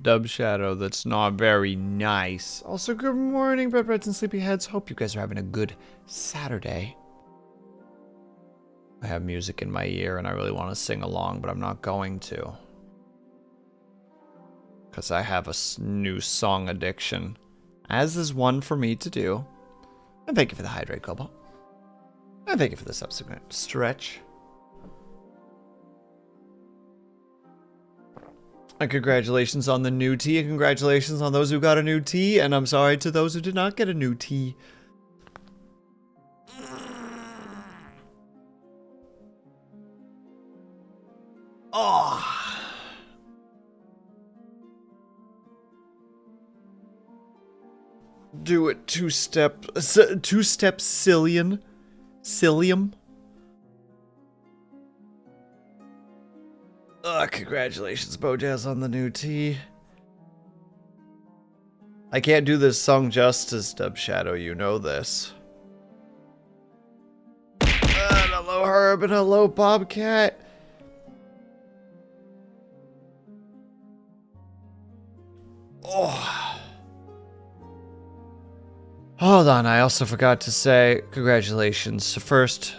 Dub Shadow, that's not very nice. Also, good morning, Breads and Sleepyheads. Hope you guys are having a good Saturday. I have music in my ear and I really want to sing along, but I'm not going to. Because I have a new song addiction. As is one for me to do. And thank you for the hydrate, Cobalt. And thank you for the subsequent stretch. And congratulations on the new tea, and congratulations on those who got a new tea, and I'm sorry to those who did not get a new tea. Oh. Do it two-step Cillian. Cillium. Congratulations, Bojazz, on the new tea. I can't do this song justice, Dub Shadow, you know this. And hello, Herb, and hello, Bobcat. Oh. Hold on, I also forgot to say congratulations first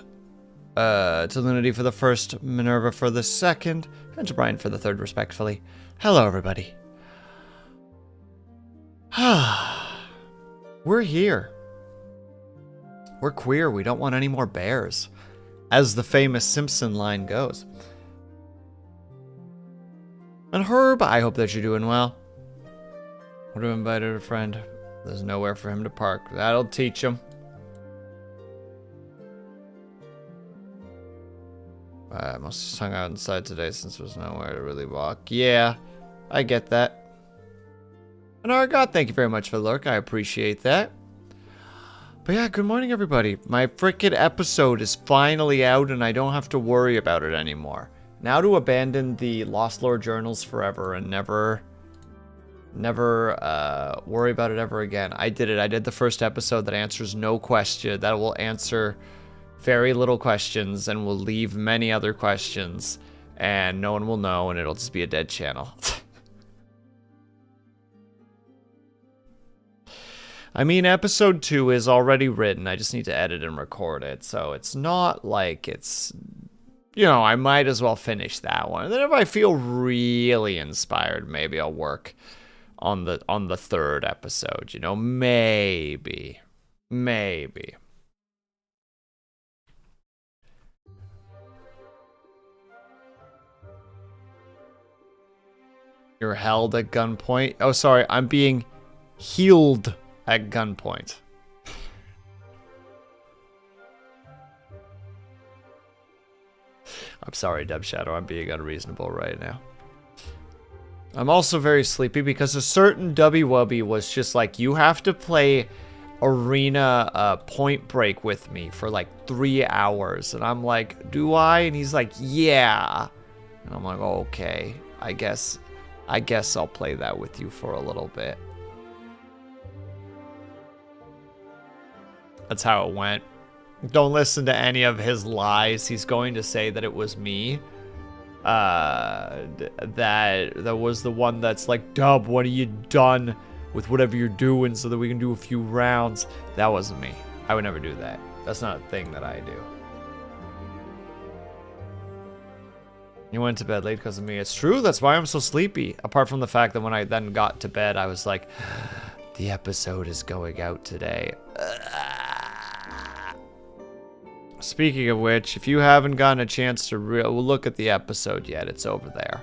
to Lunity for the first, Minerva for the second, and to Brian for the third, respectfully. Hello, everybody. We're here. We're queer. We don't want any more bears, as the famous Simpson line goes. And Herb, I hope that you're doing well. Would have invited a friend. There's nowhere for him to park. That'll teach him. I must have hung out inside today since there was nowhere to really walk. Yeah, I get that. And Argot, thank you very much for the lurk. I appreciate that. But yeah, good morning, everybody. My frickin' episode is finally out, and I don't have to worry about it anymore. Now to abandon the Lost Lore journals forever and never worry about it ever again. I did it. I did the first episode that answers no question. That will answer very little questions and will leave many other questions, and no one will know, and it'll just be a dead channel. I mean, episode 2 is already written. I just need to edit and record it, so it's not like it's, you know, I might as well finish that one. And then if I feel really inspired, maybe I'll work on the third episode, you know, maybe. You're held at gunpoint. Oh, sorry, I'm being healed at gunpoint. I'm sorry, Deb Shadow, I'm being unreasonable right now. I'm also very sleepy because a certain Dubby Wubby was just like, you have to play Arena Point Break with me for like 3 hours. And I'm like, do I? And he's like, yeah. And I'm like, oh, okay. I guess I'll play that with you for a little bit. That's how it went. Don't listen to any of his lies. He's going to say that it was me. That was the one that's like, Dub, what are you done with whatever you're doing so that we can do a few rounds? That wasn't me. I would never do that. That's not a thing that I do. You went to bed late because of me. It's true. That's why I'm so sleepy. Apart from the fact that when I then got to bed, I was like, the episode is going out today. Speaking of which, if you haven't gotten a chance to look at the episode yet, it's over there.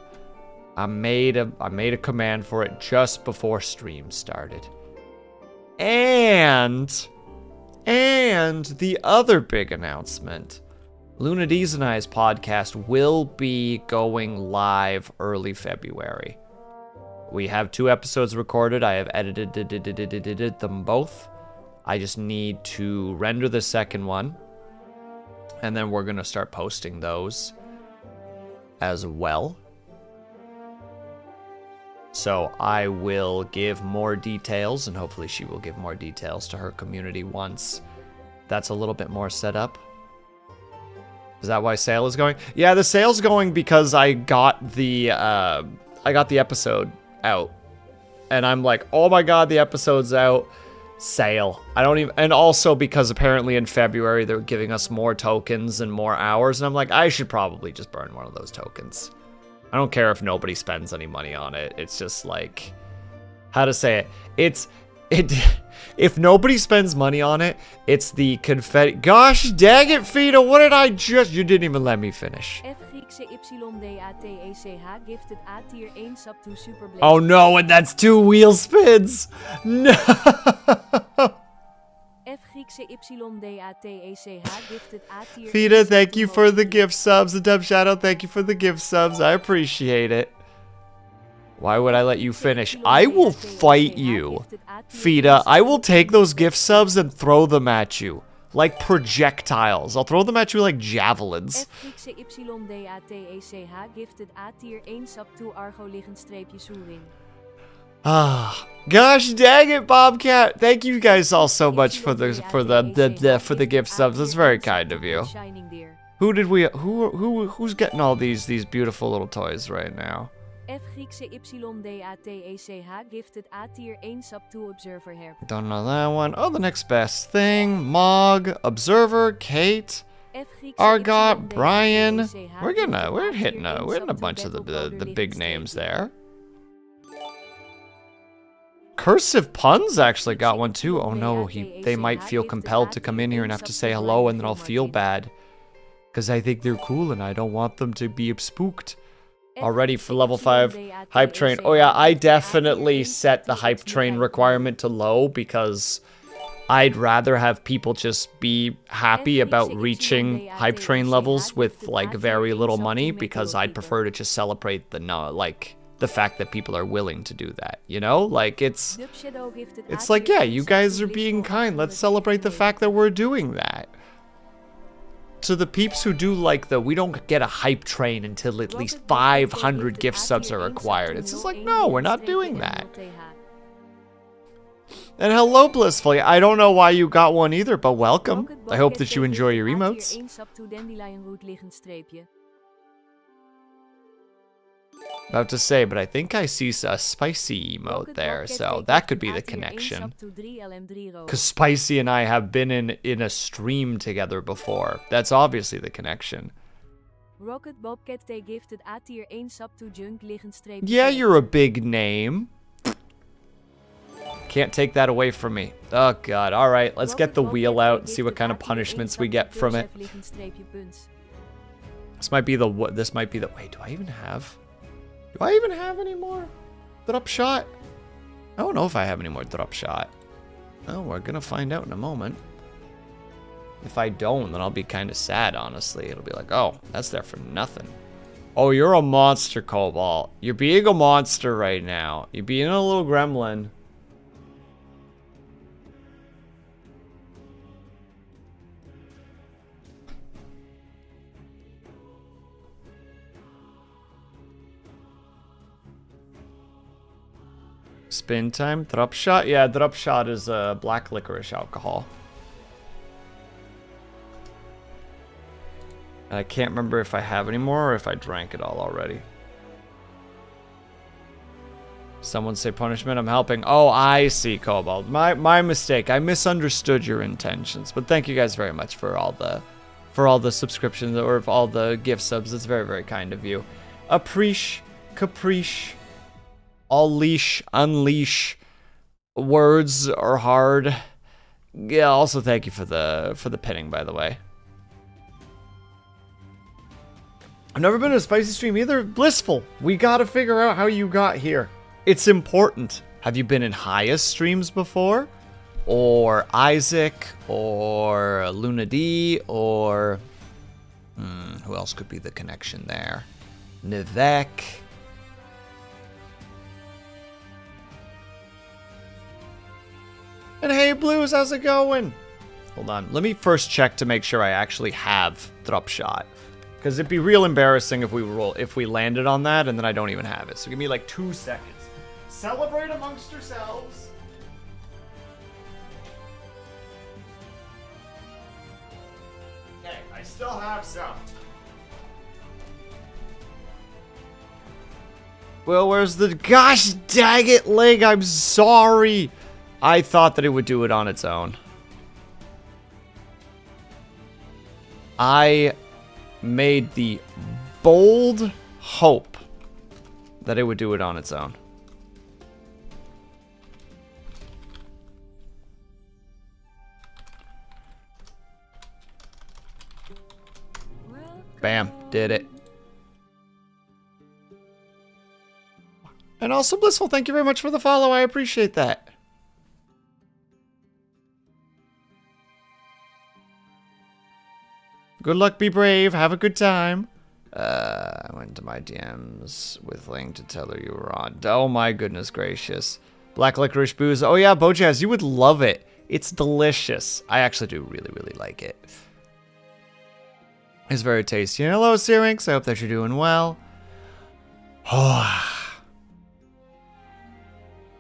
I made a command for it just before stream started. And the other big announcement. Luna D's and I's podcast will be going live early February. We have 2 episodes recorded. I have edited them both. I just need to render the second one. And then we're going to start posting those as well. So I will give more details, and hopefully she will give more details to her community once that's a little bit more set up. Is that why sale is going? Yeah, the sale's going because I got the episode out and I'm like, oh my god, the episode's out. Sale. I don't even, and also because apparently in February they're giving us more tokens and more hours, and I'm like, I should probably just burn one of those tokens. I don't care if nobody spends any money on it. It's just like, how to say it? If nobody spends money on it, it's the confetti. Gosh dang it, Fita, what did I just, you didn't even let me finish. Oh no, and that's 2 wheel spins. No. Fita, thank you for the gift subs. The Dub Shadow, thank you for the gift subs. I appreciate it. Why would I let you finish? I will fight you. Fita, I will take those gift subs and throw them at you. Like projectiles. I'll throw them at you like javelins. Ah, gosh dang it, Bobcat! Thank you guys all so much for the gift subs. That's very kind of you. Who's getting all these beautiful little toys right now? Don't know that one. Oh, the next best thing. Mog, Observer, Kate, Argot, Brian. We're hitting a bunch of the big names there. Cursive Puns actually got one too. Oh no, they might feel compelled to come in here and have to say hello, and then I'll feel bad. Because I think they're cool and I don't want them to be spooked. Already for level 5 hype train. Oh yeah, I definitely set the hype train requirement to low because I'd rather have people just be happy about reaching hype train levels with like very little money, because I'd prefer to just celebrate the fact that people are willing to do that, you know? Like it's like, yeah, you guys are being kind. Let's celebrate the fact that we're doing that. To the peeps who do like we don't get a hype train until at least 500 gift subs are required. It's just like, no, we're not doing that. And hello, Blissfully. I don't know why you got one either, but welcome. I hope that you enjoy your emotes. About to say, but I think I see a spicy emote there, so that could be the connection. Because Spicy and I have been in a stream together before. That's obviously the connection. Yeah, you're a big name. Can't take that away from me. Oh god, alright, let's get the wheel out and see what kind of punishments we get from it. This might be the, wait, do I even have any more drop shot? I don't know if I have any more drop shot. Oh, we're gonna find out in a moment. If I don't, then I'll be kind of sad, honestly. It'll be like, oh, that's there for nothing. Oh, you're a monster, Cobalt. You're being a monster right now. You're being a little gremlin. Spin time, drop shot. Yeah, drop shot is black licorice alcohol. And I can't remember if I have any more or if I drank it all already. Someone say punishment. I'm helping. Oh, I see, Cobalt. My mistake. I misunderstood your intentions. But thank you guys very much for all the subscriptions or all the gift subs. It's very, very kind of you. Appreciate, caprice. All leash, unleash. Words are hard. Yeah, also thank you for the pinning, by the way. I've never been to a spicy stream either. Blissful. We gotta figure out how you got here. It's important. Have you been in highest streams before? Or Isaac? Or Luna D? Or who else could be the connection there? Nivek. And hey, Blues, how's it going? Hold on. Let me first check to make sure I actually have drop shot. Because it'd be real embarrassing if we landed on that and then I don't even have it. So give me like 2 seconds. Celebrate amongst yourselves. Okay, I still have some. Well, where's the... Gosh dang it, Leg, I'm sorry. I thought that it would do it on its own. I made the bold hope that it would do it on its own. Bam, did it. And also Blissful, thank you very much for the follow. I appreciate that. Good luck, be brave, have a good time. I went to my DMs with Ling to tell her you were on. Oh my goodness gracious. Black licorice booze. Oh yeah, Bojazz, you would love it. It's delicious. I actually do really, really like it. It's very tasty. And hello, Syrinx. I hope that you're doing well.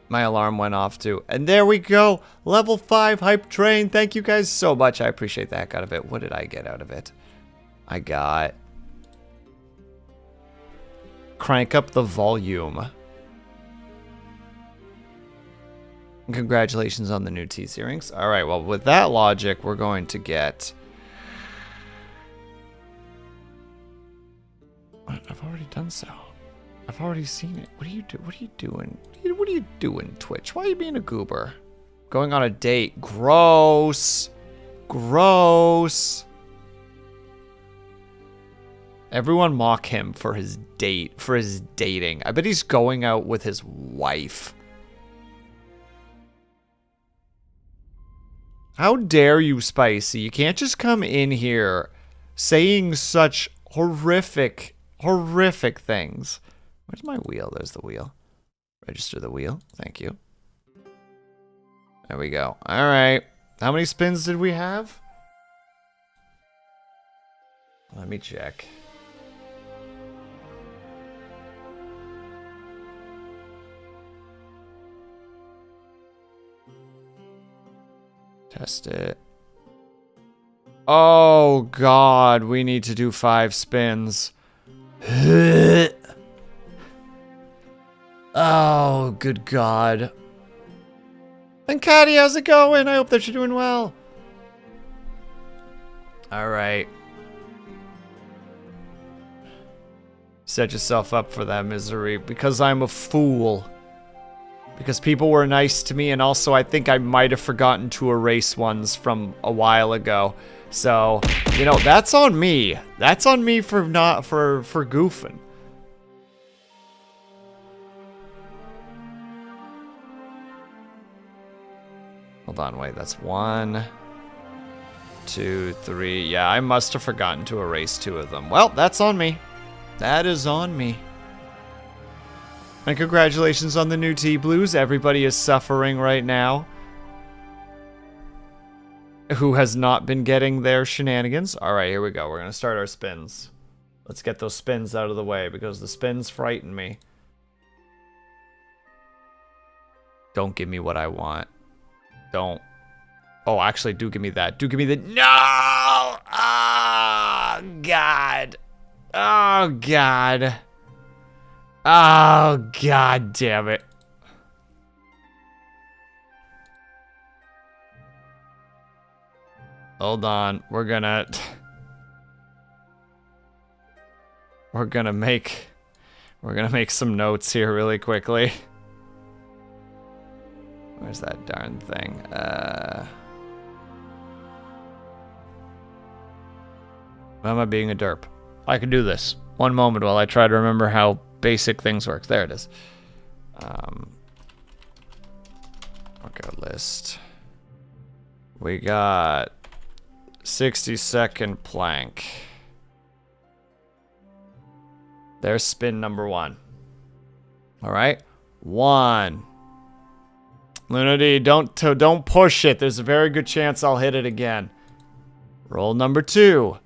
My alarm went off too. And there we go. Level 5 hype train. Thank you guys so much. I appreciate the heck out of it. What did I get out of it? I got... Crank up the volume. Congratulations on the new T-Syrinx. Alright, well, with that logic, we're going to get... What? I've already done so. I've already seen it. What are you doing? What are you doing, Twitch? Why are you being a goober? Going on a date. Gross. Gross. Everyone mock him for his dating. I bet he's going out with his wife. How dare you, Spicy? You can't just come in here saying such horrific things. Where's my wheel? There's the wheel. Register the wheel. Thank you. There we go. All right. How many spins did we have? Let me check. Test it. Oh, God. We need to do 5 spins. Oh, good God. And Caddy, how's it going? I hope that you're doing well. Alright. Set yourself up for that misery. Because I'm a fool. Because people were nice to me, and also I think I might have forgotten to erase ones from a while ago. So, you know, that's on me. That's on me for goofing. Hold on, wait, that's 1, 2, 3. Yeah, I must have forgotten to erase 2 of them. Well, that's on me. That is on me. And congratulations on the new T-Blues. Everybody is suffering right now. Who has not been getting their shenanigans. Alright, here we go. We're going to start our spins. Let's get those spins out of the way, because the spins frighten me. Don't give me what I want. Don't. Oh, actually, do give me that. Do give me the... No! Oh, God. Oh, God. Oh, God damn it. Hold on. We're gonna make some notes here really quickly. Where's that darn thing? Why am I being a derp? I can do this. One moment while I try to remember how basic things work. There it is. Workout list. We got 60-second plank. There's spin number 1. All right, 1. Luna D, don't push it. There's a very good chance I'll hit it again. Roll number 2.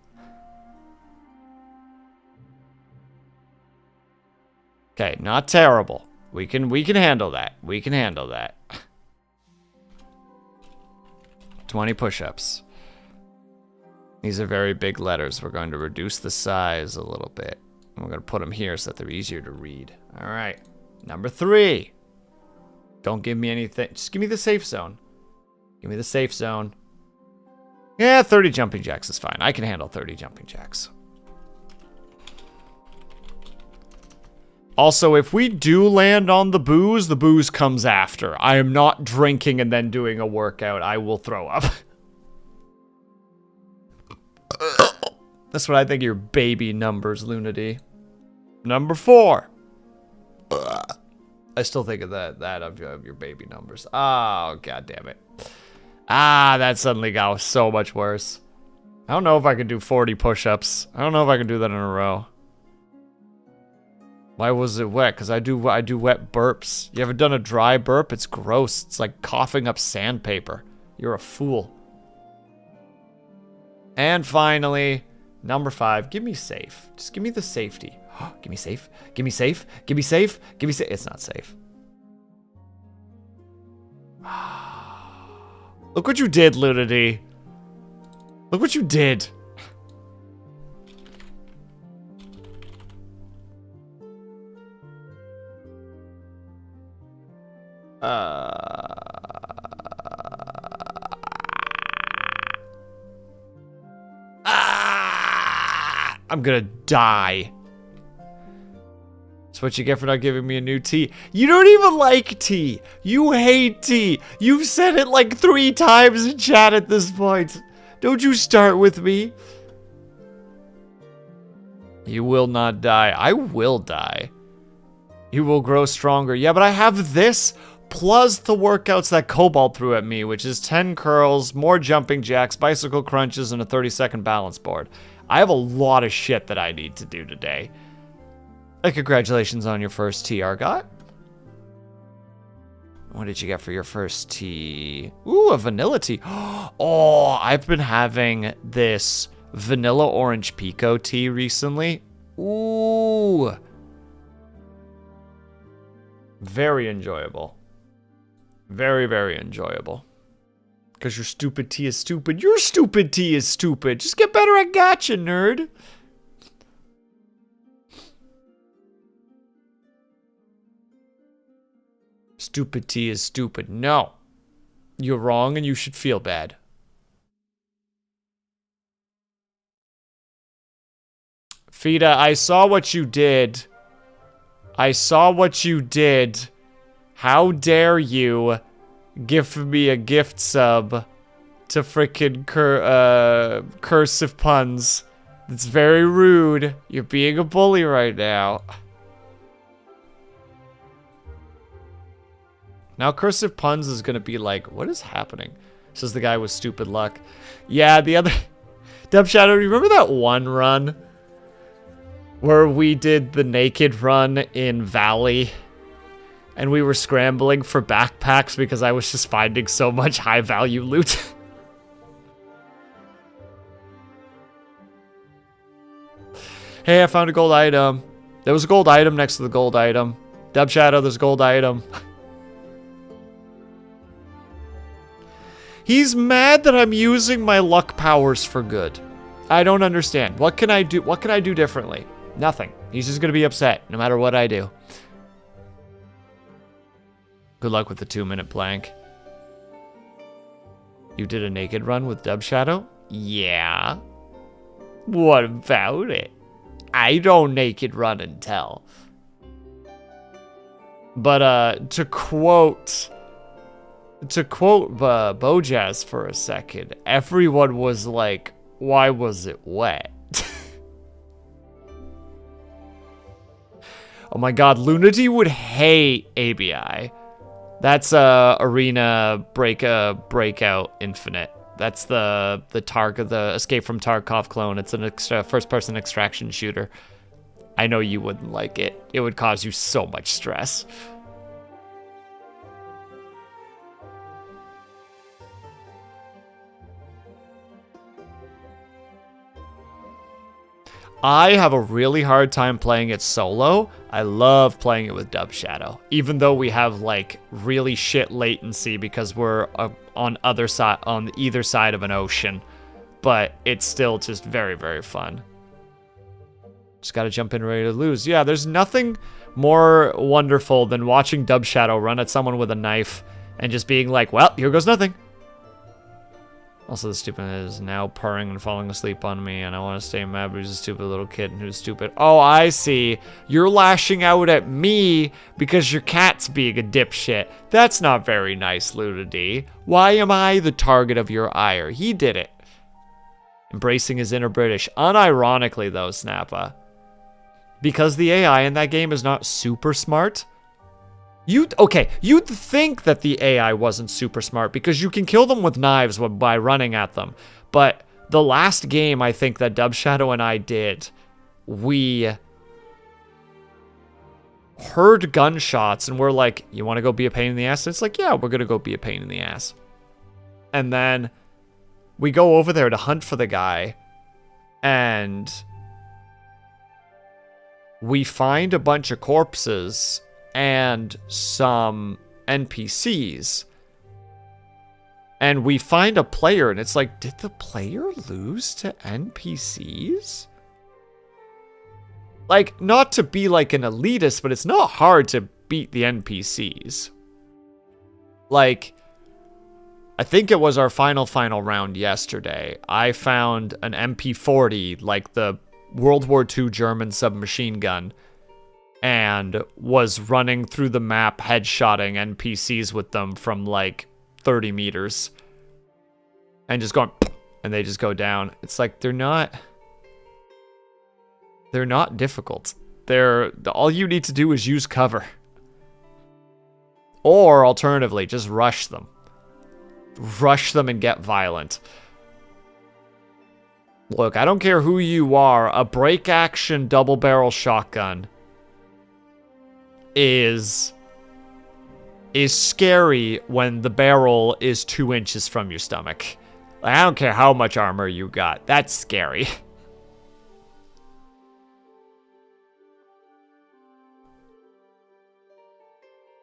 Okay, not terrible. We can handle that. We can handle that. 20 push-ups. These are very big letters. We're going to reduce the size a little bit. We're going to put them here so that they're easier to read. All right. Number 3. Don't give me anything. Just give me the safe zone. Give me the safe zone. Yeah, 30 jumping jacks is fine. I can handle 30 jumping jacks. Also, if we do land on the booze comes after. I am not drinking and then doing a workout. I will throw up. That's what I think of your baby numbers, Lunity. Number 4. I still think of that of your baby numbers. Oh, god damn it. Ah, that suddenly got so much worse. I don't know if I can do 40 push-ups. I don't know if I can do that in a row. Why was it wet? Because I do wet burps. You ever done a dry burp? It's gross. It's like coughing up sandpaper. You're a fool. And finally, number 5. Give me safe. Just give me the safety. Give me safe. Give me safe. Give me safe. Give me safe. It's not safe. Look what you did, Lunity. Look what you did. I'm gonna die. That's what you get for not giving me a new tea. You don't even like tea. You hate tea. You've said it like 3 times in chat at this point. Don't you start with me. You will not die. I will die. You will grow stronger. Yeah, but I have this plus the workouts that Cobalt threw at me, which is 10 curls, more jumping jacks, bicycle crunches, and a 30-second balance board. I have a lot of shit that I need to do today. Congratulations on your first tea, Argot. What did you get for your first tea? Ooh, a vanilla tea. Oh, I've been having this vanilla orange pico tea recently. Ooh. Very enjoyable. Very, very enjoyable. Because your stupid tea is stupid. Your stupid tea is stupid. Just get better at gacha, nerd. Stupid tea is stupid. No. You're wrong and you should feel bad. Fida, I saw what you did. I saw what you did. How dare you give me a gift sub to frickin' cursive puns. It's very rude. You're being a bully right now. Now cursive puns is gonna be like, what is happening? Says the guy with stupid luck. Yeah, the other... Dub Shadow, remember that one run? Where we did the naked run in Valley? And we were scrambling for backpacks because I was just finding so much high value loot. Hey, I found a gold item. There was a gold item next to the gold item. Dub Shadow, there's a gold item. He's mad that I'm using my luck powers for good. I don't understand. What can I do? What can I do differently? Nothing. He's just gonna be upset no matter what I do. Good luck with the 2-minute blank. You did a naked run with Dub Shadow? Yeah. What about it? I don't naked run and tell. But to quote Bojazz for a second, everyone was like, why was it wet? Oh my god, Lunity would hate ABI. That's Arena Breakout Infinite. That's the Escape from Tarkov clone. It's an first-person extraction shooter. I know you wouldn't like it. It would cause you so much stress. I have a really hard time playing it solo. I love playing it with Dub Shadow, even though we have like really shit latency because we're on either side of an ocean. But it's still just very, very fun. Just gotta jump in ready to lose. Yeah, there's nothing more wonderful than watching Dub Shadow run at someone with a knife and just being like, well, here goes nothing. Also, the stupid is now purring and falling asleep on me, and I want to stay mad, but he's a stupid little kid who's stupid. Oh, I see. You're lashing out at me because your cat's being a dipshit. That's not very nice, Lunady. Why am I the target of your ire? He did it. Embracing his inner British. Unironically, though, Snappa. Because the AI in that game is not super smart. You'd think that the AI wasn't super smart because you can kill them with knives by running at them. But the last game I think that Dub Shadow and I did, we heard gunshots and we're like, you want to go be a pain in the ass? And it's like, yeah, we're going to go be a pain in the ass. And then we go over there to hunt for the guy and we find a bunch of corpses and some NPCs. And we find a player, and it's like, did the player lose to NPCs? Like, not to be like an elitist, but it's not hard to beat the NPCs. Like, I think it was our final round yesterday. I found an MP40, like the World War II German submachine gun, and was running through the map headshotting NPCs with them from like 30 meters. And just going, and they just go down. It's like, they're not difficult. All you need to do is use cover. Or alternatively, just rush them. Rush them and get violent. Look, I don't care who you are, a break action double barrel shotgun is scary when the barrel is 2 inches from your stomach. Like, I don't care how much armor you got. That's scary.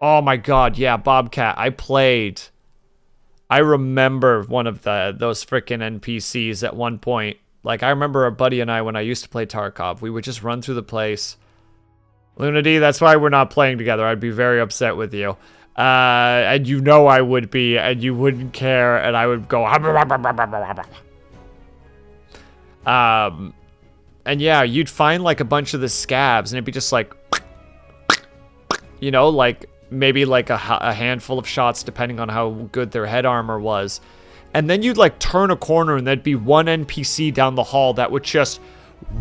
Oh my god, yeah, Bobcat. I remember one of those frickin' NPCs at one point. Like, I remember a buddy and I, when I used to play Tarkov, we would just run through the place. Lunady, that's why we're not playing together. I'd be very upset with you. And you know I would be, and you wouldn't care, and I would go... And yeah, you'd find, like, a bunch of the scabs, and it'd be just like... You know, like, maybe, like, a handful of shots, depending on how good their head armor was. And then you'd, like, turn a corner, and there'd be one NPC down the hall that would just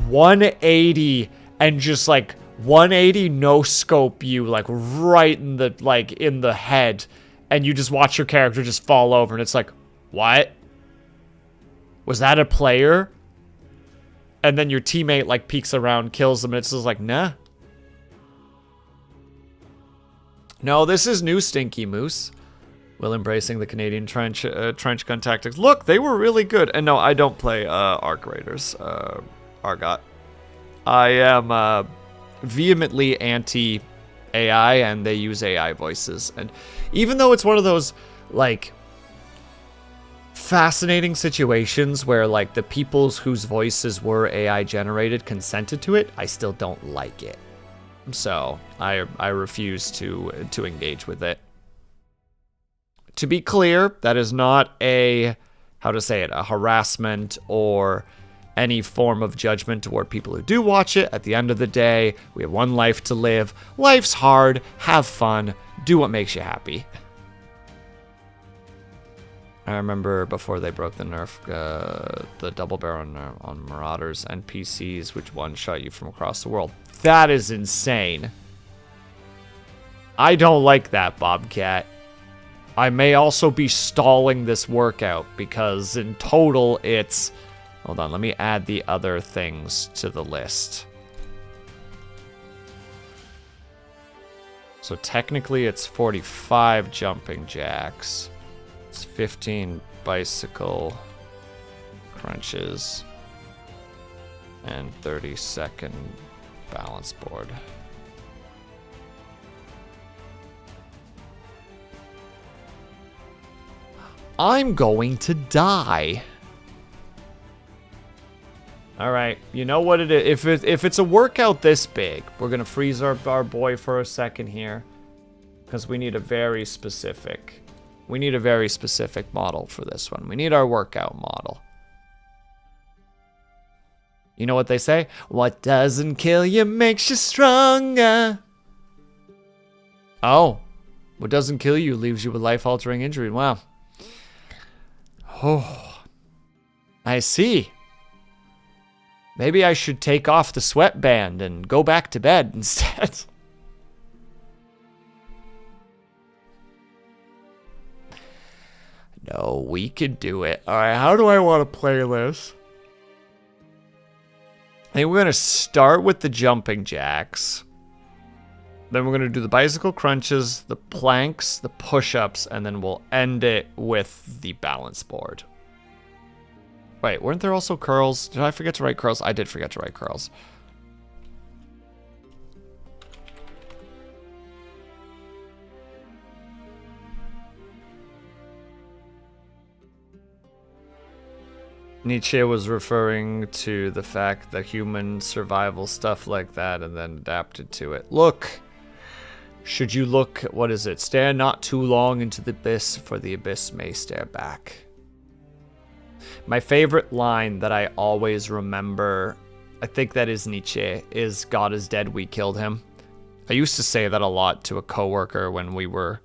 180 and just, like... 180 no scope you like right in the head, and you just watch your character just fall over, and it's like, what? Was that a player? And then your teammate like peeks around, kills them, and it's just like, nah. No, this is new Stinky Moose. Will embracing the Canadian trench gun tactics. Look, they were really good. And no, I don't play Arc Raiders, Argot. I am vehemently anti-AI, and they use AI voices. And even though it's one of those, like, fascinating situations where, like, the people whose voices were AI generated consented to it, I still don't like it. So, I refuse to engage with it. To be clear, that is not a harassment or any form of judgment toward people who do watch it. At the end of the day, we have one life to live. Life's hard. Have fun. Do what makes you happy. I remember before they broke the nerf, the double barrel on Marauders, NPCs, which one shot you from across the world. That is insane. I don't like that, Bobcat. I may also be stalling this workout because in total it's... Hold on, let me add the other things to the list. So technically it's 45 jumping jacks. It's 15 bicycle crunches. And 30-second balance board. I'm going to die. All right, you know what it is. If it's a workout this big, we're gonna freeze our boy for a second here, because we need a very specific model for this one. We need our workout model. You know what they say? What doesn't kill you makes you stronger. Oh, what doesn't kill you leaves you with life-altering injury. Wow. Oh, I see. Maybe I should take off the sweatband and go back to bed instead. No, we could do it. All right, how do I want to play this? I think we're going to start with the jumping jacks. Then we're going to do the bicycle crunches, the planks, the push-ups, and then we'll end it with the balance board. Wait, weren't there also curls? Did I forget to write curls? I did forget to write curls. Nietzsche was referring to the fact that human survival stuff like that and then adapted to it. Look! Should you look, what is it? Stare not too long into the abyss, for the abyss may stare back. My favorite line that I always remember, I think that is Nietzsche, is God is dead, we killed him. I used to say that a lot to a coworker when we were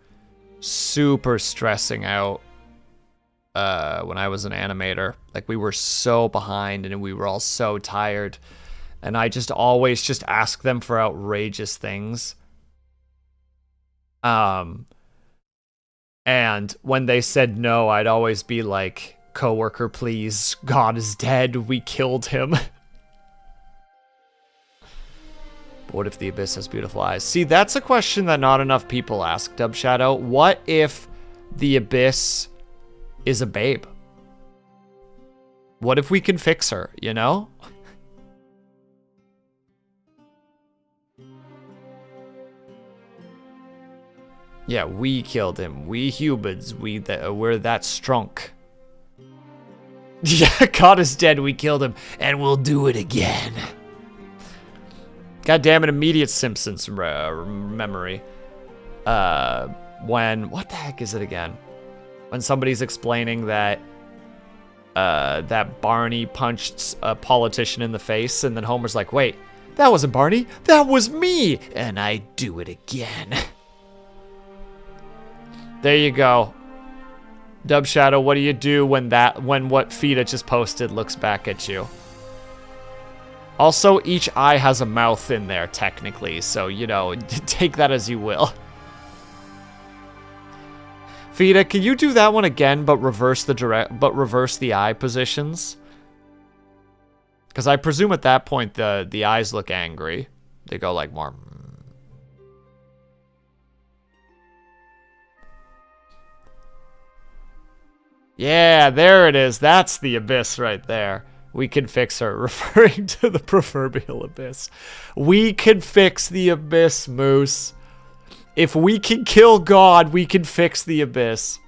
super stressing out when I was an animator. Like, we were so behind and we were all so tired. And I just always just ask them for outrageous things. And when they said no, I'd always be like, coworker, please, God is dead, we killed him. But what if the abyss has beautiful eyes? See, that's a question that not enough people ask, Dub Shadow. What if the abyss is a babe? What if we can fix her, you know? Yeah, we killed him. We humans, we're that strong. Yeah, God is dead, we killed him, and we'll do it again. God damn it, immediate Simpsons memory. What the heck is it again? When somebody's explaining that that Barney punched a politician in the face, and then Homer's like, wait, that wasn't Barney, that was me, and I do it again. There you go. Dub Shadow, what do you do when what Fita just posted looks back at you? Also, each eye has a mouth in there, technically, so, you know, take that as you will. Fita, can you do that one again, but reverse the eye positions? Because I presume at that point the eyes look angry. They go like more. Yeah, there it is. That's the abyss right there. We can fix her, referring to the proverbial abyss. We can fix the abyss, Moose. If we can kill God, we can fix the abyss.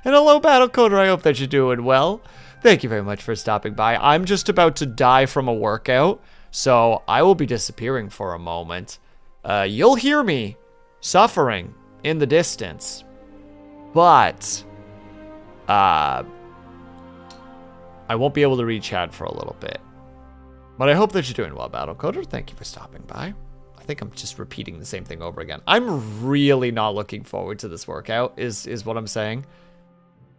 And hello, Battlecoder. I hope that you're doing well. Thank you very much for stopping by. I'm just about to die from a workout, so I will be disappearing for a moment. You'll hear me suffering in the distance. But, I won't be able to read chat for a little bit. But I hope that you're doing well, Battlecoder. Thank you for stopping by. I think I'm just repeating the same thing over again. I'm really not looking forward to this workout, is what I'm saying.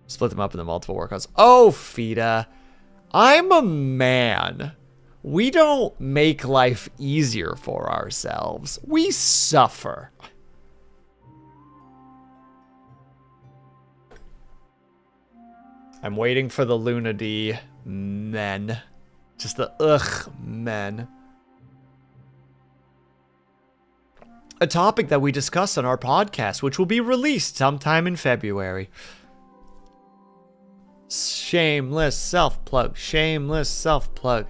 Split them up into multiple workouts. Oh, Fita. I'm a man. We don't make life easier for ourselves. We suffer. I'm waiting for the Lunady men. Just the men. A topic that we discuss on our podcast, which will be released sometime in February. Shameless self-plug. Shameless self-plug.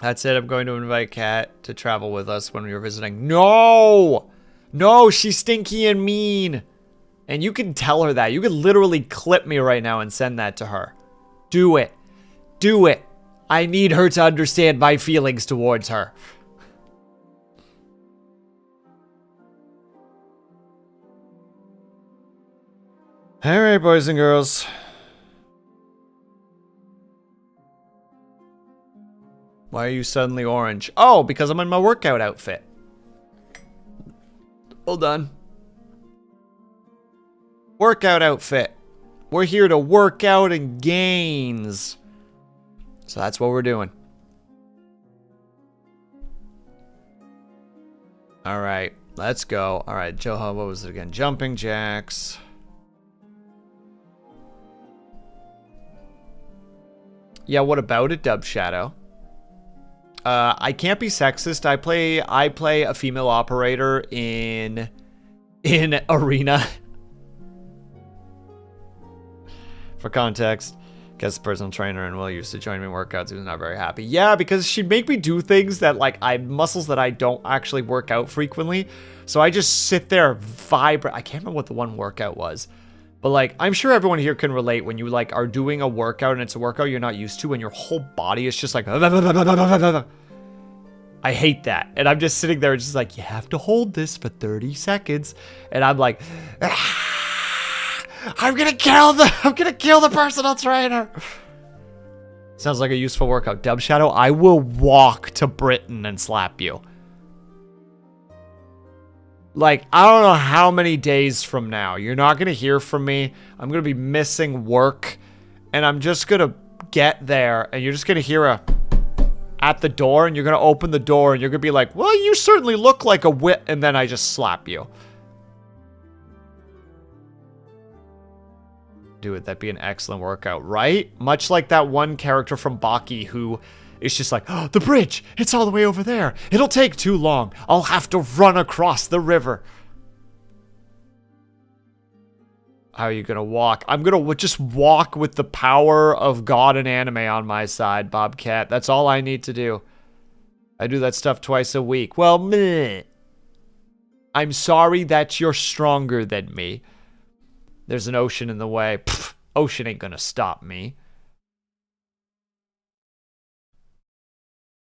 That's it. I'm going to invite Kat to travel with us when we are visiting. No! No, she's stinky and mean. And you can tell her that. You could literally clip me right now and send that to her. Do it. Do it. I need her to understand my feelings towards her. All right, boys and girls. Why are you suddenly orange? Oh, because I'm in my workout outfit. Hold on. Workout outfit. We're here to work out and gains. So that's what we're doing. All right, let's go. All right, Joe, what was it again? Jumping jacks. Yeah, what about it, Dub Shadow? I can't be sexist. I play a female operator in Arena. For context, guest personal trainer and Will used to join me in workouts. He was not very happy. Yeah, because she'd make me do things that like muscles that I don't actually work out frequently. So I just sit there vibrate. I can't remember what the one workout was. But like, I'm sure everyone here can relate when you like are doing a workout and it's a workout you're not used to and your whole body is just like, I hate that. And I'm just sitting there just like, you have to hold this for 30 seconds. And I'm like, I'm gonna kill the personal trainer. Sounds like a useful workout. Dub Shadow, I will walk to Britain and slap you. Like, I don't know how many days from now. You're not going to hear from me. I'm going to be missing work. And I'm just going to get there. And you're just going to hear a at the door. And you're going to open the door. And you're going to be like, well, you certainly look like a wit. And then I just slap you. Dude, that'd be an excellent workout, right? Much like that one character from Baki who... it's just like, oh, the bridge, it's all the way over there. It'll take too long. I'll have to run across the river. How are you going to walk? I'm going to just walk with the power of God and anime on my side, Bobcat. That's all I need to do. I do that stuff twice a week. Well, meh. I'm sorry that you're stronger than me. There's an ocean in the way. Pfft, ocean ain't going to stop me.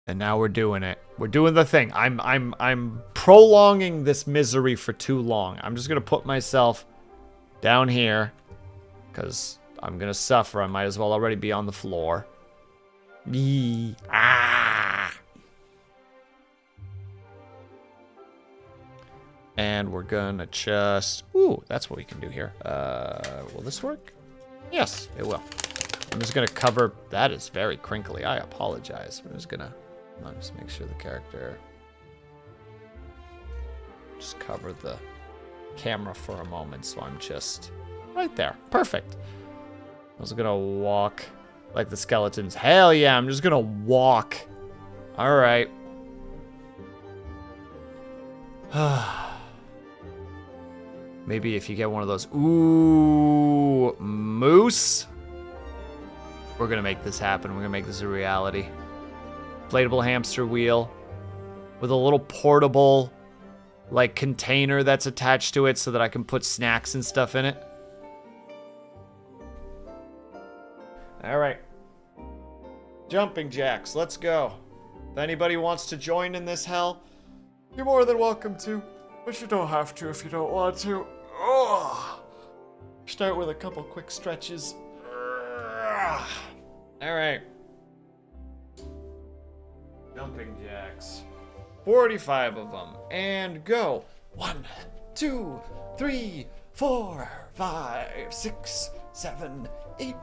And now we're doing it. We're doing the thing. I'm prolonging this misery for too long. I'm just gonna put myself down here because I'm gonna suffer. I might as well already be on the floor. And we're gonna just... ooh, that's what we can do here. Will this work? Yes, it will. I'm just gonna cover... that is very crinkly. I apologize. I'm just gonna... I'll just make sure the character... just cover the camera for a moment, so I'm just right there. Perfect. I was gonna walk like the skeletons. Hell yeah, I'm just gonna walk. Alright. Maybe if you get one of those... ooh, moose? We're gonna make this happen. We're gonna make this a reality. Inflatable hamster wheel with a little portable like container that's attached to it so that I can put snacks and stuff in it. All right. Jumping jacks, let's go. If anybody wants to join in this hell, you're more than welcome to, but you don't have to if you don't want to. Oh. Start with a couple quick stretches. All right. Jumping jacks. 45 of them. And go. 1, 2, 3, 4, 5, 6, 7, 8,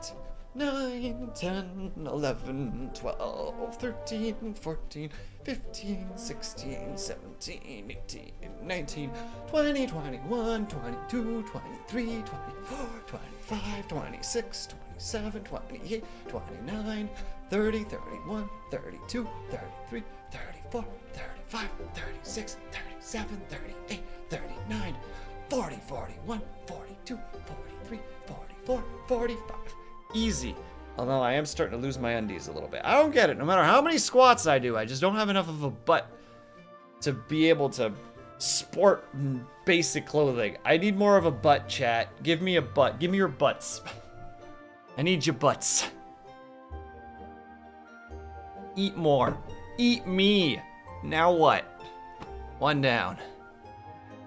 9, 10, 11, 12, 13, 14, 15, 16, 17, 18, 19, 20, 21, 22, 23, 24, 25, 26, 27, 28, 29, 30, 31, 32, 33, 34, 35, 36, 37, 38, 39, 40, 41, 42, 43, 44, 45. Easy. Although I am starting to lose my undies a little bit. I don't get it. No matter how many squats I do, I just don't have enough of a butt to be able to sport basic clothing. I need more of a butt, chat. Give me a butt. Give me your butts. I need your butts. Eat more. Eat me. Now what? One down.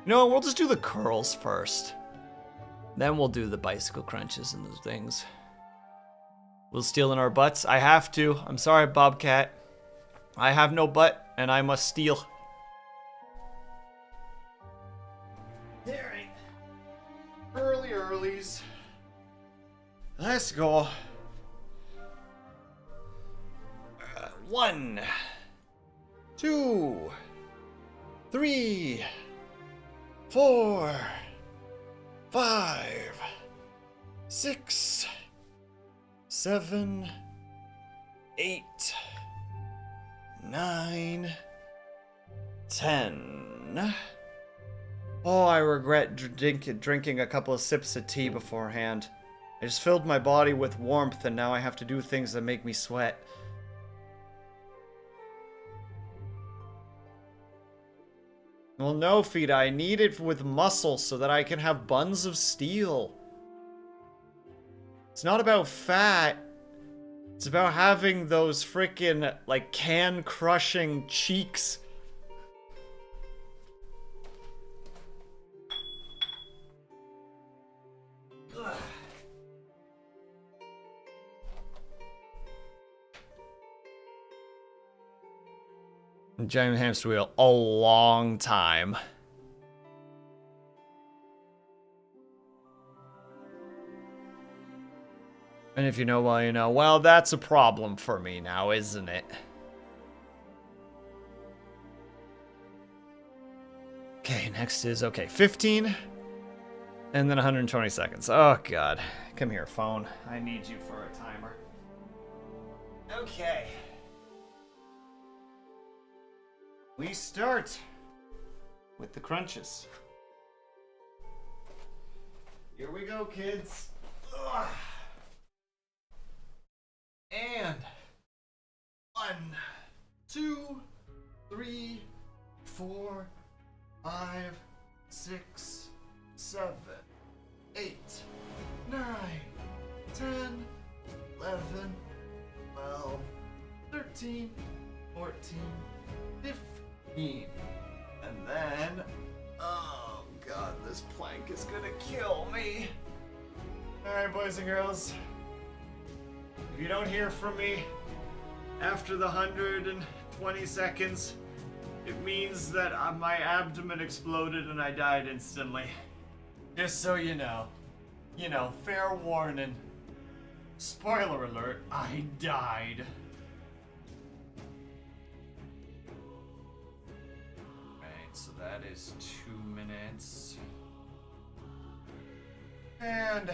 You know what? We'll just do the curls first. Then we'll do the bicycle crunches and those things. We'll steal in our butts. I have to. I'm sorry, Bobcat. I have no butt, and I must steal. Alright. Earlies. Let's go. 1, 2, 3, 4, 5, 6, 7, 8, 9, 10. Oh, I regret drinking a couple of sips of tea beforehand. I just filled my body with warmth, and now I have to do things that make me sweat. Well, no, Fida, I need it with muscle so that I can have buns of steel. It's not about fat. It's about having those frickin', like, can-crushing cheeks. Ugh. Giant hamster wheel a long time. And if you know, well, you know. Well, that's a problem for me now, isn't it? Okay, next is, okay, 15. And then 120 seconds. Oh, God. Come here, phone. I need you for a timer. Okay. We start with the crunches. Here we go, kids. Ugh. And 1, 2, 3, 4, 5, 6, 7, 8, 9, 10, 11, 12, 13, 14, 15. And then, oh God, this plank is gonna kill me. All right, boys and girls. If you don't hear from me after the 120 seconds, it means that my abdomen exploded and I died instantly. Just so you know. You know, fair warning. Spoiler alert, I died. Right, so that is 2 minutes. And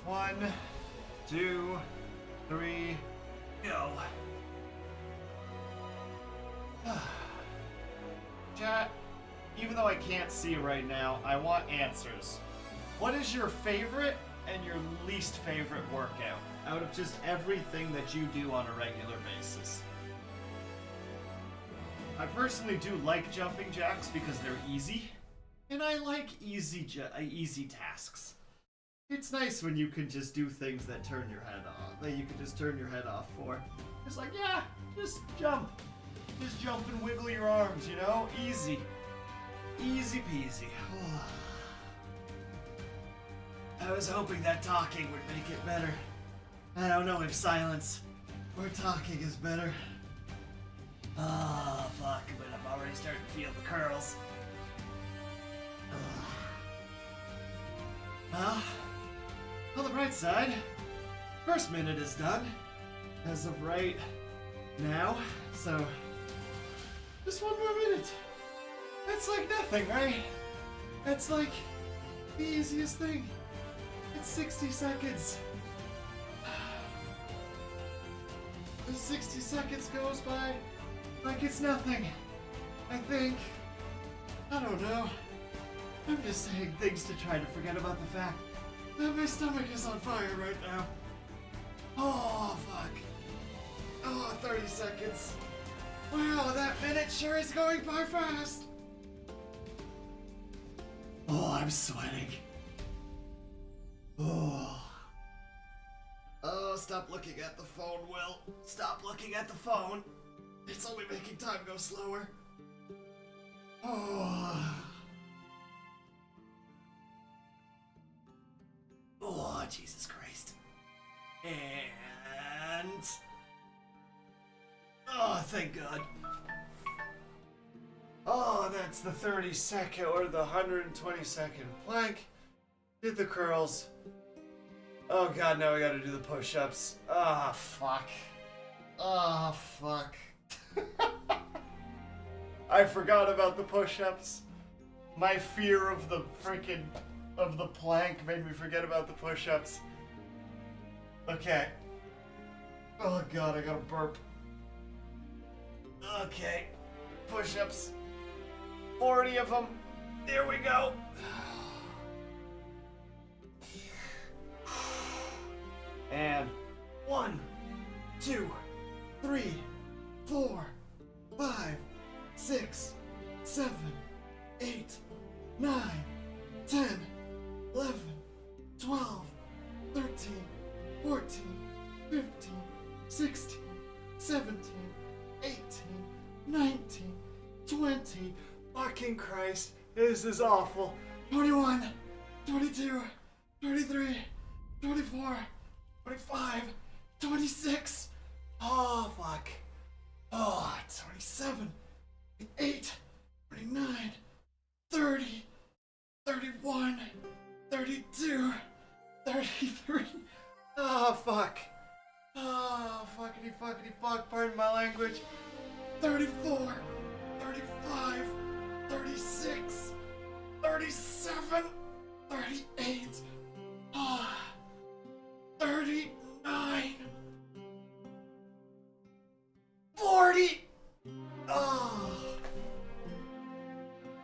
1, 2, 3, go. Chat, even though I can't see right now, I want answers. What is your favorite and your least favorite workout out of just everything that you do on a regular basis? I personally do like jumping jacks because they're easy, and I like easy tasks. It's nice when you can just do things that turn your head off, that you can just turn your head off for. It's like, yeah, just jump. Just jump and wiggle your arms, you know? Easy. Easy peasy. I was hoping that talking would make it better. I don't know if silence or talking is better. Oh, fuck, but I'm already starting to feel the curls. Well, on the bright side, first minute is done, as of right now, so just 1 more minute. That's like nothing, right? That's like the easiest thing. It's 60 seconds. The 60 seconds goes by like it's nothing. I think. I don't know. I'm just saying things to try to forget about the fact that my stomach is on fire right now. Oh, fuck. Oh, 30 seconds. Wow, that minute sure is going by fast. Oh, I'm sweating. Oh. Oh, stop looking at the phone, Will. Stop looking at the phone. It's only making time go slower. Oh. Oh, Jesus Christ. And... Oh, thank God. Oh, that's the 30-second or the 120-second plank. Did the curls. Oh God, now we gotta do the push-ups. Ah, fuck. Ah, fuck. I forgot about the push-ups. My fear of the plank made me forget about the push-ups. Okay. Oh God, I gotta burp. Okay. Push-ups. 40 of them. There we go. And 1, 2, 3, 4, 5, 6, 7, 8, 9, 10, 11, 12, 13, 14, 15, 16, 17, 18, 19, 20. Fucking Christ, this is awful. 21, 22, 23, 24, 25, 26. Oh, fuck. Oh, 27, 28, 29, 30, 31, 32, 33. Oh, fuck. Oh, fuckity fuck, pardon my language. 34, 35, 36, 37, 38, oh, 39, 40. Oh,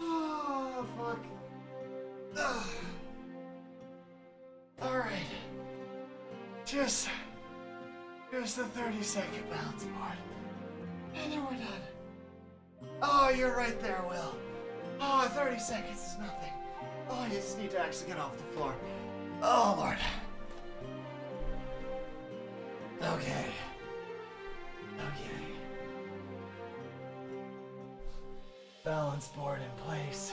oh, fuck. Oh. All right. Just the 30-second balance board. And then we're done. Oh, you're right there, Will. Oh, 30 seconds is nothing. Oh, you just need to actually get off the floor. Oh, Lord. Okay. Balance board in place.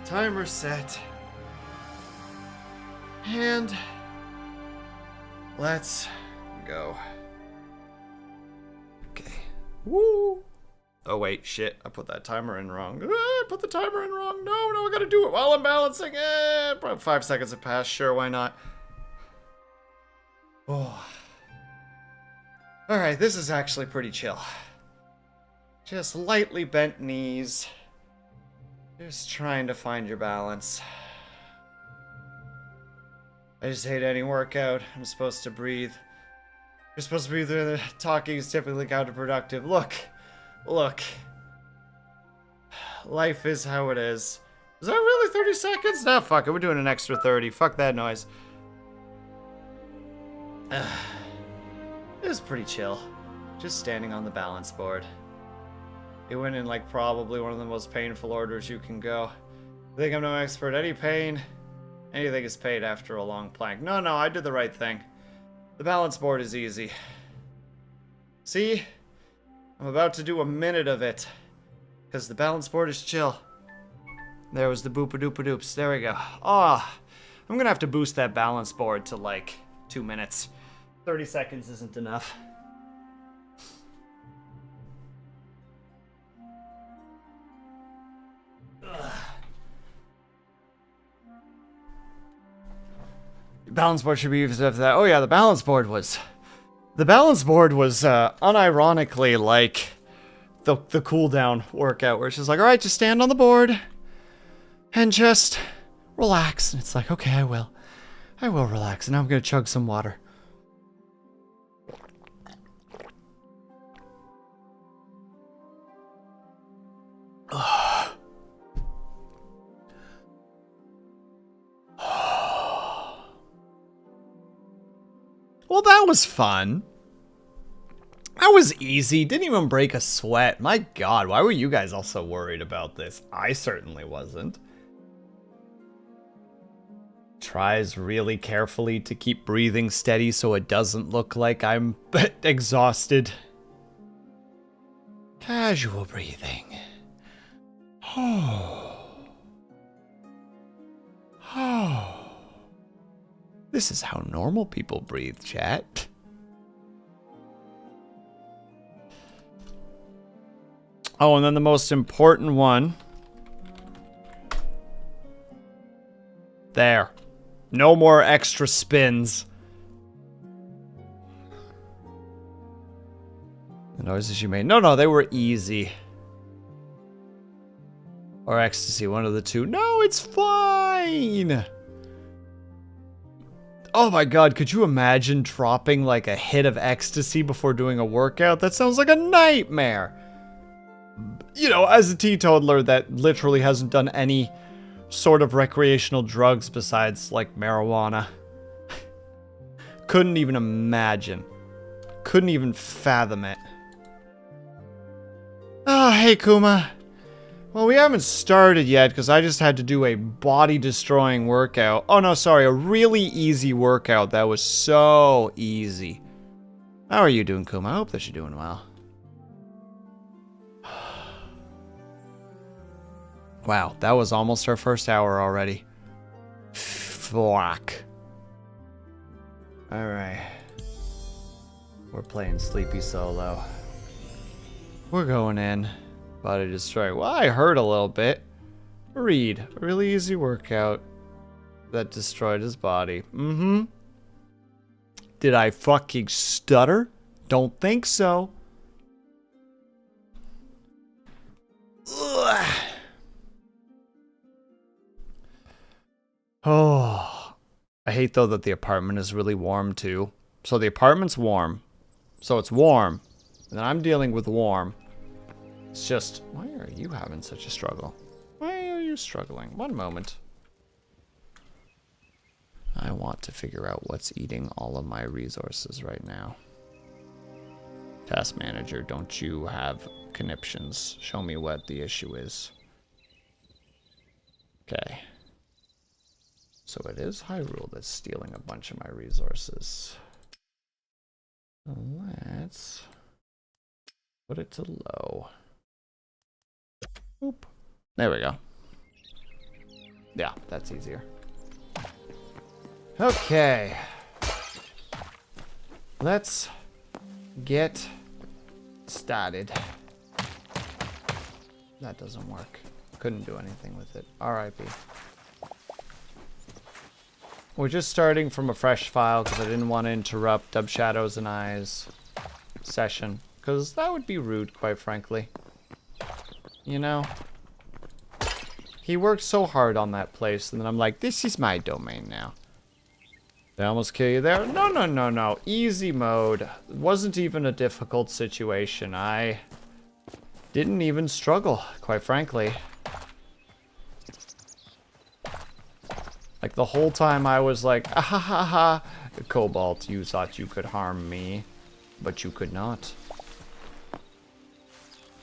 Timer set. And let's go. Okay. Woo! Oh wait, shit. I put that timer in wrong. I put the timer in wrong. No, I gotta do it while I'm balancing. Probably 5 seconds have passed. Sure, why not? Oh. Alright, this is actually pretty chill. Just lightly bent knees. Just trying to find your balance. I just hate any workout. I'm supposed to breathe. You're supposed to breathe through the talking is typically counterproductive. Look. Life is how it is. Is that really 30 seconds? Nah, fuck it. We're doing an extra 30. Fuck that noise. It was pretty chill. Just standing on the balance board. It went in like probably one of the most painful orders you can go. I think I'm no expert. Any pain, anything is paid after a long plank. No, I did the right thing. The balance board is easy. See? I'm about to do a minute of it. Because the balance board is chill. There was the boopa-doopa-doops. There we go. Oh, I'm going to have to boost that balance board to like 2 minutes. 30 seconds isn't enough. Balance board should be used after that. Oh yeah, the balance board was unironically like the cool down workout where it's just like, all right, just stand on the board and just relax. And it's like, okay, I will relax. And now I'm gonna chug some water. Well, that was fun. That That was easy. Didn't even break a sweat. My God, why were you guys all so worried about this? I certainly wasn't. Tries really carefully to keep breathing steady so it doesn't look like I'm exhausted. Casual breathing. This is how normal people breathe, chat. Oh, and then the most important one. There. No more extra spins. The noises you made. No, they were easy. Or ecstasy, one of the two. No, it's fine. Oh my God, could you imagine dropping like a hit of ecstasy before doing a workout? That sounds like a nightmare. You know, as a teetotaler that literally hasn't done any sort of recreational drugs besides like marijuana. Couldn't even imagine. Couldn't even fathom it. Oh, hey Kuma. Well, we haven't started yet because I just had to do a body-destroying workout. Oh no, sorry, a really easy workout that was so easy. How are you doing, Kuma? I hope that you're doing well. Wow, that was almost our first hour already. Fuck. Alright. We're playing Sleepy Solo. We're going in. Body destroy. Well, I heard a little bit. Read. A really easy workout that destroyed his body. Mm-hmm. Did I fucking stutter? Don't think so. Ugh. Oh. I hate though that the apartment is really warm too. So the apartment's warm. So it's warm. And then I'm dealing with warm. It's just, why are you having such a struggle? Why are you struggling? One moment. I want to figure out what's eating all of my resources right now. Task manager, don't you have conniptions? Show me what the issue is. Okay. So it is Hyrule that's stealing a bunch of my resources. Let's put it to low. Oop. There we go. Yeah, that's easier. Okay. Let's get started. That doesn't work. Couldn't do anything with it. R.I.P. We're just starting from a fresh file because I didn't want to interrupt Dub Shadows and I's session. Because that would be rude, quite frankly. You know? He worked so hard on that place, and then I'm like, this is my domain now. They almost kill you there? No. Easy mode. It wasn't even a difficult situation. I didn't even struggle, quite frankly. Like, the whole time I was like, ah ha ha ha. Cobalt, you thought you could harm me, but you could not.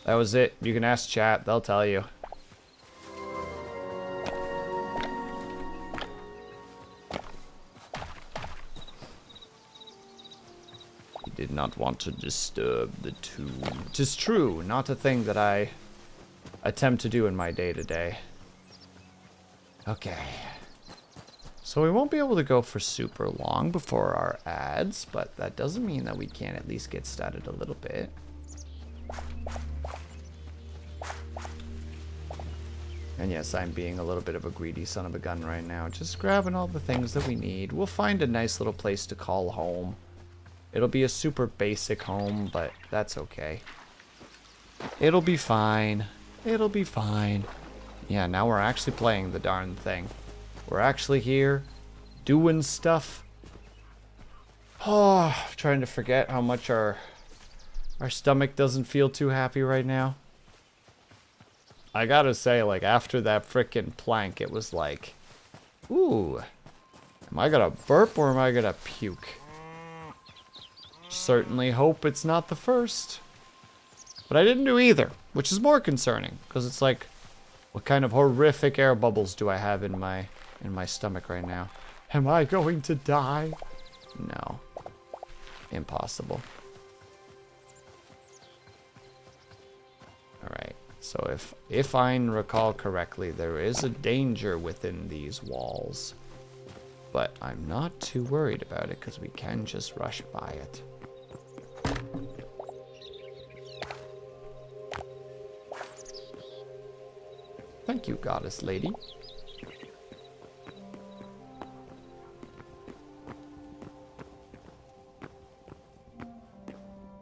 That was it. You can ask chat, they'll tell you. He did not want to disturb the tomb. 'Tis true, not a thing that I attempt to do in my day-to-day. Okay. So we won't be able to go for super long before our ads, but that doesn't mean that we can't at least get started a little bit. And yes, I'm being a little bit of a greedy son of a gun right now. Just grabbing all the things that we need. We'll find a nice little place to call home. It'll be a super basic home, but that's okay. It'll be fine. It'll be fine. Yeah, now we're actually playing the darn thing. We're actually here, doing stuff. Oh, trying to forget how much our stomach doesn't feel too happy right now. I gotta say, like, after that frickin' plank, it was like, ooh, am I gonna burp or am I gonna puke? certainly hope it's not the first. But I didn't do either, which is more concerning, because it's like, what kind of horrific air bubbles do I have in my stomach right now? Am I going to die? No. Impossible. Alright, so if I recall correctly, there is a danger within these walls. But I'm not too worried about it, because we can just rush by it. Thank you, goddess lady.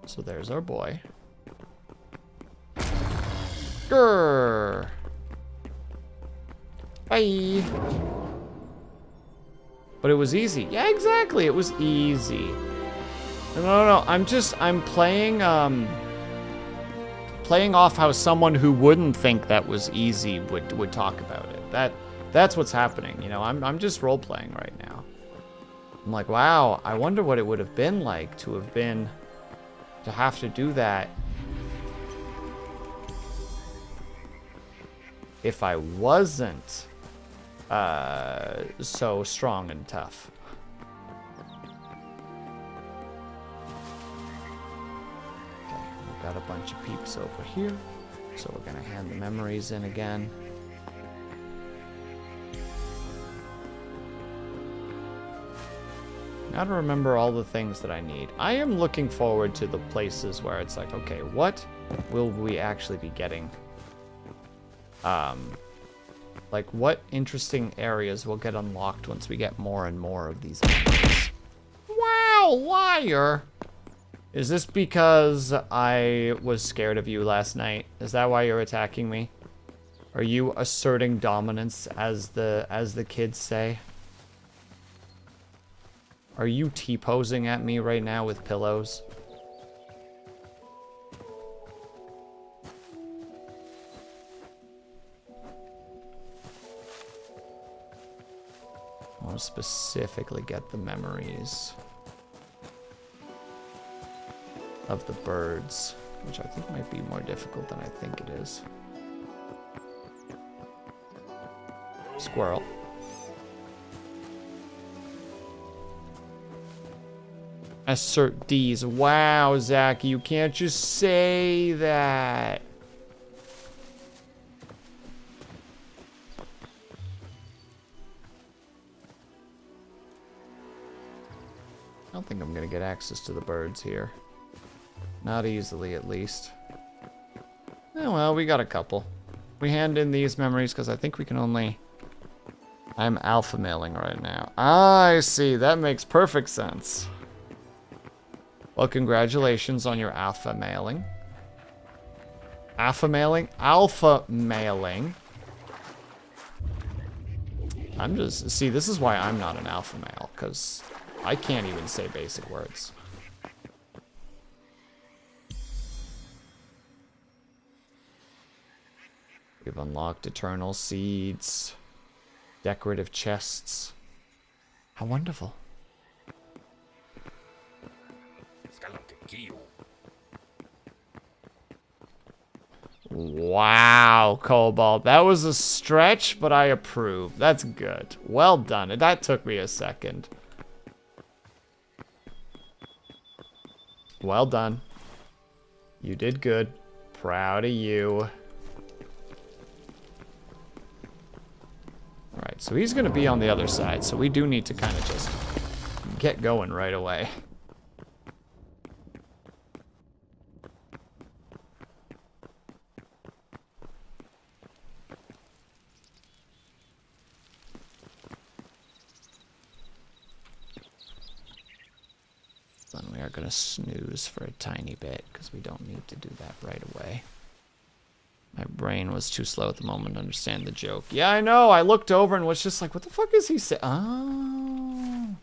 So there's our boy. Grrr. Bye. But it was easy. Yeah, exactly. It was easy. No. I'm playing, playing off how someone who wouldn't think that was easy would talk about it. That's what's happening, you know. I'm just role playing right now. I'm like, wow, I wonder what it would have been like to have to do that if I wasn't so strong and tough. Got a bunch of peeps over here, so we're gonna hand the memories in again. Now to remember all the things that I need. I am looking forward to the places where it's like, okay, what will we actually be getting? Like what interesting areas will get unlocked once we get more and more of these memories? Wow, liar! Is this because I was scared of you last night? Is that why you're attacking me? Are you asserting dominance, as the kids say? Are you T-posing at me right now with pillows? I want to specifically get the memories of the birds, which I think might be more difficult than I think it is. Squirrel. Assert D's. Wow, Zach, you can't just say that. I don't think I'm gonna get access to the birds here. Not easily, at least. Oh, well, we got a couple. We hand in these memories because I think we can only... I'm alpha mailing right now. I see. That makes perfect sense. Well, congratulations on your alpha mailing. Alpha mailing? Alpha mailing. I'm just... See, this is why I'm not an alpha male, because I can't even say basic words. We've unlocked eternal seeds, decorative chests. How wonderful. Wow, Cobalt. That was a stretch, but I approve. That's good. Well done. That took me a second. Well done. You did good. Proud of you. Alright, so he's going to be on the other side, so we do need to kind of just get going right away. Then we are going to snooze for a tiny bit, because we don't need to do that right away. My brain was too slow at the moment to understand the joke. Yeah, I know. I looked over and was just like, what the fuck is he saying? Oh.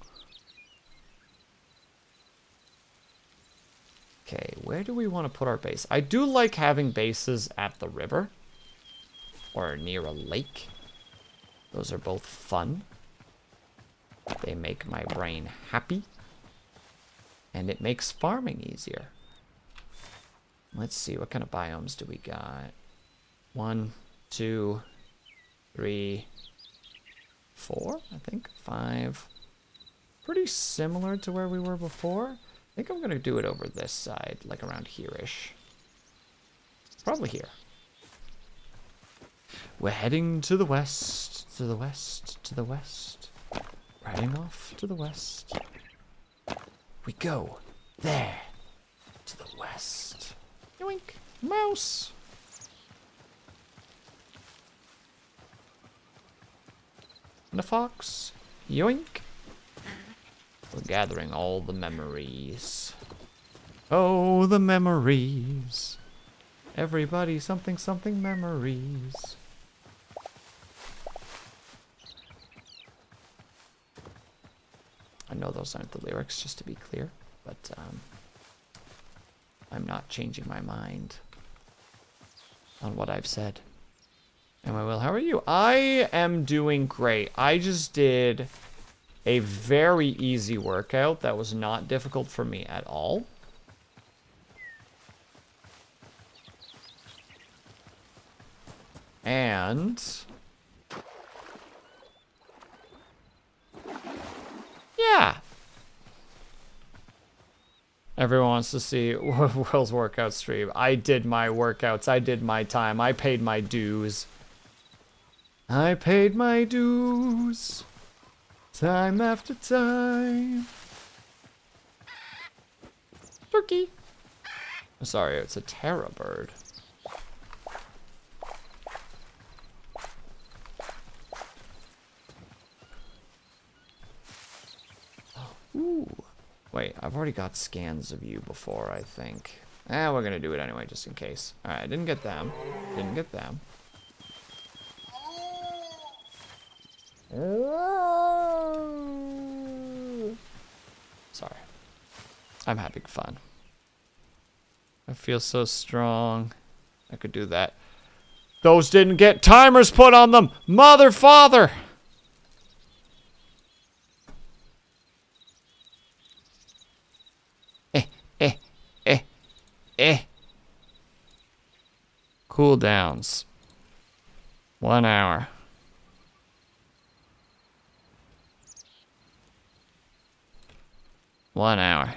Okay, where do we want to put our base? I do like having bases at the river. Or near a lake. Those are both fun. They make my brain happy. And it makes farming easier. Let's see, what kind of biomes do we got? 1, 2, 3, 4, I think. 5. Pretty similar to where we were before. I think I'm going to do it over this side, like around here-ish. Probably here. We're heading to the west, to the west, to the west. Riding off to the west. We go there, to the west. Yoink, mouse. And a fox. Yoink. We're gathering all the memories. Oh, the memories. Everybody, something, something, memories. I know those aren't the lyrics, just to be clear, but I'm not changing my mind on what I've said. Anyway, Will, how are you? I am doing great. I just did a very easy workout that was not difficult for me at all. And yeah. Everyone wants to see Will's workout stream. I did my workouts. I did my time. I paid my dues. I paid my dues. Time after time. Turkey. Sorry, it's a Terra bird. Ooh. Wait, I've already got scans of you before, I think. We're gonna do it anyway, just in case. Alright, didn't get them. Didn't get them. Sorry. I'm having fun. I feel so strong. I could do that. Those didn't get timers put on them! Mother, father! Cooldowns. 1 hour. One hour.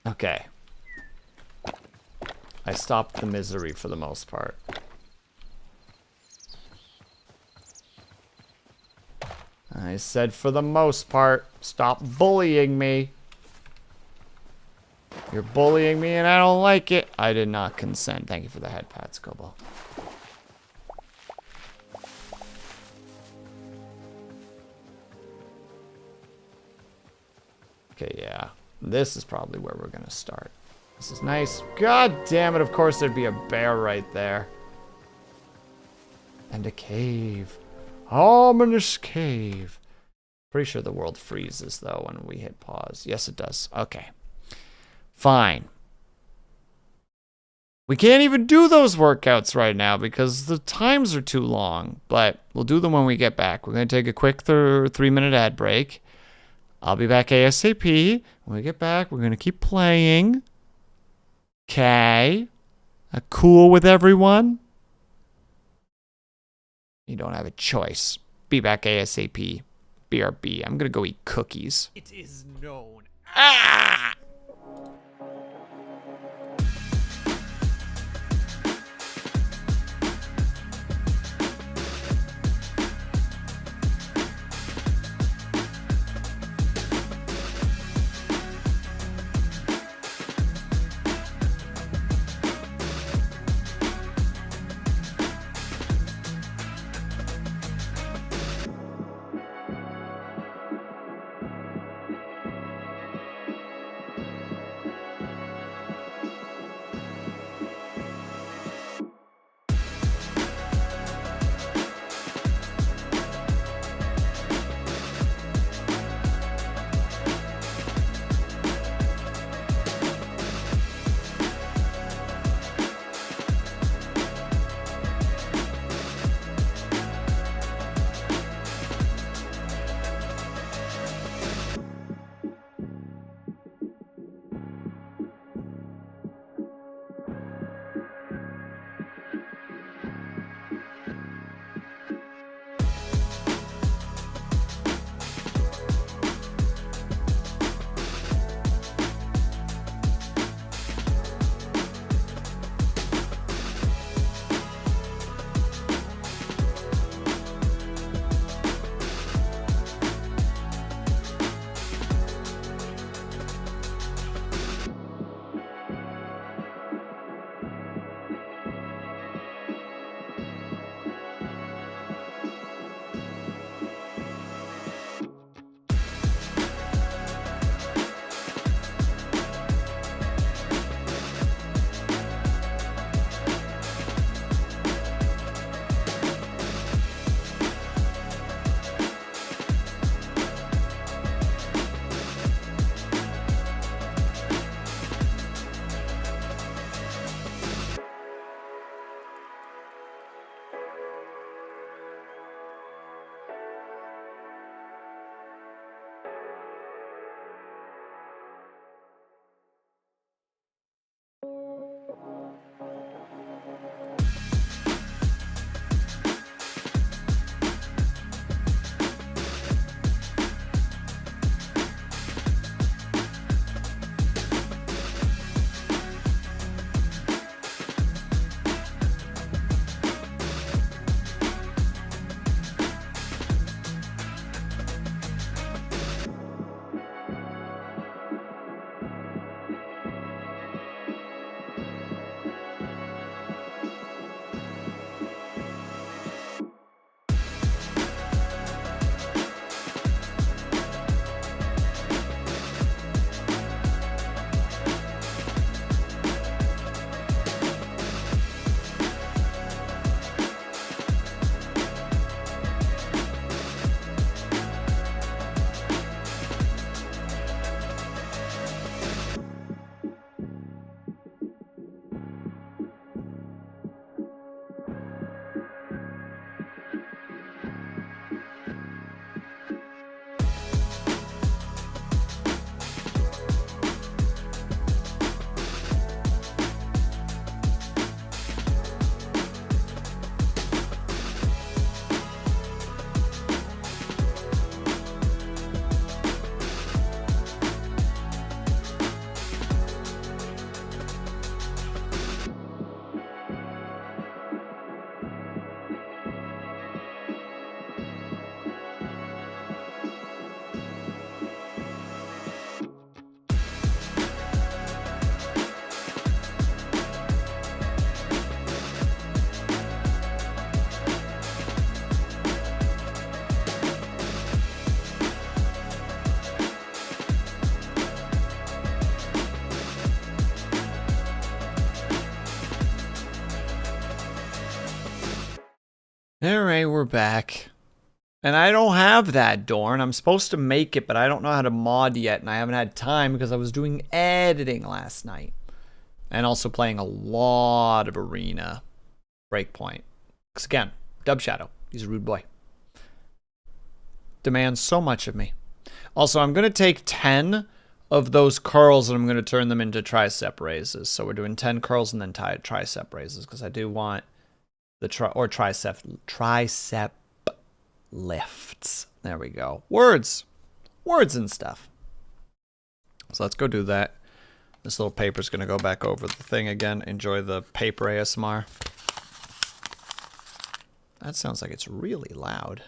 Okay. I stopped the misery for the most part. I said for the most part, stop bullying me. You're bullying me and I don't like it. I did not consent. Thank you for the head pats, Kobo. Okay, yeah. This is probably where we're gonna start. This is nice. God damn it, of course there'd be a bear right there. And a cave. Ominous cave. Pretty sure the world freezes, though, when we hit pause. Yes, it does. Okay. Fine. We can't even do those workouts right now because the times are too long. But we'll do them when we get back. We're going to take a quick 3-minute ad break. I'll be back ASAP. When we get back, we're going to keep playing. Okay. Cool with everyone? You don't have a choice. Be back ASAP. BRB. I'm gonna go eat cookies. It is known. Ah! Alright, we're back. And I don't have that door, and I'm supposed to make it, but I don't know how to mod yet, and I haven't had time because I was doing editing last night. And also playing a lot of Arena Breakpoint. Because again, Dub Shadow, he's a rude boy. Demands so much of me. Also, I'm going to take 10 of those curls and I'm going to turn them into tricep raises. So we're doing 10 curls and then tricep raises because I do want the tricep lifts. There we go. Words and stuff. So let's go do that. This little paper's going to go back over the thing again. Enjoy the paper ASMR. That sounds like it's really loud.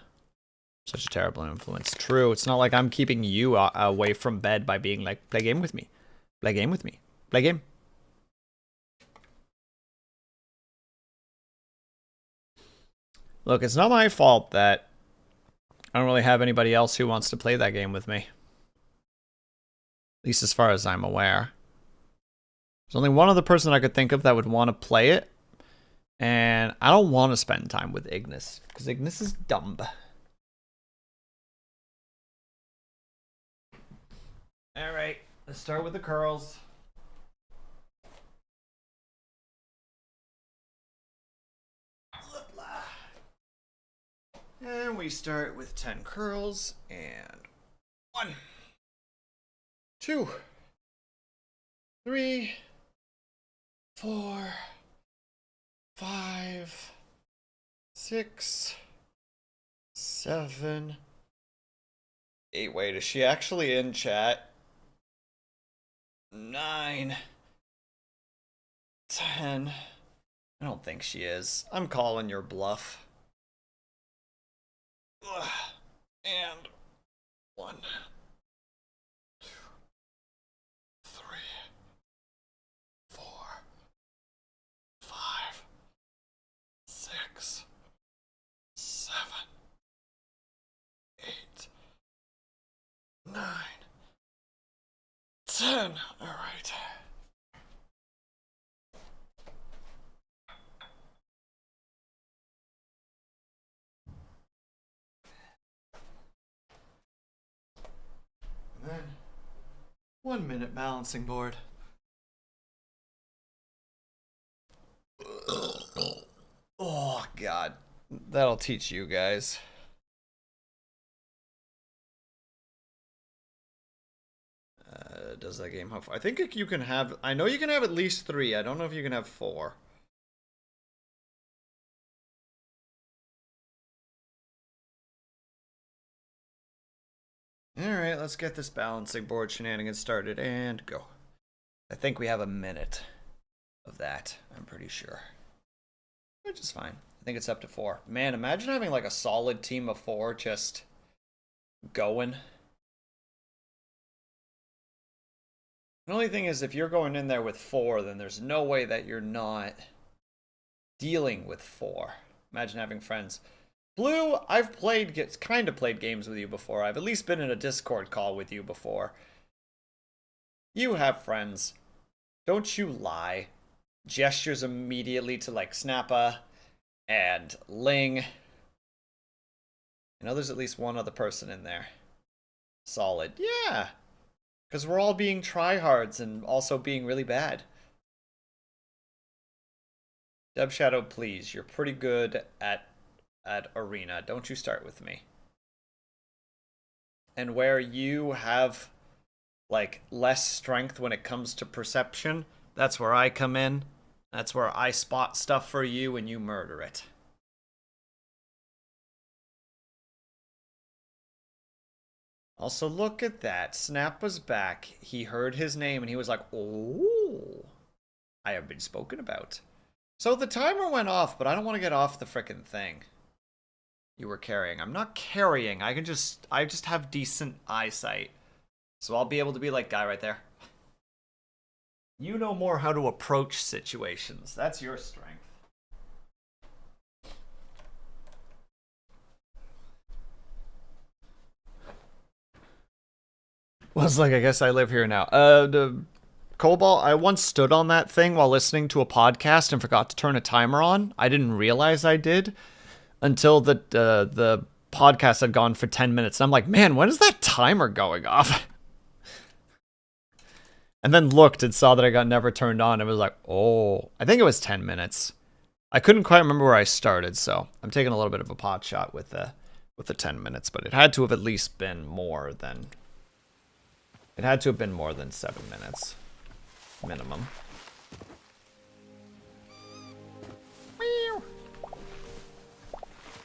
Such a terrible influence. True. It's not like I'm keeping you away from bed by being like, play game with me. Play game with me. Play game. Look, it's not my fault that I don't really have anybody else who wants to play that game with me. At least as far as I'm aware. There's only one other person I could think of that would want to play it. And I don't want to spend time with Ignis. Because Ignis is dumb. Alright, let's start with the curls. And we start with 10 curls. And 1, 2, 3, 4, 5, 6, 7, 8. Wait, is she actually in chat? 9, 10. I don't think she is. I'm calling your bluff. Ugh. And 1, 2, 3, 4, 5, 6, 7, 8, 9, 10. All right. And then 1 minute balancing board. Oh, God. That'll teach you guys. Does that game have... I think you can have... I know you can have at least 3. I don't know if you can have 4. Alright, let's get this balancing board shenanigans started and go. I think we have a minute of that, I'm pretty sure. Which is fine. I think it's up to 4. Man, imagine having like a solid team of 4 just going. The only thing is if you're going in there with 4, then there's no way that you're not dealing with 4. Imagine having friends. Blue, I've kind of played games with you before. I've at least been in a Discord call with you before. You have friends. Don't you lie. Gestures immediately to like Snappa and Ling. I know there's at least one other person in there. Solid. Yeah. Because we're all being tryhards and also being really bad. Dub Shadow, please. You're pretty good at Arena. Don't you start with me. And where you have like less strength when it comes to perception, that's where I come in. That's where I spot stuff for you and you murder it. Also, look at that. Snap was back. He heard his name and he was like, oh, I have been spoken about. So the timer went off, but I don't want to get off the frickin' thing. You were carrying. I'm not carrying. I just have decent eyesight. So I'll be able to be like guy right there. You know more how to approach situations. That's your strength. Well, it's like, I guess I live here now. The Cobalt, I once stood on that thing while listening to a podcast and forgot to turn a timer on. I didn't realize I did. until the podcast had gone for 10 minutes. And I'm like, man, when is that timer going off? And then looked and saw that I got never turned on. It was like, oh, I think it was 10 minutes. I couldn't quite remember where I started, so I'm taking a little bit of a pot shot with the 10 minutes, but it had to have at least been more than... It had to have been more than 7 minutes. Minimum. Meow.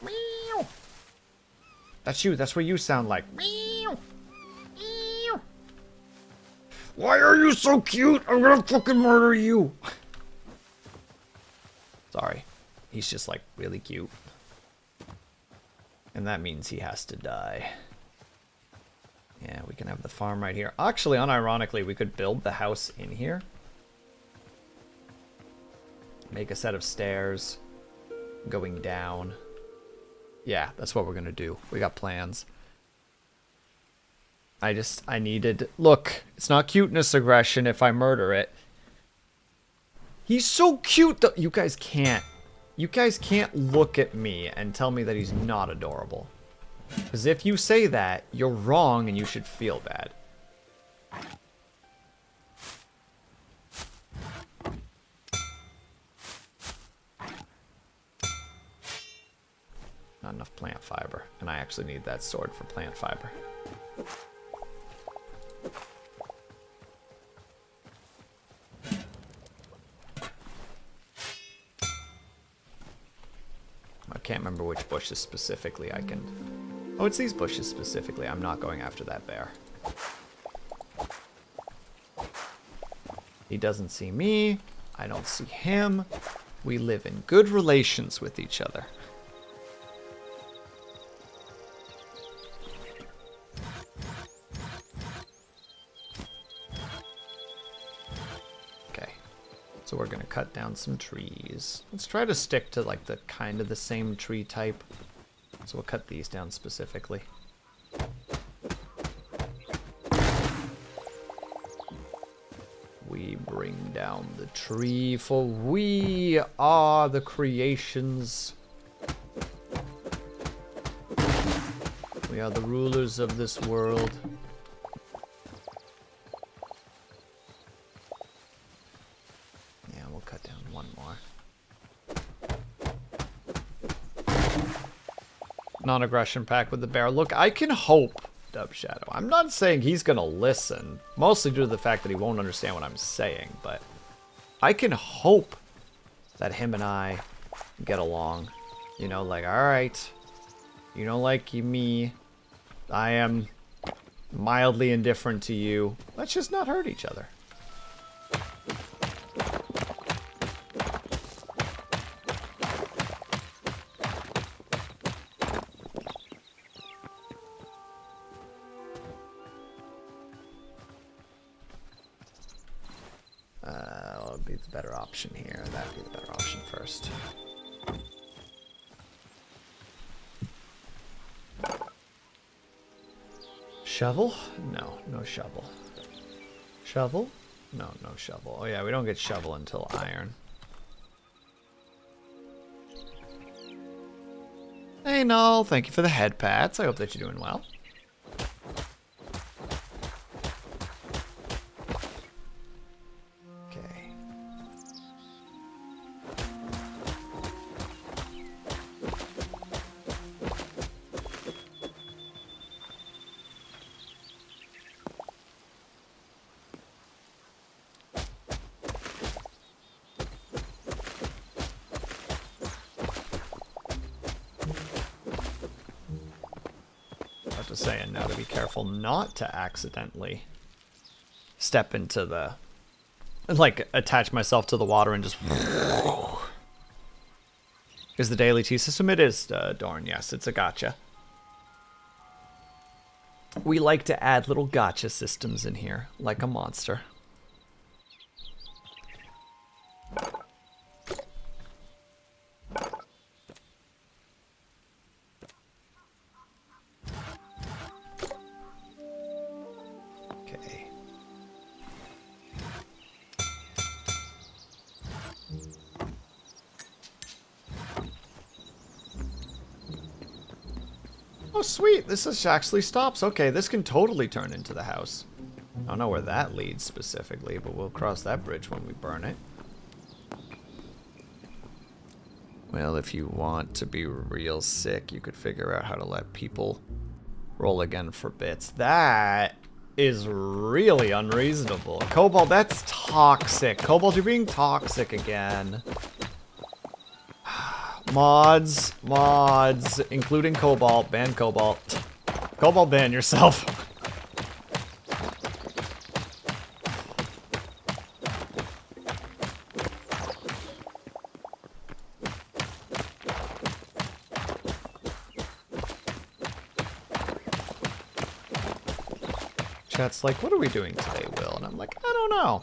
Meow. That's you. That's what you sound like. Meow. Meow. Why are you so cute? I'm gonna fucking murder you. Sorry. He's just like really cute. And that means he has to die. Yeah, we can have the farm right here. Actually, unironically, we could build the house in here. Make a set of stairs going down. Yeah, that's what we're gonna do. We got plans. I needed... Look, it's not cuteness aggression if I murder it. He's so cute though. You guys can't look at me and tell me that he's not adorable. Because if you say that, you're wrong and you should feel bad. Not enough plant fiber. And I actually need that sword for plant fiber. I can't remember which bushes specifically I can... Oh, it's these bushes specifically. I'm not going after that bear. He doesn't see me. I don't see him. We live in good relations with each other. Okay. So we're gonna cut down some trees. Let's try to stick to like the kind of the same tree type. So we'll cut these down specifically. We bring down the tree, for we are the creations. We are the rulers of this world. Yeah, we'll cut down one more. Non-aggression pact with the bear. Look, I can hope, Dub Shadow. I'm not saying he's gonna listen, mostly due to the fact that he won't understand what I'm saying, but I can hope that him and I get along. You know, like, alright, you don't like me, I am mildly indifferent to you. Let's just not hurt each other. Would be the better option here. That'd be the better option first. Shovel? No, no shovel. Shovel? No, no shovel. Oh yeah, we don't get shovel until iron. Hey Null, thank you for the head pats. I hope that you're doing well. Saying now to be careful not to accidentally step into the, like, attach myself to the water and just is the daily tea system. It is, Dorn. Yes, it's a gotcha. We like to add little gotcha systems in here like a monster. Oh, sweet. This actually stops. Okay, this can totally turn into the house. I don't know where that leads specifically, but we'll cross that bridge when we burn it. Well, if you want to be real sick, you could figure out how to let people roll again for bits. That is really unreasonable. Cobalt, that's toxic. Cobalt, you're being toxic again. Mods, including Cobalt, ban Cobalt. Cobalt, ban yourself. Chat's like, what are we doing today, Will? And I'm like, I don't know.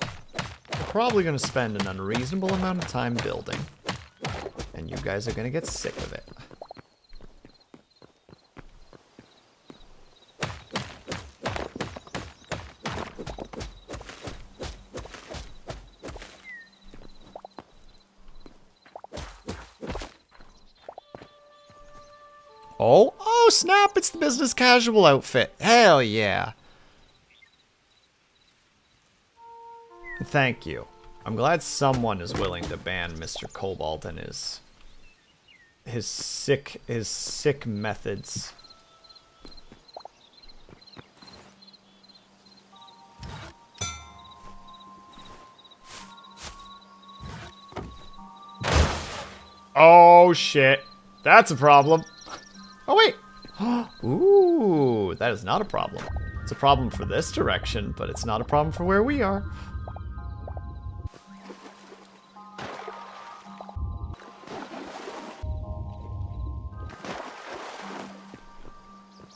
We're probably going to spend an unreasonable amount of time building. And you guys are going to get sick of it. Oh, snap, it's the business casual outfit. Hell yeah. Thank you. I'm glad someone is willing to ban Mr. Cobalt and his sick methods. Oh shit. That's a problem. Oh wait. Ooh, that is not a problem. It's a problem for this direction, but it's not a problem for where we are.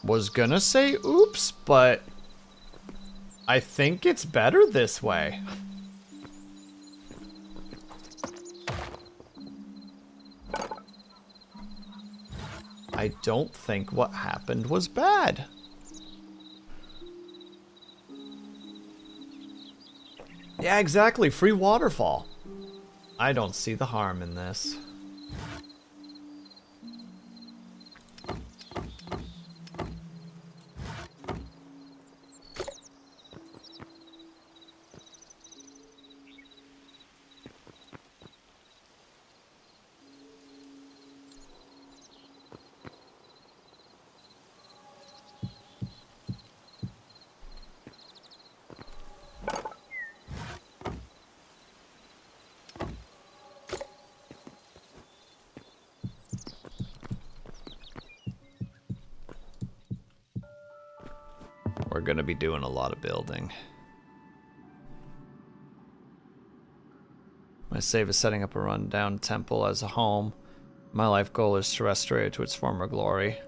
Was gonna say oops, but I think it's better this way. I don't think what happened was bad. Yeah, exactly. Free waterfall. I don't see the harm in this. We're gonna be doing a lot of building. My save is setting up a rundown temple as a home. My life goal is to restore it to its former glory.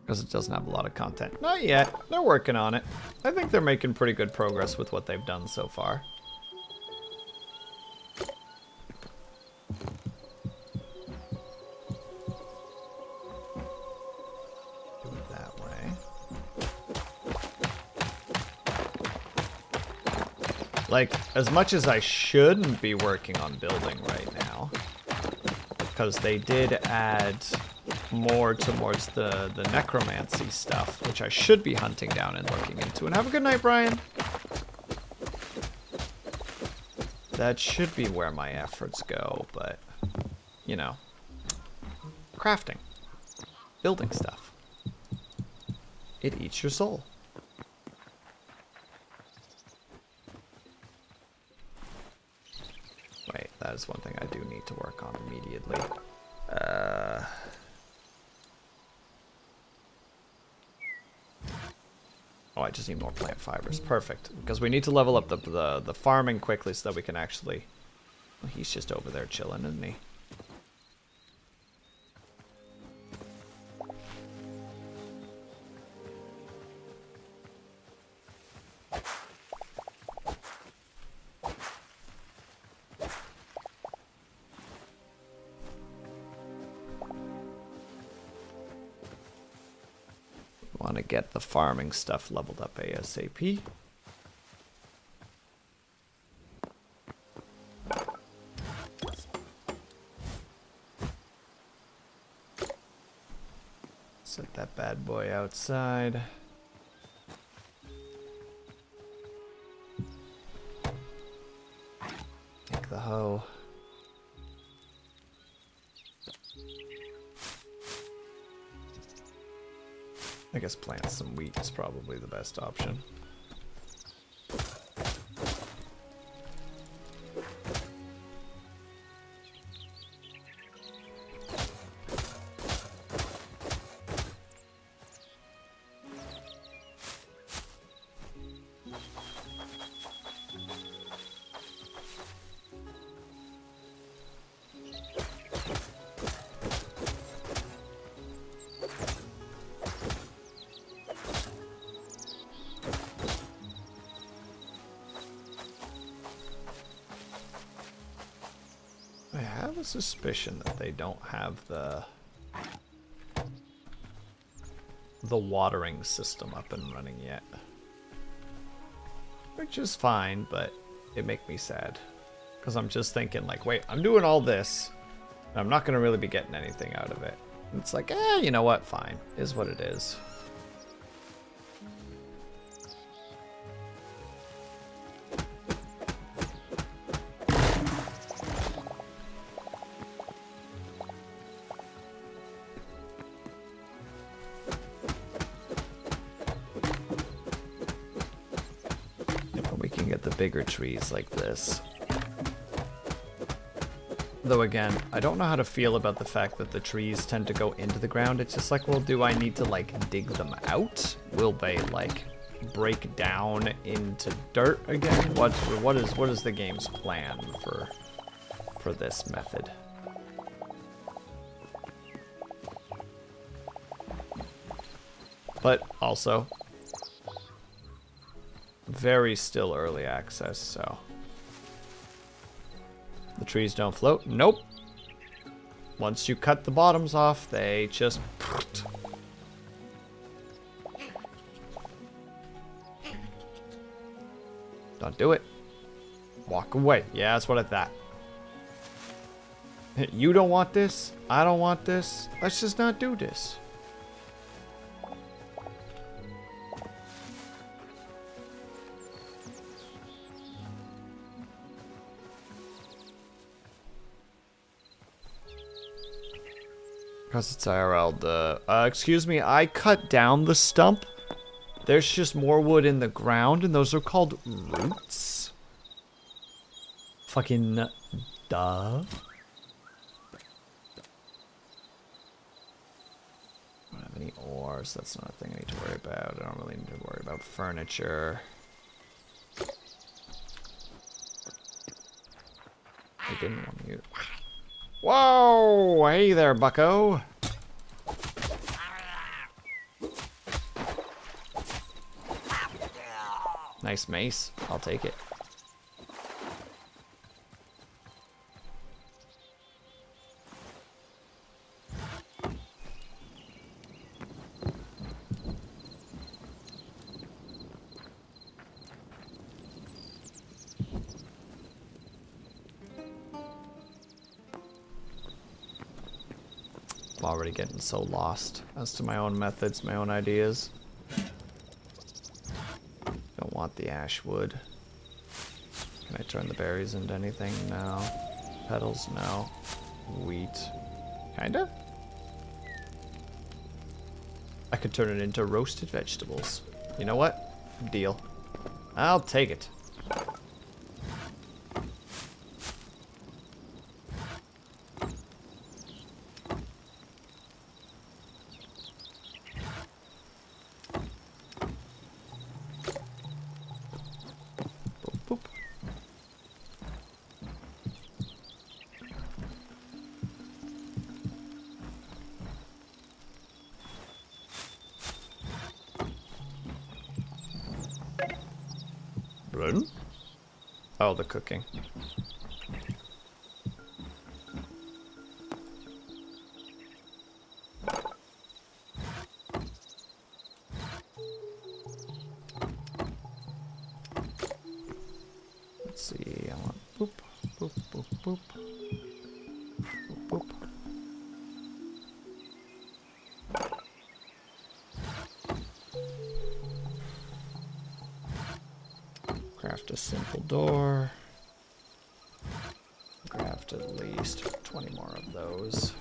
Because it doesn't have a lot of content. Not yet. They're working on it. I think they're making pretty good progress with what they've done so far. Like, as much as I shouldn't be working on building right now, because they did add more towards the necromancy stuff, which I should be hunting down and looking into. And have a good night, Brian. That should be where my efforts go, but, you know, crafting, building stuff. It eats your soul. Wait, that is one thing I do need to work on immediately. Oh, I just need more plant fibers. Perfect. Because we need to level up the farming quickly so that we can actually... Well, he's just over there chilling, isn't he? Want to get the farming stuff leveled up ASAP. Set that bad boy outside. Take the hoe. I guess plant some wheat is probably the best option. I have a suspicion that they don't have the watering system up and running yet. Which is fine, but it makes me sad. Because I'm just thinking like, wait, I'm doing all this, and I'm not going to really be getting anything out of it. And it's like, you know what, fine. Is what it is. Bigger trees like this. Though again, I don't know how to feel about the fact that the trees tend to go into the ground. It's just like, well, do I need to like dig them out? Will they like break down into dirt again? What is the game's plan for this method? But also, very still early access, so. The trees don't float? Nope. Once you cut the bottoms off, they just... Don't do it. Walk away. Yeah, that's what I thought. You don't want this? I don't want this? Let's just not do this. Because it's IRL, excuse me, I cut down the stump. There's just more wood in the ground, and those are called roots. Fucking duh. I don't have any ores, that's not a thing I need to worry about. I don't really need to worry about furniture. I didn't want to use... Whoa! Hey there, bucko. Nice mace. I'll take it. I'm already getting so lost as to my own methods, my own ideas. Don't want the ash wood. Can I turn the berries into anything? No. Petals? No. Wheat? Kinda? I could turn it into roasted vegetables. You know what? Deal. I'll take it. Run? Oh, the cooking. Let's see, I want boop, boop, boop, boop. Boop, boop. at least 20 more of those.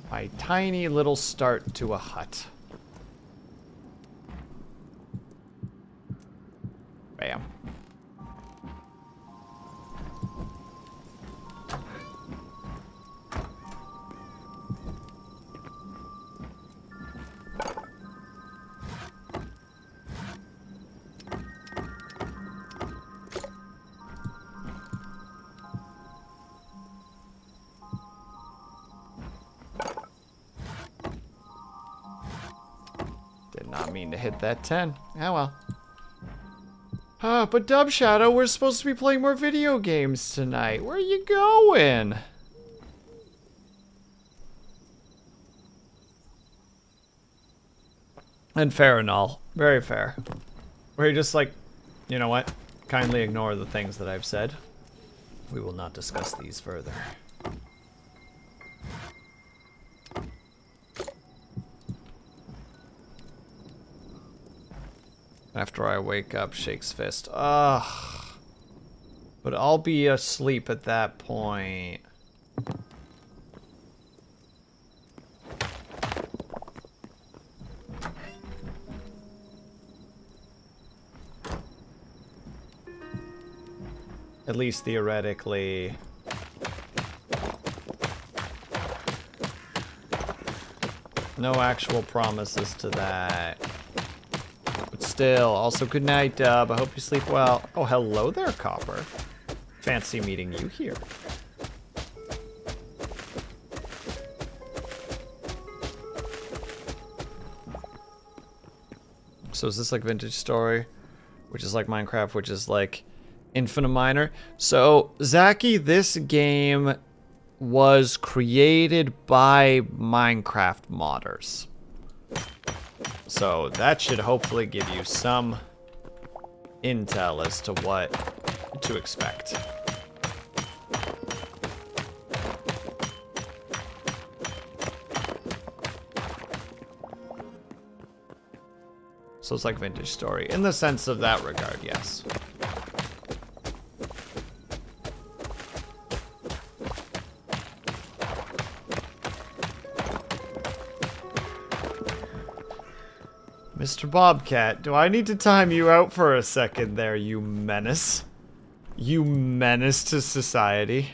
My tiny little start to a hut. Bam. Did not mean to hit that 10. Oh well. But Dub Shadow, we're supposed to be playing more video games tonight. Where are you going? And fair and all. Very fair. Where you're just like, you know what? Kindly ignore the things that I've said. We will not discuss these further. After I wake up, shakes fist. Ugh. But I'll be asleep at that point. At least theoretically. No actual promises to that. But still, also good night, Dub. I hope you sleep well. Oh, hello there, Copper. Fancy meeting you here. So is this like Vintage Story? Which is like Minecraft, which is like Infinite Miner. So, Zaki, this game was created by Minecraft modders. So that should hopefully give you some intel as to what to expect. So it's like Vintage Story in the sense of that regard, yes. Mr. Bobcat, do I need to time you out for a second there, you menace? You menace to society.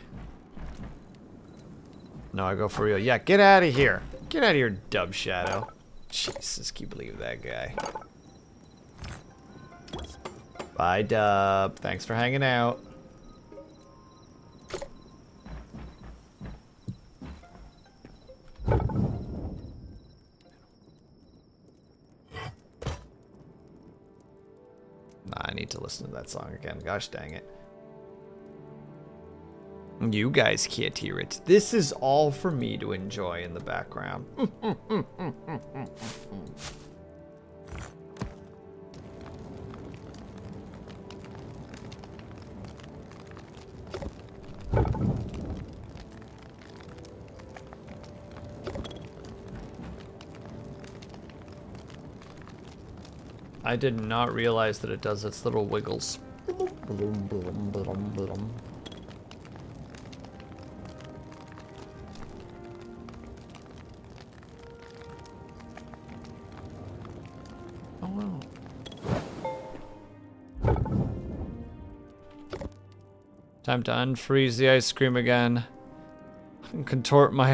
No, I go for real. Yeah, get out of here. Get out of here, Dub Shadow. Jesus, can you believe that guy? Bye, Dub. Thanks for hanging out. I need to listen to that song again. Gosh dang it. You guys can't hear it. This is all for me to enjoy in the background. I did not realize that it does its little wiggles. Oh wow. Time to unfreeze the ice cream again and contort my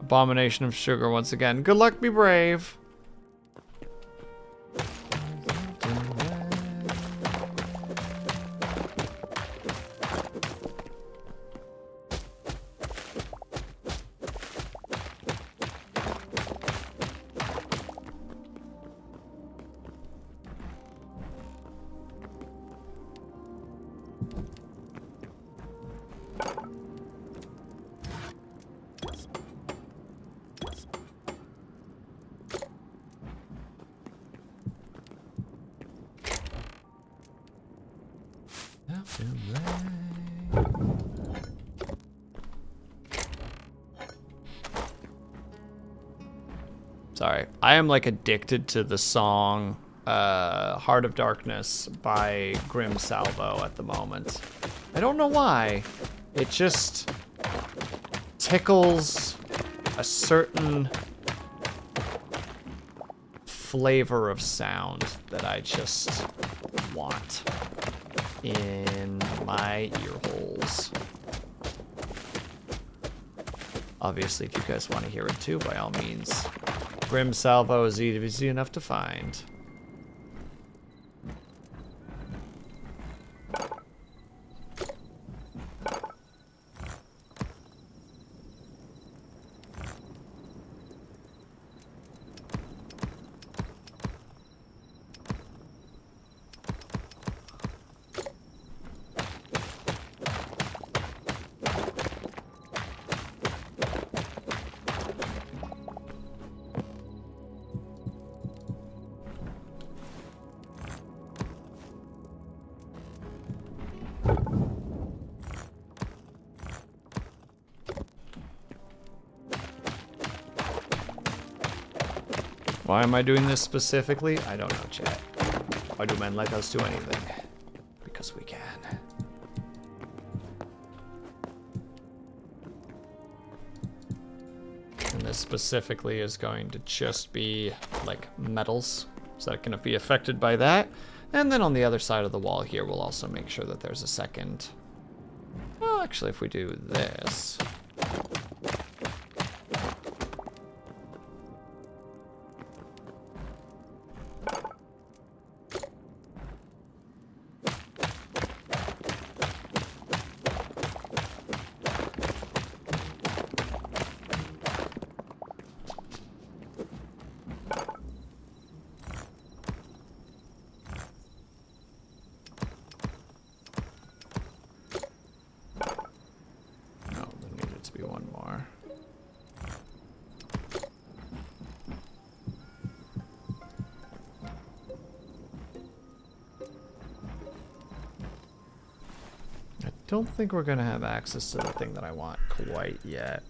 abomination of sugar once again. Good luck, be brave. Sorry. I am like addicted to the song Heart of Darkness by Grim Salvo at the moment. I don't know why. It just tickles a certain flavor of sound that I just want in my ear holes. Obviously, if you guys want to hear it too, by all means. Grim Salvo is easy enough to find. Why am I doing this specifically? I don't know, chat. Why do men let us do anything? Because we can. And this specifically is going to just be like metals. So that can be affected by that. And then on the other side of the wall here, we'll also make sure that there's a second. Well, actually, if we do this. Don't think we're gonna have access to the thing that I want quite yet.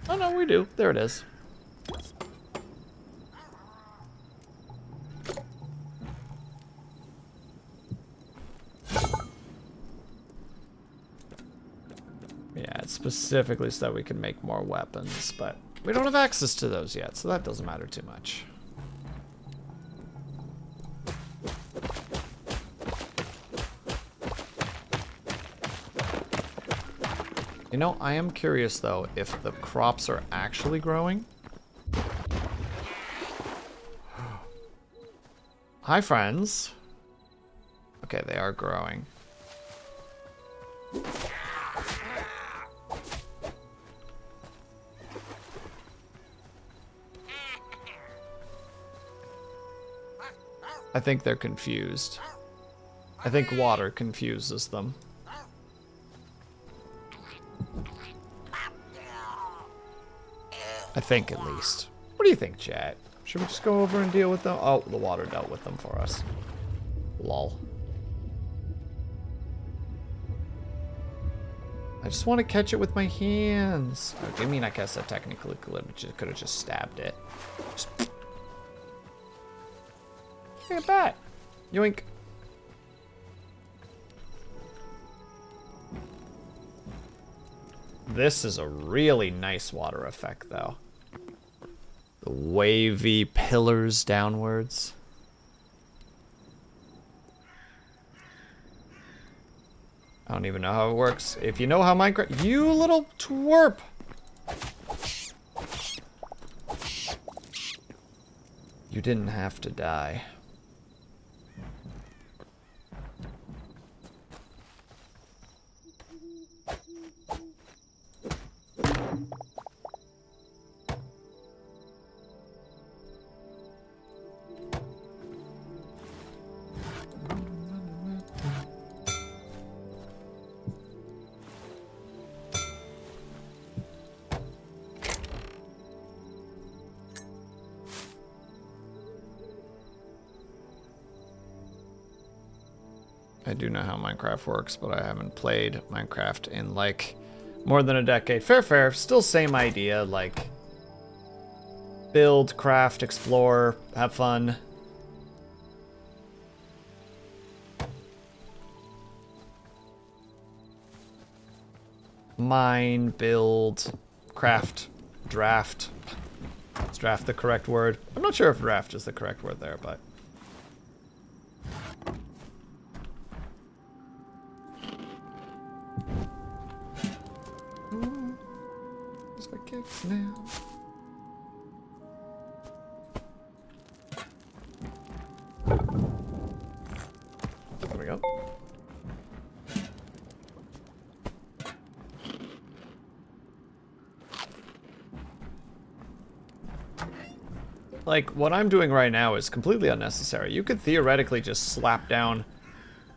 Oh no, we do. There it is. Yeah, it's specifically so that we can make more weapons, but we don't have access to those yet, so that doesn't matter too much. You know, I am curious though if the crops are actually growing. Hi, friends. Okay, they are growing. I think they're confused. I think water confuses them. I think, at least. What do you think, chat? Should we just go over and deal with them? Oh, the water dealt with them for us. Lol. I just want to catch it with my hands. I mean, I guess I technically could have just stabbed it. Just... Look at that. Yoink. This is a really nice water effect, though. The wavy pillars downwards. I don't even know how it works. If you know how Minecraft... You little twerp! You didn't have to die. I do know how Minecraft works, but I haven't played Minecraft in like more than a decade. Fair. Still same idea. Like Build, craft, explore, have fun. Mine, build, craft, draft. Is draft the correct word? I'm not sure if draft is the correct word there, but... Where's my kicks now? There we go. Like, what I'm doing right now is completely unnecessary. You could theoretically just slap down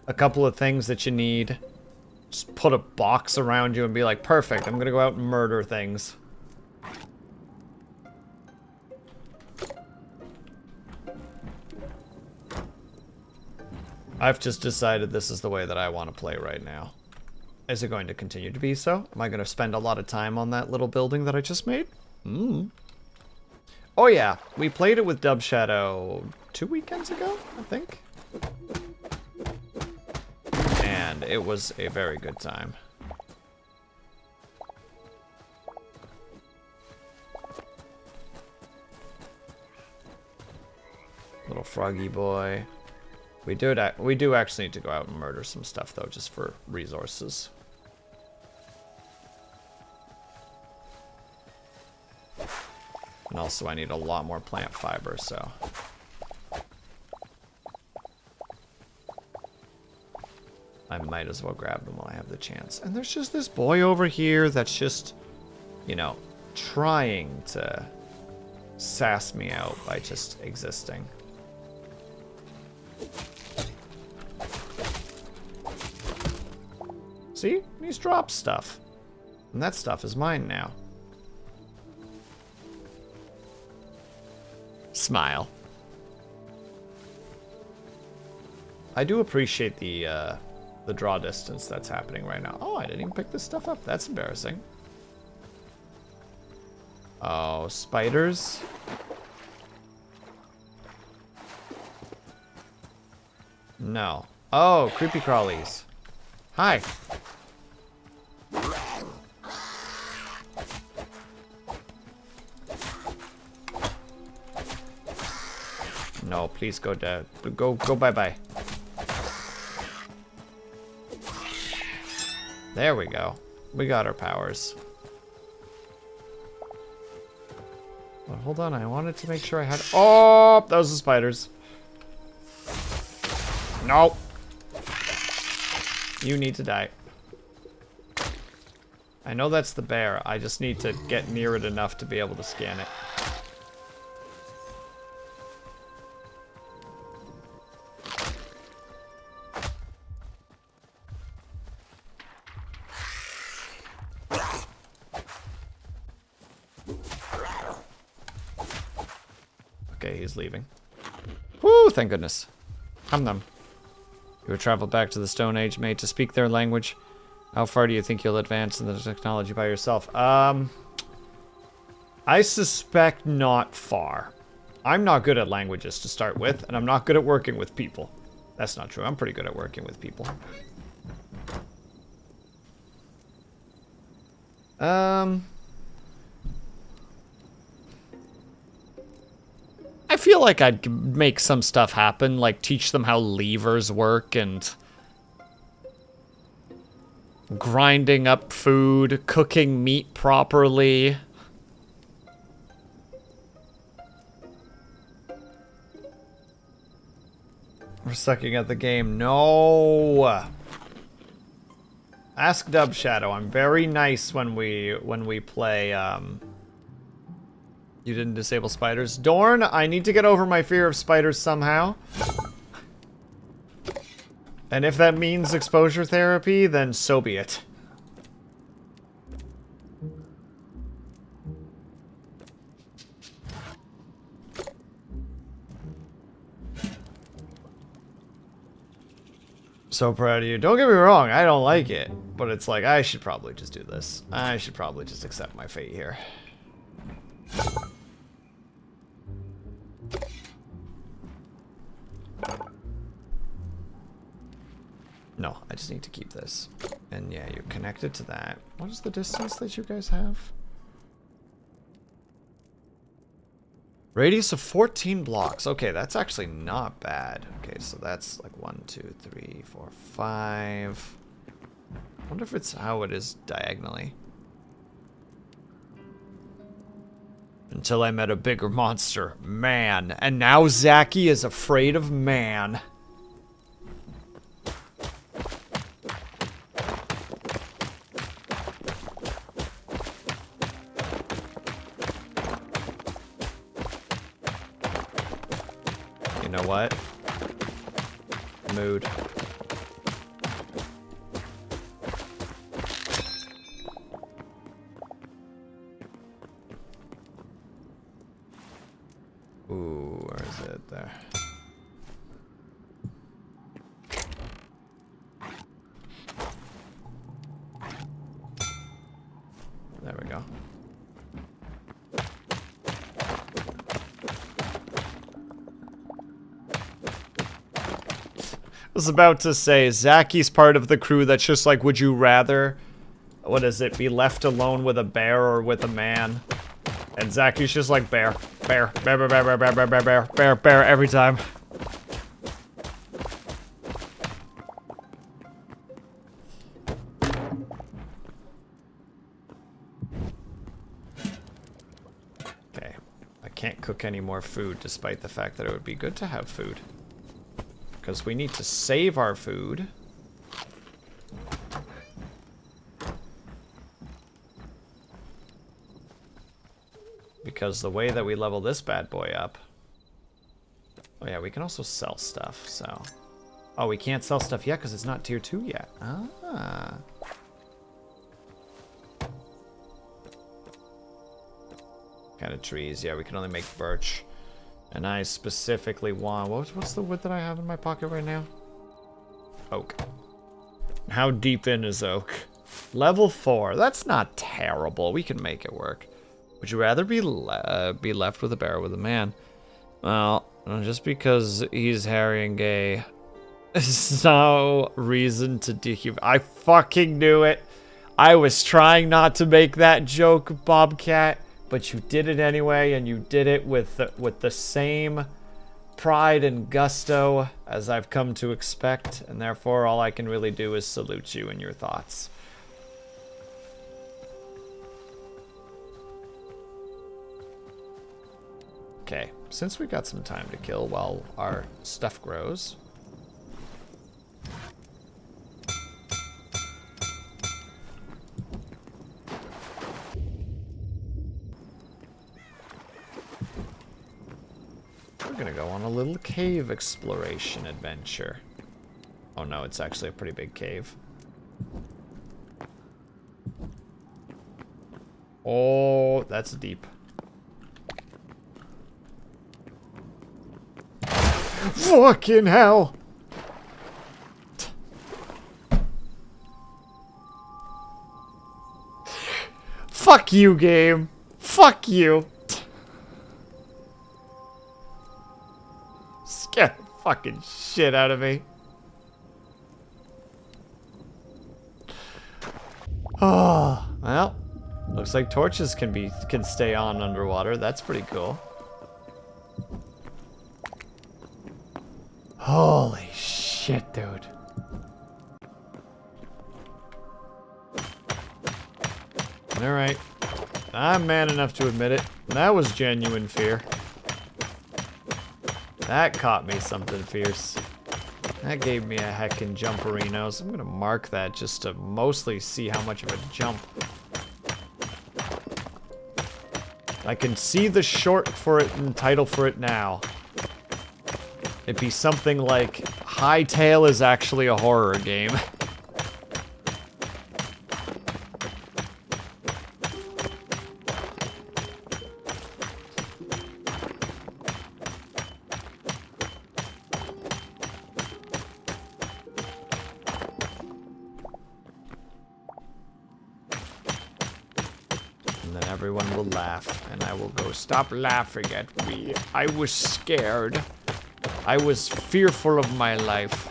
a couple of things that you need. Just put a box around you and be like, perfect, I'm gonna go out and murder things. I've just decided this is the way that I want to play right now. Is it going to continue to be so? Am I going to spend a lot of time on that little building that I just made? Oh yeah, we played it with Dub Shadow 2 weekends ago, I think. And it was a very good time. Little froggy boy. We do actually need to go out and murder some stuff though, just for resources. And also I need a lot more plant fiber, so. I might as well grab them while I have the chance. And there's just this boy over here that's just, you know, trying to sass me out by just existing. See? He's dropped stuff. And that stuff is mine now. Smile. I do appreciate the draw distance that's happening right now. Oh, I didn't even pick this stuff up. That's embarrassing. Oh, spiders. No. Oh, creepy crawlies. Hi. No, please go down. Go bye-bye. There we go. We got our powers. But hold on, I wanted to make sure I had... Oh, those are spiders. Nope. You need to die. I know that's the bear. I just need to get near it enough to be able to scan it. Okay, he's leaving. Woo, thank goodness. Hum. You would travel back to the Stone Age, mate, to speak their language. How far do you think you'll advance in the technology by yourself? I suspect not far. I'm not good at languages to start with, and I'm not good at working with people. That's not true. I'm pretty good at working with people. I feel like I'd make some stuff happen, like teach them how levers work and grinding up food, cooking meat properly. We're sucking at the game. No. Ask Dub Shadow. I'm very nice when we play You didn't disable spiders. Dorn, I need to get over my fear of spiders somehow. And if that means exposure therapy, then so be it. So proud of you. Don't get me wrong, I don't like it. But it's like, I should probably just do this. I should probably just accept my fate here. No, I just need to keep this. And yeah, you're connected to that. What is the distance that you guys have? Radius of 14 blocks. Okay, that's actually not bad. Okay, so that's like 1, 2, 3, 4, 5. I wonder if it's how it is diagonally. Until I met a bigger monster, man. And now Zachy is afraid of man. You know what? Mood. Ooh, where is it? There. There we go. I was about to say, Zachy's part of the crew that's just like, would you rather, what is it, be left alone with a bear or with a man? And Zachy's just like, bear, bear, bear, bear, bear, bear, bear, bear, bear, bear, bear, every time. Okay, I can't cook any more food despite the fact that it would be good to have food. Because we need to save our food. Because the way that we level this bad boy up... Oh yeah, we can also sell stuff, so... Oh, we can't sell stuff yet because it's not tier 2 yet. Ah. Kind of trees. Yeah, we can only make birch. And I specifically want... What's the wood that I have in my pocket right now? Oak. How deep in is oak? Level 4. That's not terrible. We can make it work. Would you rather be left with a bear or with a man? Well, just because he's hairy and gay is no reason to dehumanize. I fucking knew it. I was trying not to make that joke, Bobcat. But you did it anyway, and you did it with the same pride and gusto as I've come to expect, and therefore all I can really do is salute you in your thoughts. Okay, since we got some time to kill while our stuff grows... We're gonna go on a little cave exploration adventure. Oh no, it's actually a pretty big cave. Oh, that's deep. Fucking hell! Fuck you, game. Fuck you. Get the fucking shit out of me. Oh, well, looks like torches can stay on underwater. That's pretty cool. Holy shit, dude. Alright. I'm man enough to admit it. That was genuine fear. That caught me something fierce. That gave me a heckin' jumperino, so I'm gonna mark that just to mostly see how much of a jump. I can see the short for it and title for it now. It'd be something like, Hytale is actually a horror game. Everyone will laugh, and I will go, stop laughing at me. I was scared. I was fearful of my life.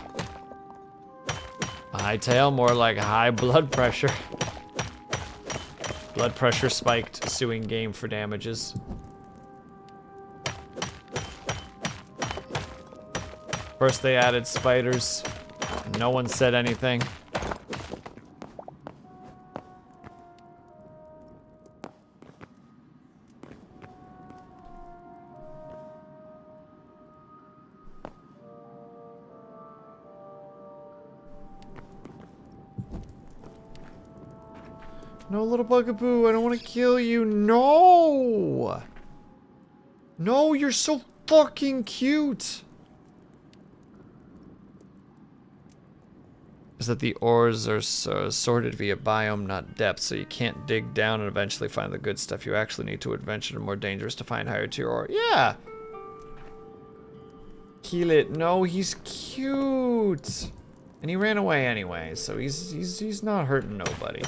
Hytale, more like high blood pressure. Blood pressure spiked, suing game for damages. First they added spiders. No one said anything. No, little bugaboo, I don't want to kill you. No! No, you're so fucking cute. Is that the ores are sorted via biome, not depth, so you can't dig down and eventually find the good stuff. You actually need to adventure to more dangerous to find higher tier ore. Yeah! Kill it. No, he's cute. And he ran away anyway, so he's not hurting nobody.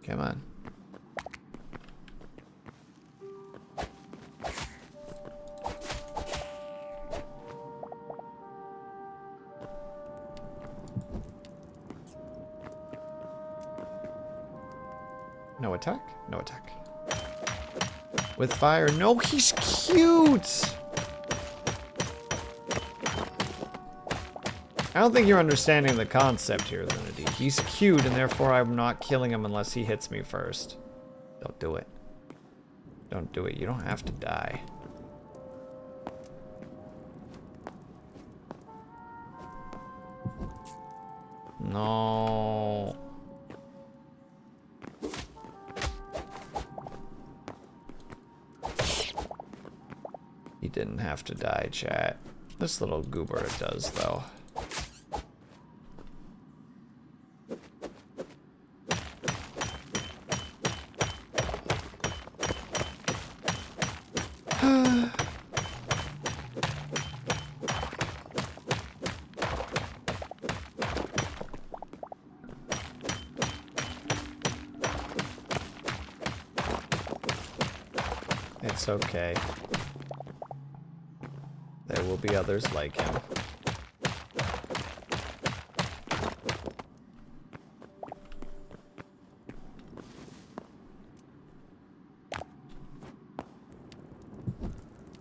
Come on. No attack? No attack. With fire. No, he's cute! I don't think you're understanding the concept here, Lunity. He's cute, and therefore I'm not killing him unless he hits me first. Don't do it. Don't do it. You don't have to die. No. He didn't have to die, chat. This little goober does, though. It's okay. There will be others like him.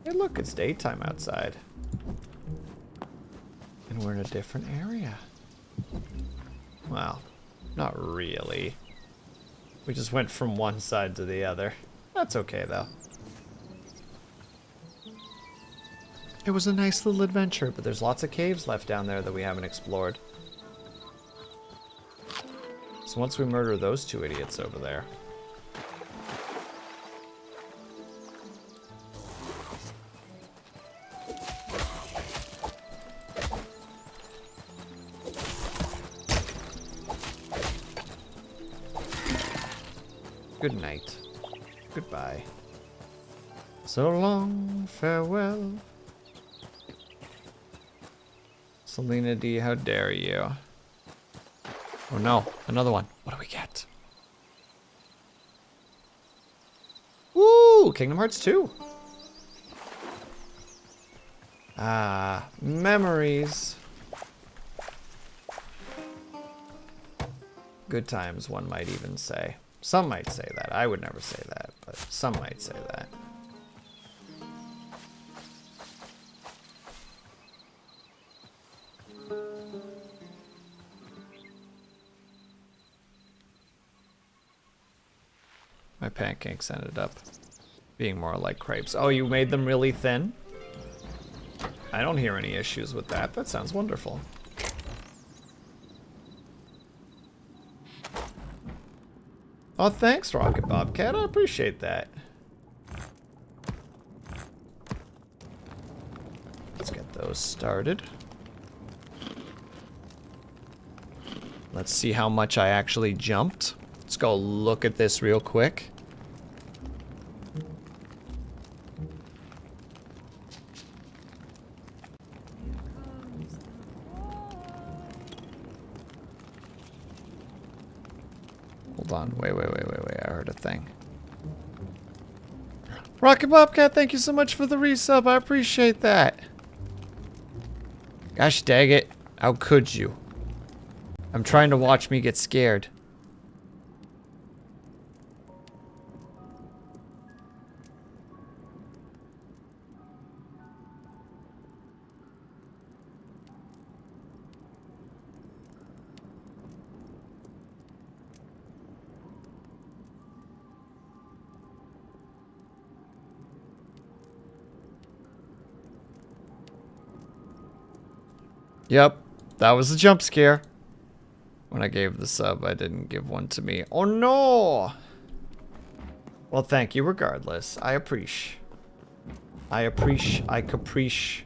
Hey, look, it's daytime outside. And we're in a different area. Well, not really. We just went from one side to the other. That's okay, though. It was a nice little adventure, but there's lots of caves left down there that we haven't explored. So once we murder those two idiots over there... Good night. Goodbye. So long, farewell. Selena D, how dare you? Oh no, another one. What do we get? Woo! Kingdom Hearts 2. Ah, memories. Good times, one might even say. Some might say that. I would never say that, but some might say that. My pancakes ended up being more like crepes. Oh, you made them really thin? I don't hear any issues with that. That sounds wonderful. Oh, thanks, Rocket Bobcat. I appreciate that. Let's get those started. Let's see how much I actually jumped. Let's go look at this real quick. on. Wait. I heard a thing. Rocket Bobcat, thank you so much for the resub. I appreciate that. Gosh dang it. How could you? I'm trying to watch me get scared. Yep, that was a jump scare. When I gave the sub, I didn't give one to me. Oh no! Well, thank you regardless. I appreciate. I caprice.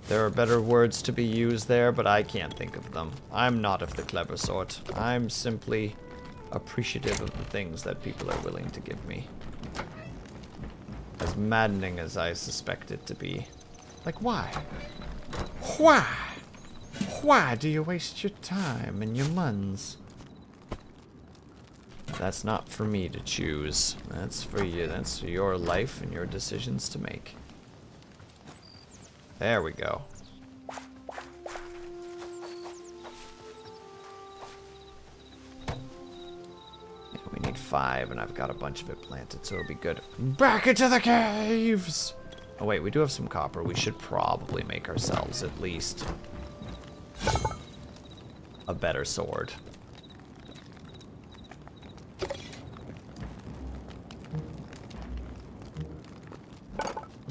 There are better words to be used there, but I can't think of them. I'm not of the clever sort. I'm simply appreciative of the things that people are willing to give me. As maddening as I suspect it to be. Like, why? Why? Why do you waste your time and your muns? That's not for me to choose. That's for you. That's your life and your decisions to make. There we go. Yeah, we need 5, and I've got a bunch of it planted, so it'll be good. Back into the caves! Oh wait, we do have some copper. We should probably make ourselves at least a better sword.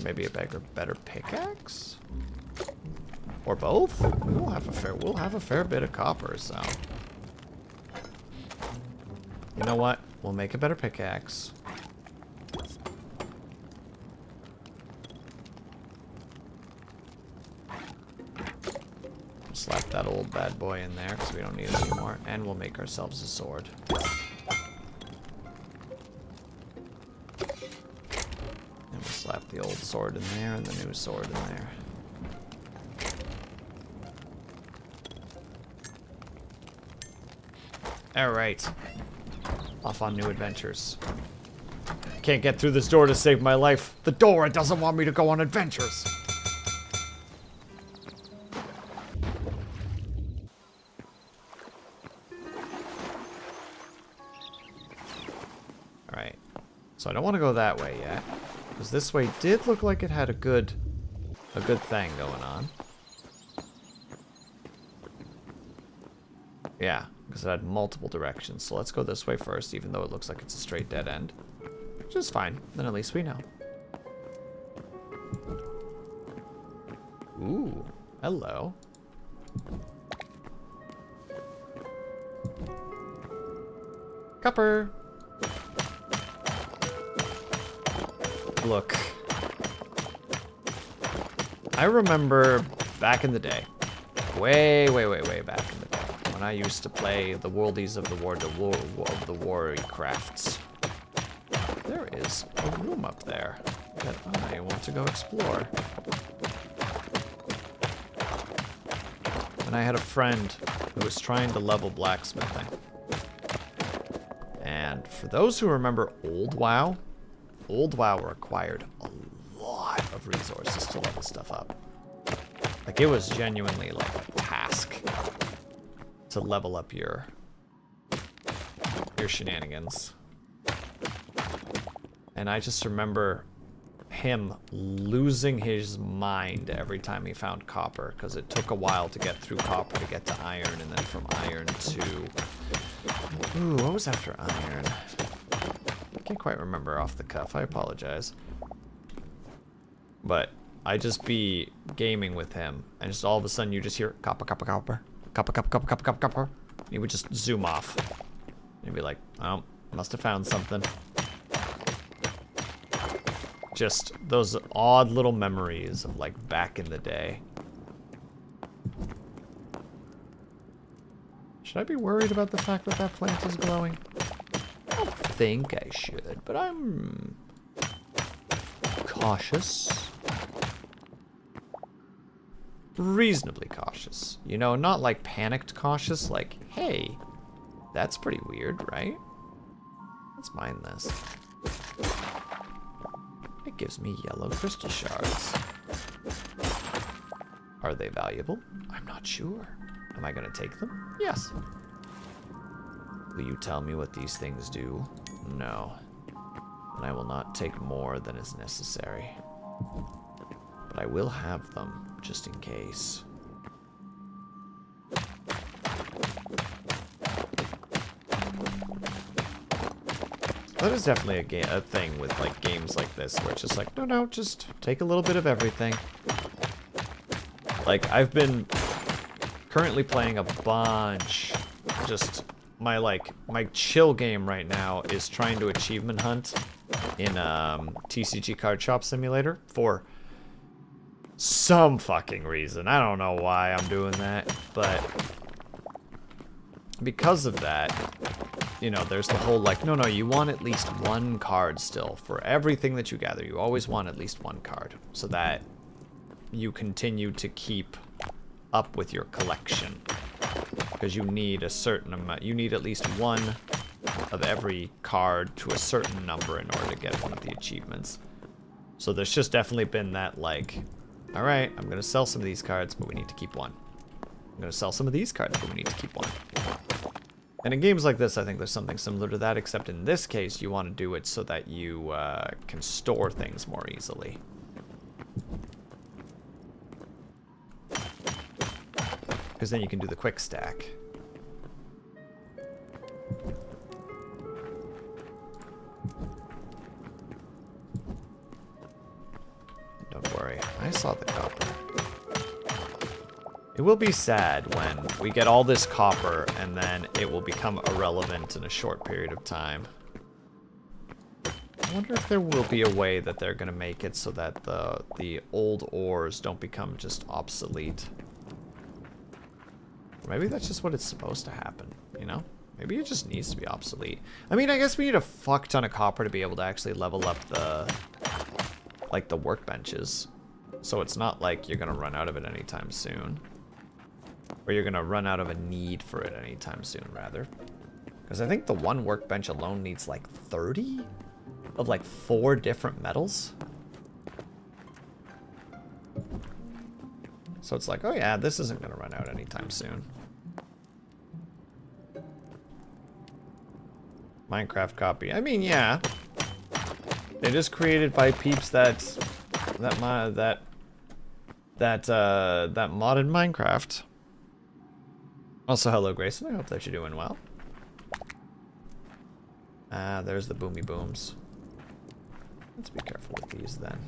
Maybe a better pickaxe? Or both? We'll have a fair bit of copper, so. You know what? We'll make a better pickaxe. Slap that old bad boy in there because we don't need it anymore. And we'll make ourselves a sword. And we'll slap the old sword in there and the new sword in there. Alright. Off on new adventures. Can't get through this door to save my life. The door, it doesn't want me to go on adventures. Alright. So I don't want to go that way yet. Because this way did look like it had a good thing going on. Yeah, because it had multiple directions. So let's go this way first, even though it looks like it's a straight dead end. Which is fine. Then at least we know. Ooh, hello. Copper. Look. I remember back in the day. Way back in the day. When I used to play the worldies of the war crafts. There is a room up there that I want to go explore. And I had a friend who was trying to level blacksmithing. And for those who remember old WoW required a lot of resources to level stuff up. Like, it was genuinely like a task to level up your shenanigans. And I just remember him losing his mind every time he found copper, because it took a while to get through copper to get to iron, and then from iron to... Ooh, what was after iron? I can't quite remember off the cuff. I apologize. But I just be gaming with him, and just all of a sudden you just hear copper, copper, copper, copper, copper, copper, copper, copper, copper. He would just zoom off. And he'd be like, oh, must have found something. Just those odd little memories of like back in the day. Should I be worried about the fact that that plant is glowing? I don't think I should, but I'm cautious. reasonably cautious. You know, not like panicked cautious, like, hey, that's pretty weird, right? Let's mine this. It gives me yellow crystal shards. Are they valuable? I'm not sure. Am I gonna take them? Yes. Will you tell me what these things do? No. And I will not take more than is necessary. But I will have them, just in case. That is definitely a thing with like games like this, where it's just like, no, just take a little bit of everything. Like, I've been currently playing a bunch. Just my chill game right now is trying to achievement hunt in TCG Card Shop Simulator for some fucking reason. I don't know why I'm doing that, but because of that, you know, there's the whole like, no, you want at least one card still. For everything that you gather, you always want at least one card, so that you continue to keep up with your collection. Because you need a certain amount, you need at least one of every card to a certain number in order to get one of the achievements. So there's just definitely been that like, alright, I'm gonna sell some of these cards, but we need to keep one. I'm gonna sell some of these cards, but we need to keep one. And in games like this, I think there's something similar to that, except in this case, you want to do it so that you can store things more easily. Because then you can do the quick stack. Don't worry, I saw the copper. It will be sad when we get all this copper and then it will become irrelevant in a short period of time. I wonder if there will be a way that they're going to make it so that the old ores don't become just obsolete. Or maybe that's just what it's supposed to happen, you know? Maybe it just needs to be obsolete. I mean, I guess we need a fuck ton of copper to be able to actually level up the workbenches. So it's not like you're going to run out of it anytime soon. Or you're going to run out of a need for it anytime soon, rather. Because I think the one workbench alone needs like 30 of like 4 different metals. So it's like, oh yeah, this isn't going to run out anytime soon. Minecraft copy. I mean, yeah. It is created by peeps that modded Minecraft. Also, hello, Grayson. I hope that you're doing well. There's the boomy booms. Let's be careful with these then.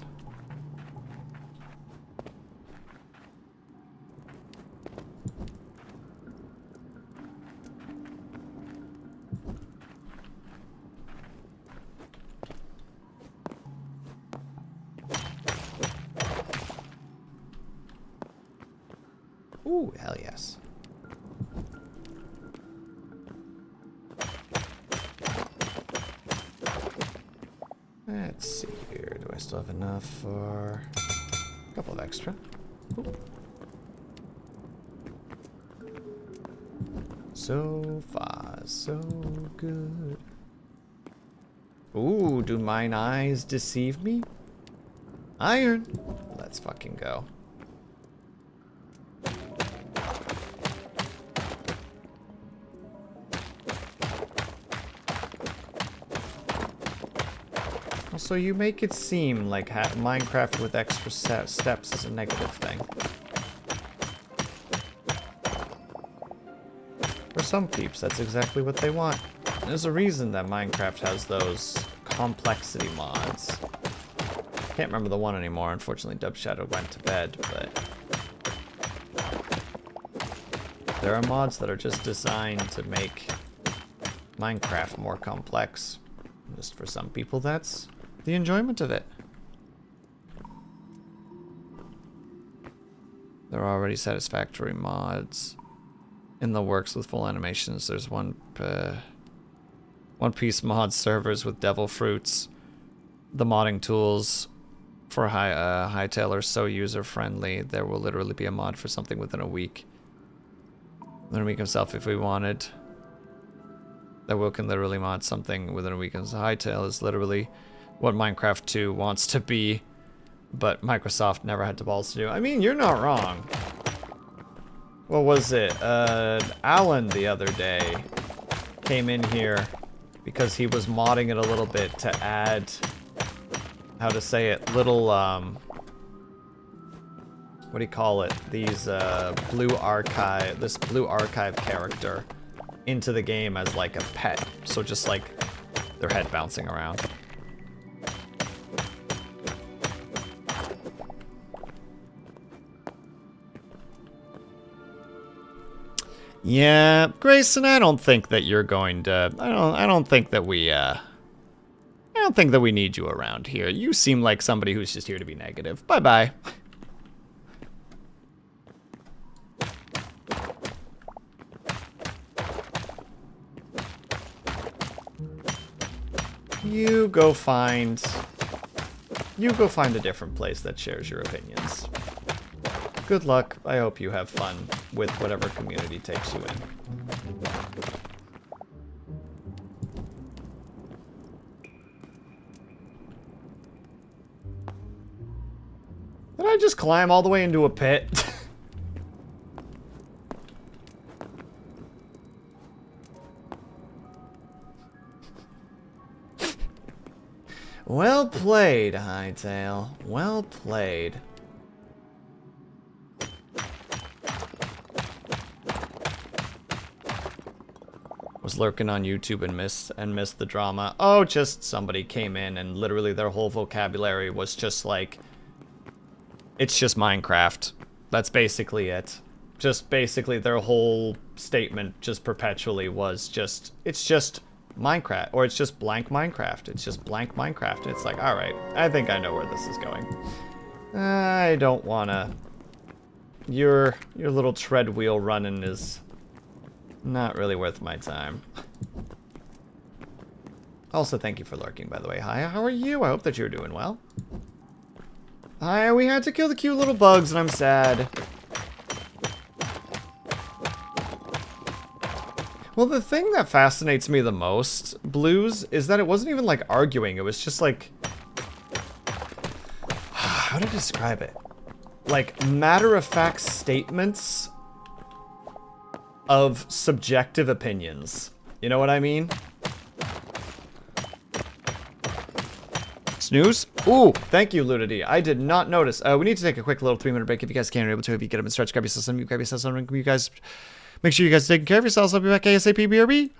Ooh, hell yes. Let's see here. Do I still have enough for a couple of extra? Ooh. So far, so good. Ooh, do mine eyes deceive me? Iron. Let's fucking go. So you make it seem like Minecraft with extra steps is a negative thing. For some peeps, that's exactly what they want. There's a reason that Minecraft has those complexity mods. Can't remember the one anymore. Unfortunately, Dub Shadow went to bed, but there are mods that are just designed to make Minecraft more complex. Just for some people, that's the enjoyment of it. There are already satisfactory mods in the works with full animations. There's One Piece mod servers with devil fruits, the modding tools for Hytale are so user-friendly. There will literally be a mod for something within a week. Within a week himself if we wanted. That will can literally mod something within a week. Hytale is literally what Minecraft 2 wants to be, but Microsoft never had the balls to do. I mean, you're not wrong. What was it? Alan the other day came in here because he was modding it a little bit to add, how to say it, little, what do you call it? These, this blue archive character into the game as like a pet. So just like their head bouncing around. Yeah, Grayson, I don't think that you're going to, I don't think that we need you around here. You seem like somebody who's just here to be negative. Bye-bye. You go find a different place that shares your opinions. Good luck. I hope you have fun with whatever community takes you in. Did I just climb all the way into a pit? Well played, Hytale. Well played. Was lurking on YouTube and missed the drama. Oh, just somebody came in and literally their whole vocabulary was just like, it's just Minecraft. That's basically it. Just basically their whole statement just perpetually was just, it's just Minecraft, or it's just blank Minecraft. It's just blank Minecraft. It's like, all right, I think I know where this is going. I don't wanna. Your little tread wheel running is not really worth my time. Also, thank you for lurking, by the way. Hi, how are you? I hope that you're doing well. Hi, we had to kill the cute little bugs, and I'm sad. Well, the thing that fascinates me the most, Blues, is that it wasn't even like arguing. It was just like, how to describe it? Like matter-of-fact statements of subjective opinions. You know what I mean? Snooze? Ooh, thank you, Ludity. I did not notice. We need to take a quick little 3-minute break if you guys can. You're able to. If you get up and stretch, grab yourself some, grab yourself some. You guys, make sure you guys are taking care of yourselves. I'll be back ASAP, BRB.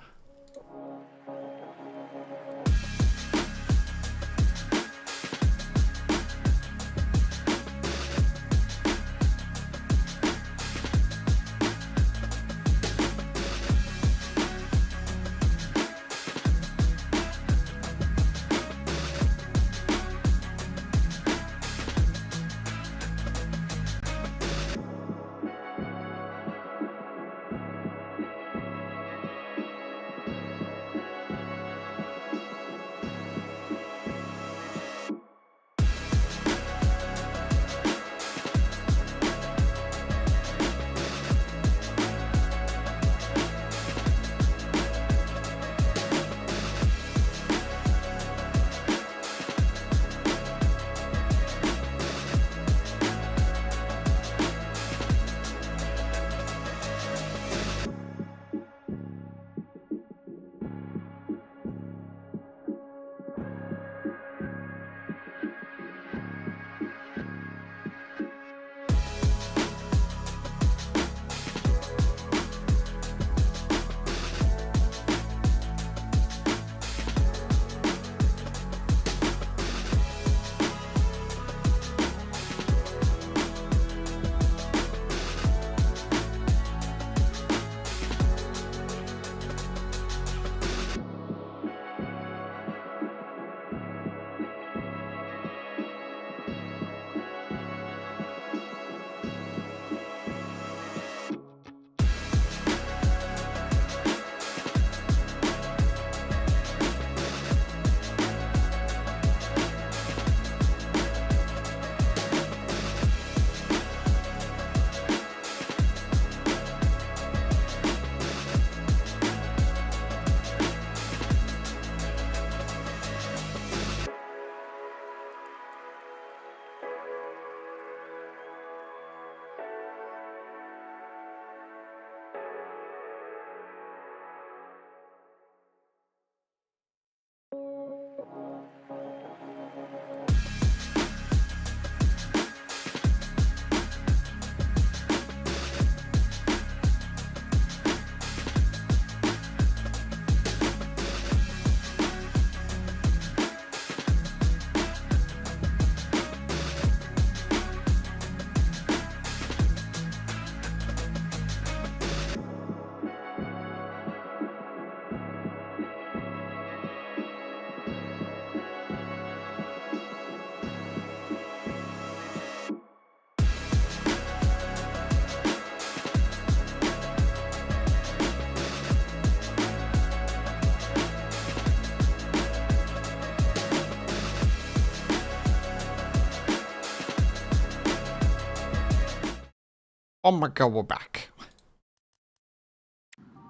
Oh my god, we're back.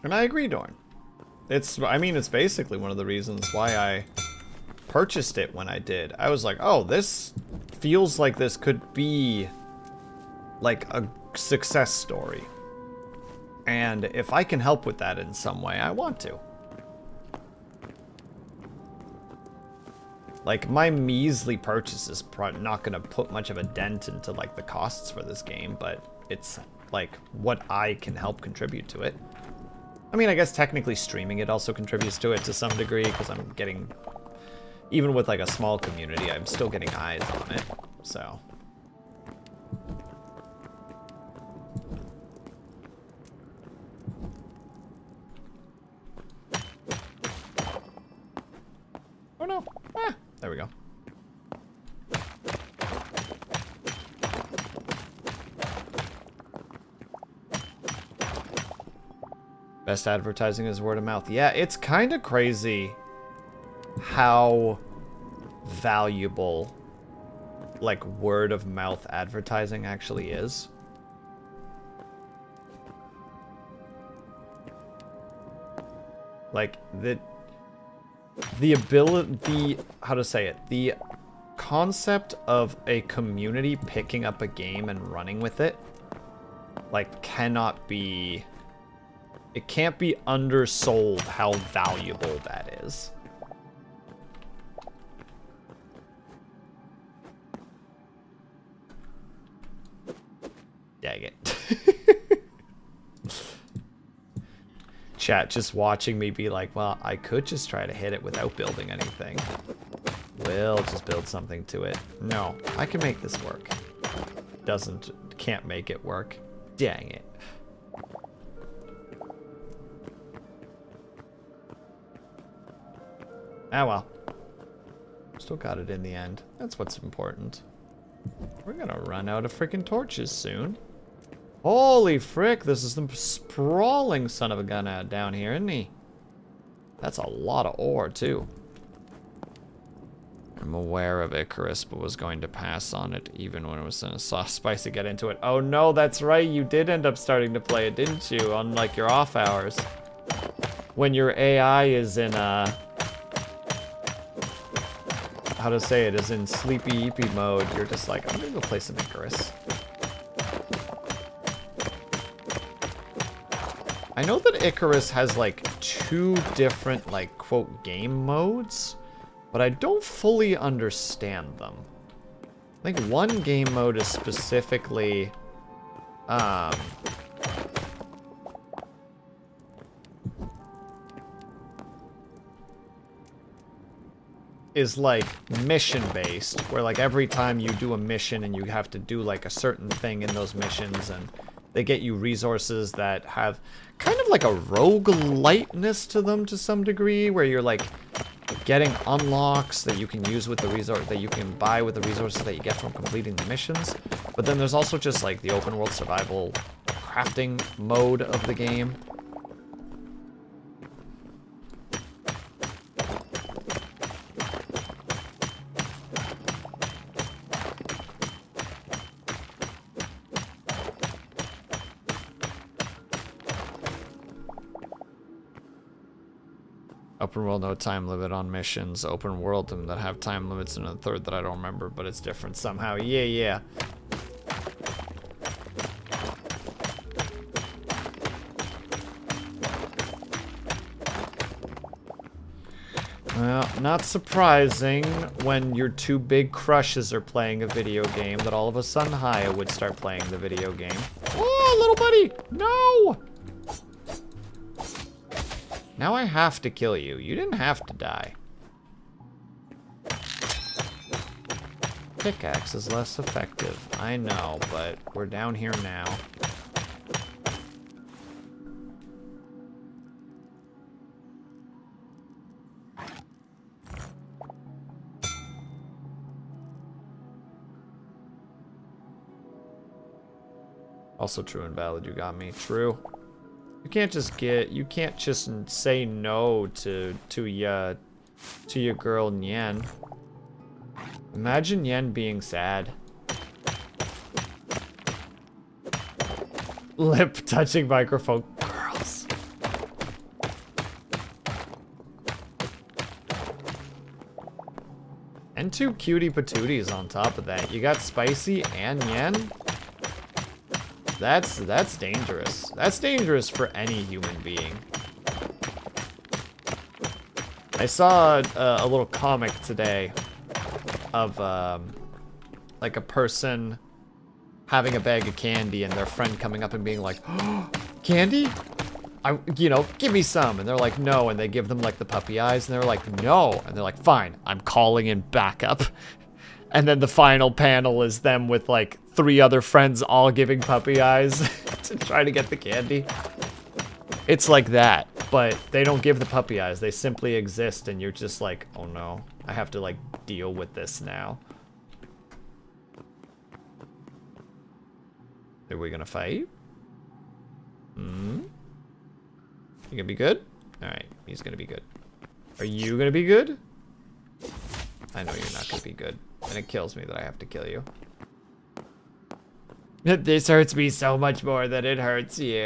And I agree, Dorn. I mean, it's basically one of the reasons why I purchased it when I did. I was like, oh, this feels like this could be like a success story. And if I can help with that in some way, I want to. Like, my measly purchase is not gonna put much of a dent into, like, the costs for this game, but it's, like, what I can help contribute to it. I mean, I guess technically streaming it also contributes to it to some degree, because I'm getting... Even with, like, a small community, I'm still getting eyes on it, so... Oh no! Ah! There we go. Best advertising is word of mouth. Yeah, it's kind of crazy how valuable, like, word of mouth advertising actually is. Like, the ability, how to say it, the concept of a community picking up a game and running with it, like, cannot be, it can't be undersold how valuable that is. Dang it. Chat just watching me be like, well, I could just try to hit it without building anything. We'll just build something to it. No, I can make this work. Can't make it work. Dang it. Ah well. Still got it in the end. That's what's important. We're gonna run out of freaking torches soon. Holy frick, this is the sprawling son of a gun out down here, isn't he? That's a lot of ore, too. I'm aware of Icarus, but was going to pass on it even when it was in a soft spice to get into it. Oh no, that's right, you did end up starting to play it, didn't you? On, like, your off hours. When your AI is in, how to say it, is in sleepy eepy mode, you're just like, I'm gonna go play some Icarus. I know that Icarus has, like, 2 different, like, quote, game modes, but I don't fully understand them. I think one game mode is specifically, is, like, mission-based, where, like, every time you do a mission and you have to do, like, a certain thing in those missions, and they get you resources that have kind of like a rogueliteness to them to some degree, where you're like getting unlocks that you can use with the resource that you can buy with the resources that you get from completing the missions. But then there's also just like the open world survival crafting mode of the game. Open world, no time limit on missions. Open world, and that have time limits, and a third that I don't remember, but it's different somehow. Yeah. Well, not surprising when your two big crushes are playing a video game that all of a sudden Haya would start playing the video game. Oh, little buddy! No! Now I have to kill you. You didn't have to die. Pickaxe is less effective. I know, but we're down here now. Also true and valid, you got me. True. You can't just say no to your girl Nyen. Imagine Yen being sad. Lip touching microphone. Girls. And two cutie patooties on top of that. You got Spicy and Yen. That's dangerous. That's dangerous for any human being. I saw a little comic today of like a person having a bag of candy and their friend coming up and being like, oh, candy? Give me some. And they're like, no. And they give them like the puppy eyes and they're like, no. And they're like, fine, I'm calling in backup. And then the final panel is them with like 3 other friends all giving puppy eyes to try to get the candy. It's like that, but they don't give the puppy eyes. They simply exist and you're just like, oh no, I have to like deal with this now. Are we gonna fight? You gonna be good? Alright, he's gonna be good. Are you gonna be good? I know you're not gonna be good. And it kills me that I have to kill you. This hurts me so much more than it hurts you.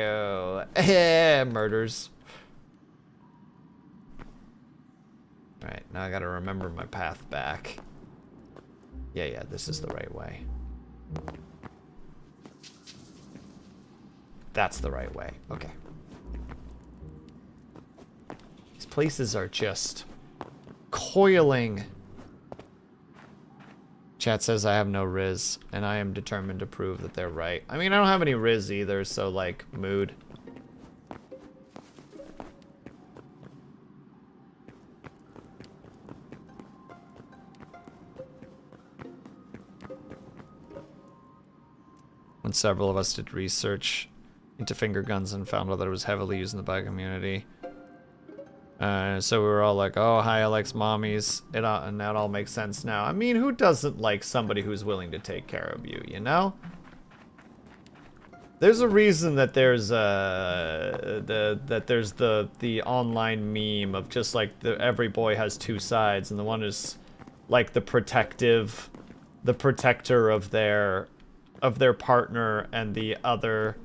Murders. Alright, now I gotta remember my path back. Yeah, this is the right way. That's the right way. Okay. These places are just coiling. Chat says I have no Riz, and I am determined to prove that they're right. I mean, I don't have any Riz either, so, like, mood. When several of us did research into finger guns and found out that it was heavily used in the bi community. So we were all like, oh, Haya likes mommies. And that all makes sense now. I mean, who doesn't like somebody who's willing to take care of you, you know? There's a reason that there's the online meme of just like every boy has 2 sides, and the one is like the protector of their partner, and the other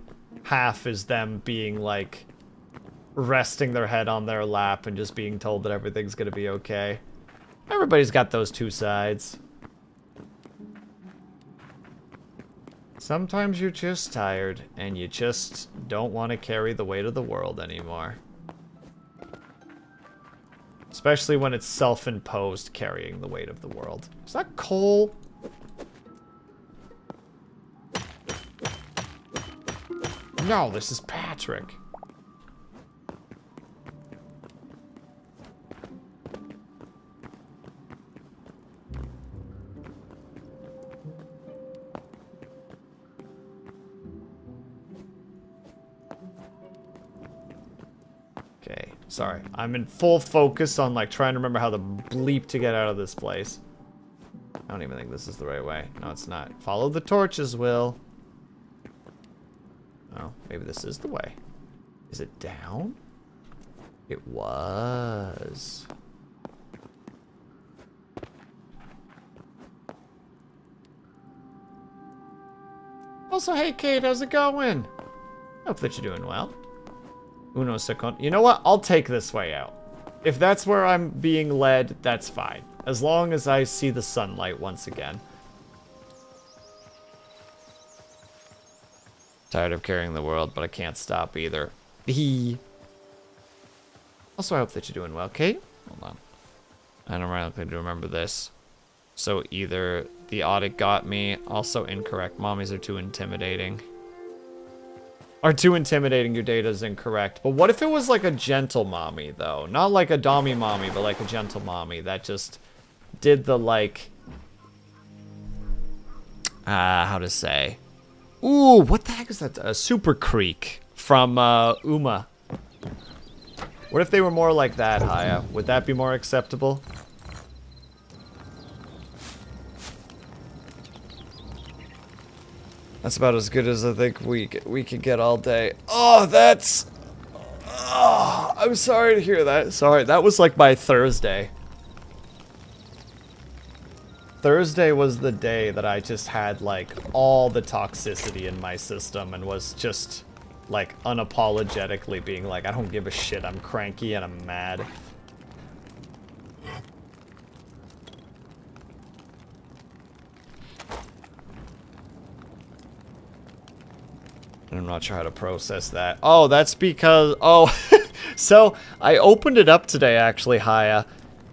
half is them being like resting their head on their lap and just being told that everything's gonna be okay. Everybody's got those 2 sides. Sometimes you're just tired and you just don't want to carry the weight of the world anymore. Especially when it's self-imposed carrying the weight of the world. Is that coal? No, this is Patrick. Okay, sorry. I'm in full focus on like trying to remember how the bleep to get out of this place. I don't even think this is the right way. No, it's not. Follow the torches, Will. Oh, maybe this is the way. Is it down? It was. Also, hey Kate, how's it going? Hope that you're doing well. Uno second. You know what? I'll take this way out. If that's where I'm being led, that's fine. As long as I see the sunlight once again. Tired of carrying the world, but I can't stop either. Also, I hope that you're doing well. Kate? Hold on. I don't really do remember this. So either the audit got me, also incorrect. Mommies are too intimidating. Your data is incorrect. But what if it was like a gentle mommy, though? Not like a dommy mommy, but like a gentle mommy that just did the, like... how to say? Ooh, what the heck is that? Super Creek from Uma. What if they were more like that, Haya? Would that be more acceptable? That's about as good as I think we could get all day. Oh, that's... Oh, I'm sorry to hear that. Sorry, that was like my Thursday. Thursday was the day that I just had like all the toxicity in my system and was just like unapologetically being like, I don't give a shit, I'm cranky and I'm mad. I'm not sure how to process that. Oh, that's because... Oh, so I opened it up today, actually, Haya.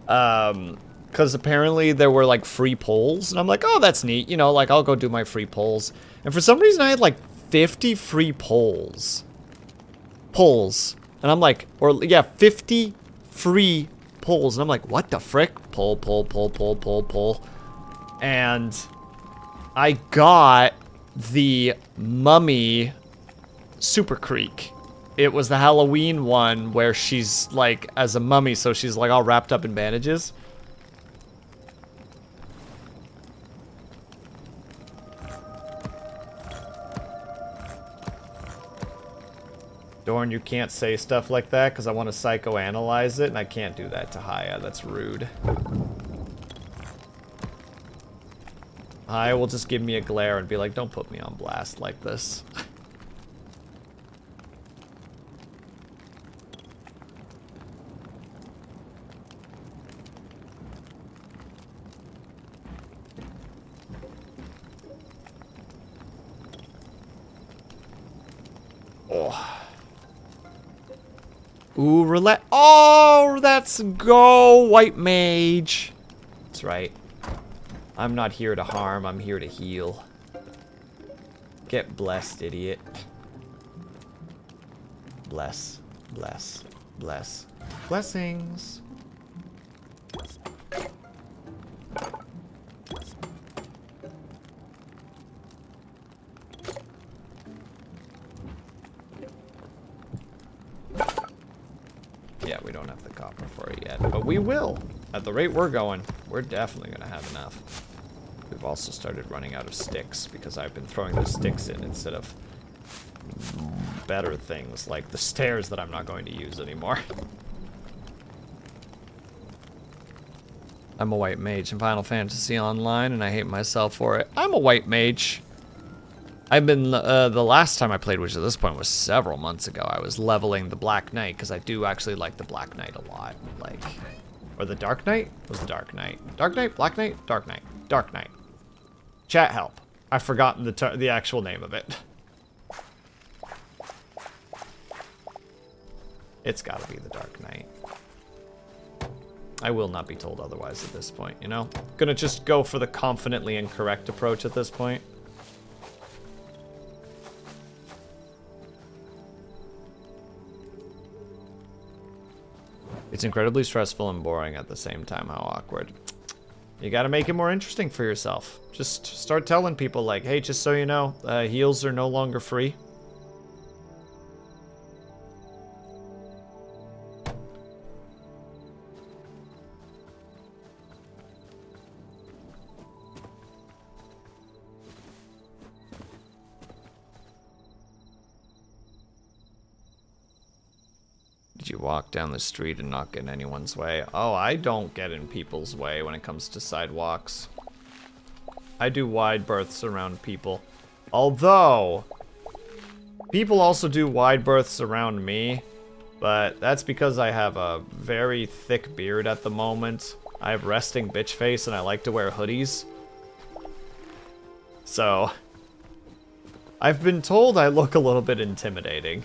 Because apparently there were, like, free polls. And I'm like, oh, that's neat. You know, like, I'll go do my free polls. And for some reason, I had, like, 50 free polls. And I'm like... Or, yeah, 50 free polls. And I'm like, what the frick? Poll. And I got the Mummy... Super Creek. It was the Halloween one where she's like as a mummy, so she's like all wrapped up in bandages. Dorn, you can't say stuff like that because I want to psychoanalyze it, and I can't do that to Haya. That's rude. Haya will just give me a glare and be like, don't put me on blast like this. Ooh, roulette. Oh, let's go, white mage. That's right. I'm not here to harm, I'm here to heal. Get blessed, idiot. Bless. Blessings. Yeah, we don't have the copper for it yet, but we will. At the rate we're going, we're definitely gonna have enough. We've also started running out of sticks because I've been throwing the sticks in instead of better things like the stairs that I'm not going to use anymore. I'm a white mage in Final Fantasy Online and I hate myself for it. I'm a white mage. I've been, the last time I played, which at this point was several months ago, I was leveling the Black Knight, because I do actually like the Black Knight a lot. Like, or the Dark Knight? It was the Dark Knight. Dark Knight? Black Knight? Dark Knight. Dark Knight. Chat help. I've forgotten the actual name of it. It's gotta be the Dark Knight. I will not be told otherwise at this point, you know? Gonna just go for the confidently incorrect approach at this point. It's incredibly stressful and boring at the same time. How awkward. You gotta make it more interesting for yourself. Just start telling people like, hey, just so you know, heals are no longer free. Did you walk down the street and not get in anyone's way? Oh, I don't get in people's way when it comes to sidewalks. I do wide berths around people. Although, people also do wide berths around me, but that's because I have a very thick beard at the moment. I have resting bitch face and I like to wear hoodies. So, I've been told I look a little bit intimidating.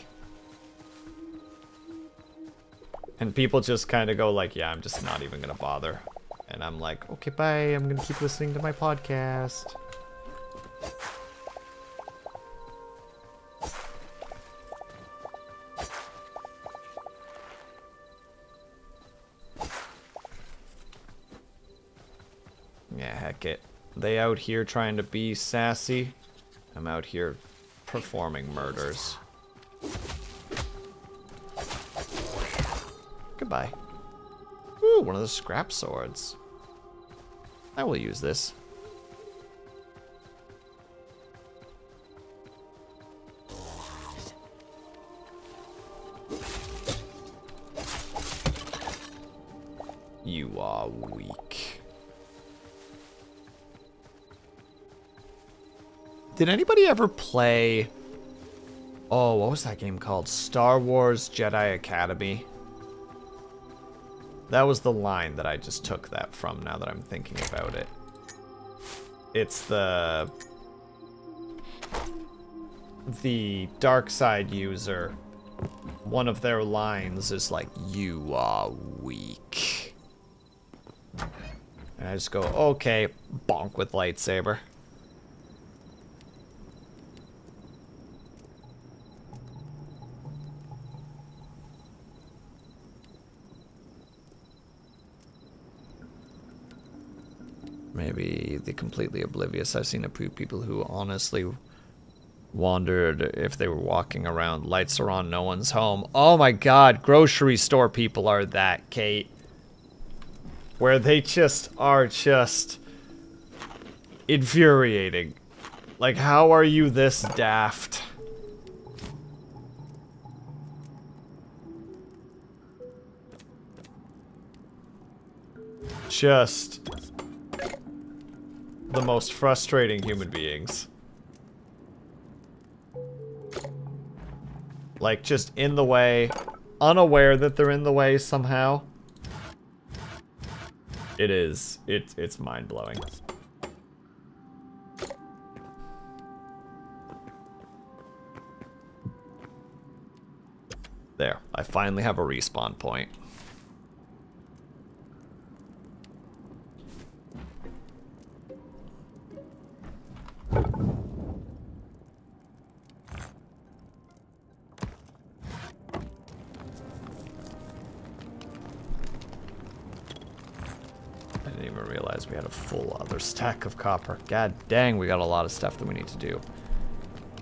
And people just kind of go like, yeah, I'm just not even gonna bother. And I'm like, okay, bye. I'm going to keep listening to my podcast. Yeah, heck it. They out here trying to be sassy. I'm out here performing murders. Goodbye. Ooh, one of the scrap swords. I will use this. You are weak. Did anybody ever play... Oh, what was that game called? Star Wars Jedi Academy? That was the line that I just took that from, now that I'm thinking about it. It's the dark side user. One of their lines is like, you are weak. And I just go, okay, bonk with lightsaber. Maybe the completely oblivious. I've seen a few people who honestly wondered if they were walking around. Lights are on, no one's home. Oh my god, grocery store people are that, Kate. Where they just are just infuriating. Like, how are you this daft? Just the most frustrating human beings. Like, just in the way, unaware that they're in the way somehow. It's mind-blowing. There, I finally have a respawn point. I didn't even realize we had a full other stack of copper. God dang, we got a lot of stuff that we need to do.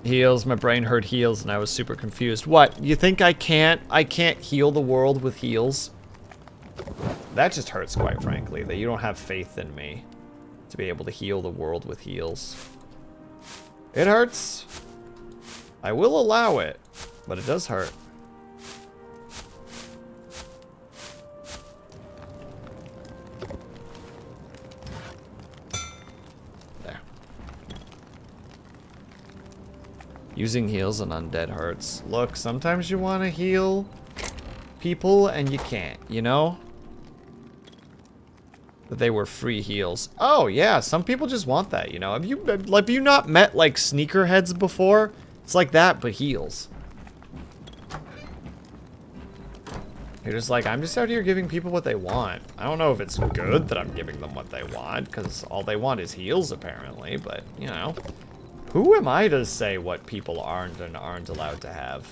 Heals, my brain heard heals and I was super confused. What, you think I can't heal the world with heals? That just hurts, quite frankly, that you don't have faith in me to be able to heal the world with heals. It hurts. I will allow it, but it does hurt. There. Using heals on undead hurts. Look, sometimes you want to heal people and you can't, you know? That they were free heals. Oh yeah, some people just want that, you know? Have you not met like sneakerheads before? It's like that, but heals. You're just like, I'm just out here giving people what they want. I don't know if it's good that I'm giving them what they want, because all they want is heals apparently, but you know. Who am I to say what people aren't and aren't allowed to have?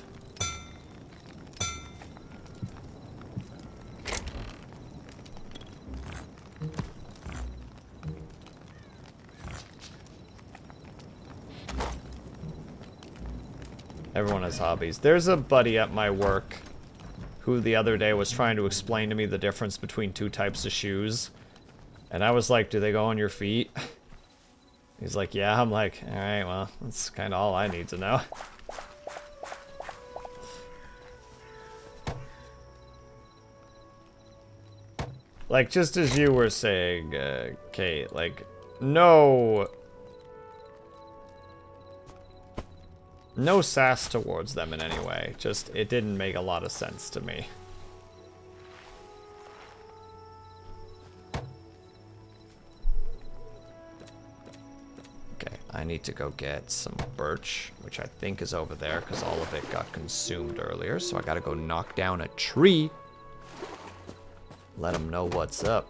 Everyone has hobbies. There's a buddy at my work who the other day was trying to explain to me the difference between two types of shoes. And I was like, do they go on your feet? He's like, yeah. I'm like, alright, well, that's kind of all I need to know. Like, just as you were saying, Kate, like, no sass towards them in any way. Just, it didn't make a lot of sense to me. Okay, I need to go get some birch, which I think is over there, because all of it got consumed earlier. So I gotta go knock down a tree. Let them know what's up.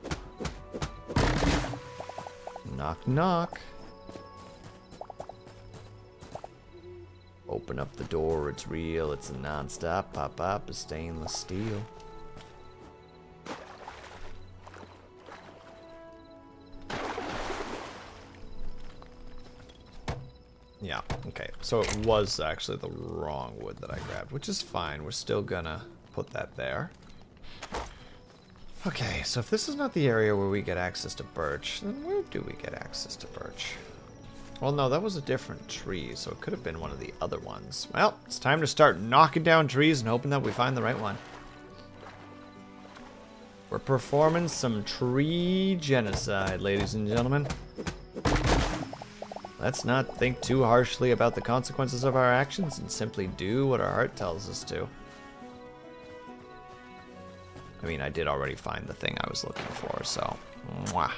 Knock, knock. Open up the door, it's real, it's a non-stop pop-up of stainless steel. Yeah, okay, so it was actually the wrong wood that I grabbed, which is fine. We're still gonna put that there. Okay, so if this is not the area where we get access to birch, then where do we get access to birch? Well, no, that was a different tree, so it could have been one of the other ones. Well, it's time to start knocking down trees and hoping that we find the right one. We're performing some tree genocide, ladies and gentlemen. Let's not think too harshly about the consequences of our actions and simply do what our heart tells us to. I mean, I did already find the thing I was looking for, so mwah.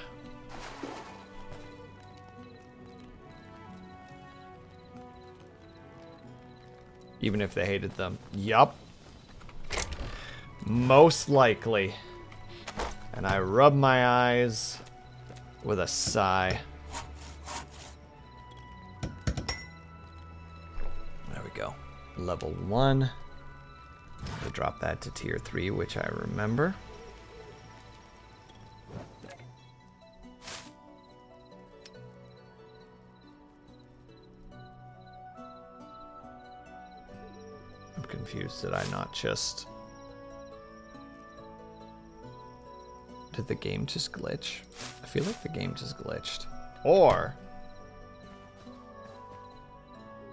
Even if they hated them. Yup. Most likely. And I rub my eyes with a sigh. There we go. Level 1. We'll drop that to tier 3, which I remember. I'm confused. Did I not just... Did the game just glitch? I feel like the game just glitched. Or...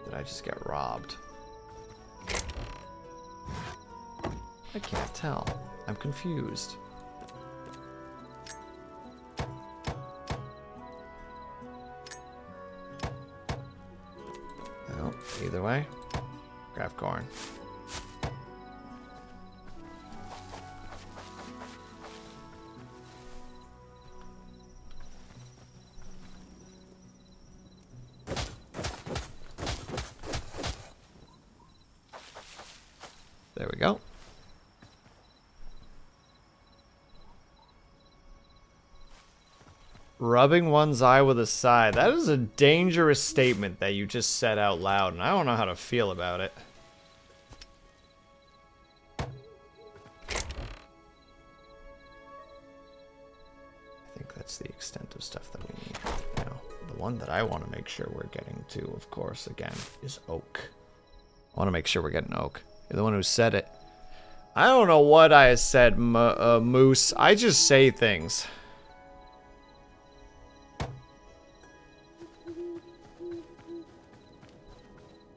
did I just get robbed? I can't tell. I'm confused. Well, either way, craft corn. There we go. Rubbing one's eye with a sigh. That is a dangerous statement that you just said out loud, and I don't know how to feel about it. I think that's the extent of stuff that we need right now. The one that I want to make sure we're getting to, of course, again, is oak. I want to make sure we're getting oak. You're the one who said it. I don't know what I said, Moose. I just say things.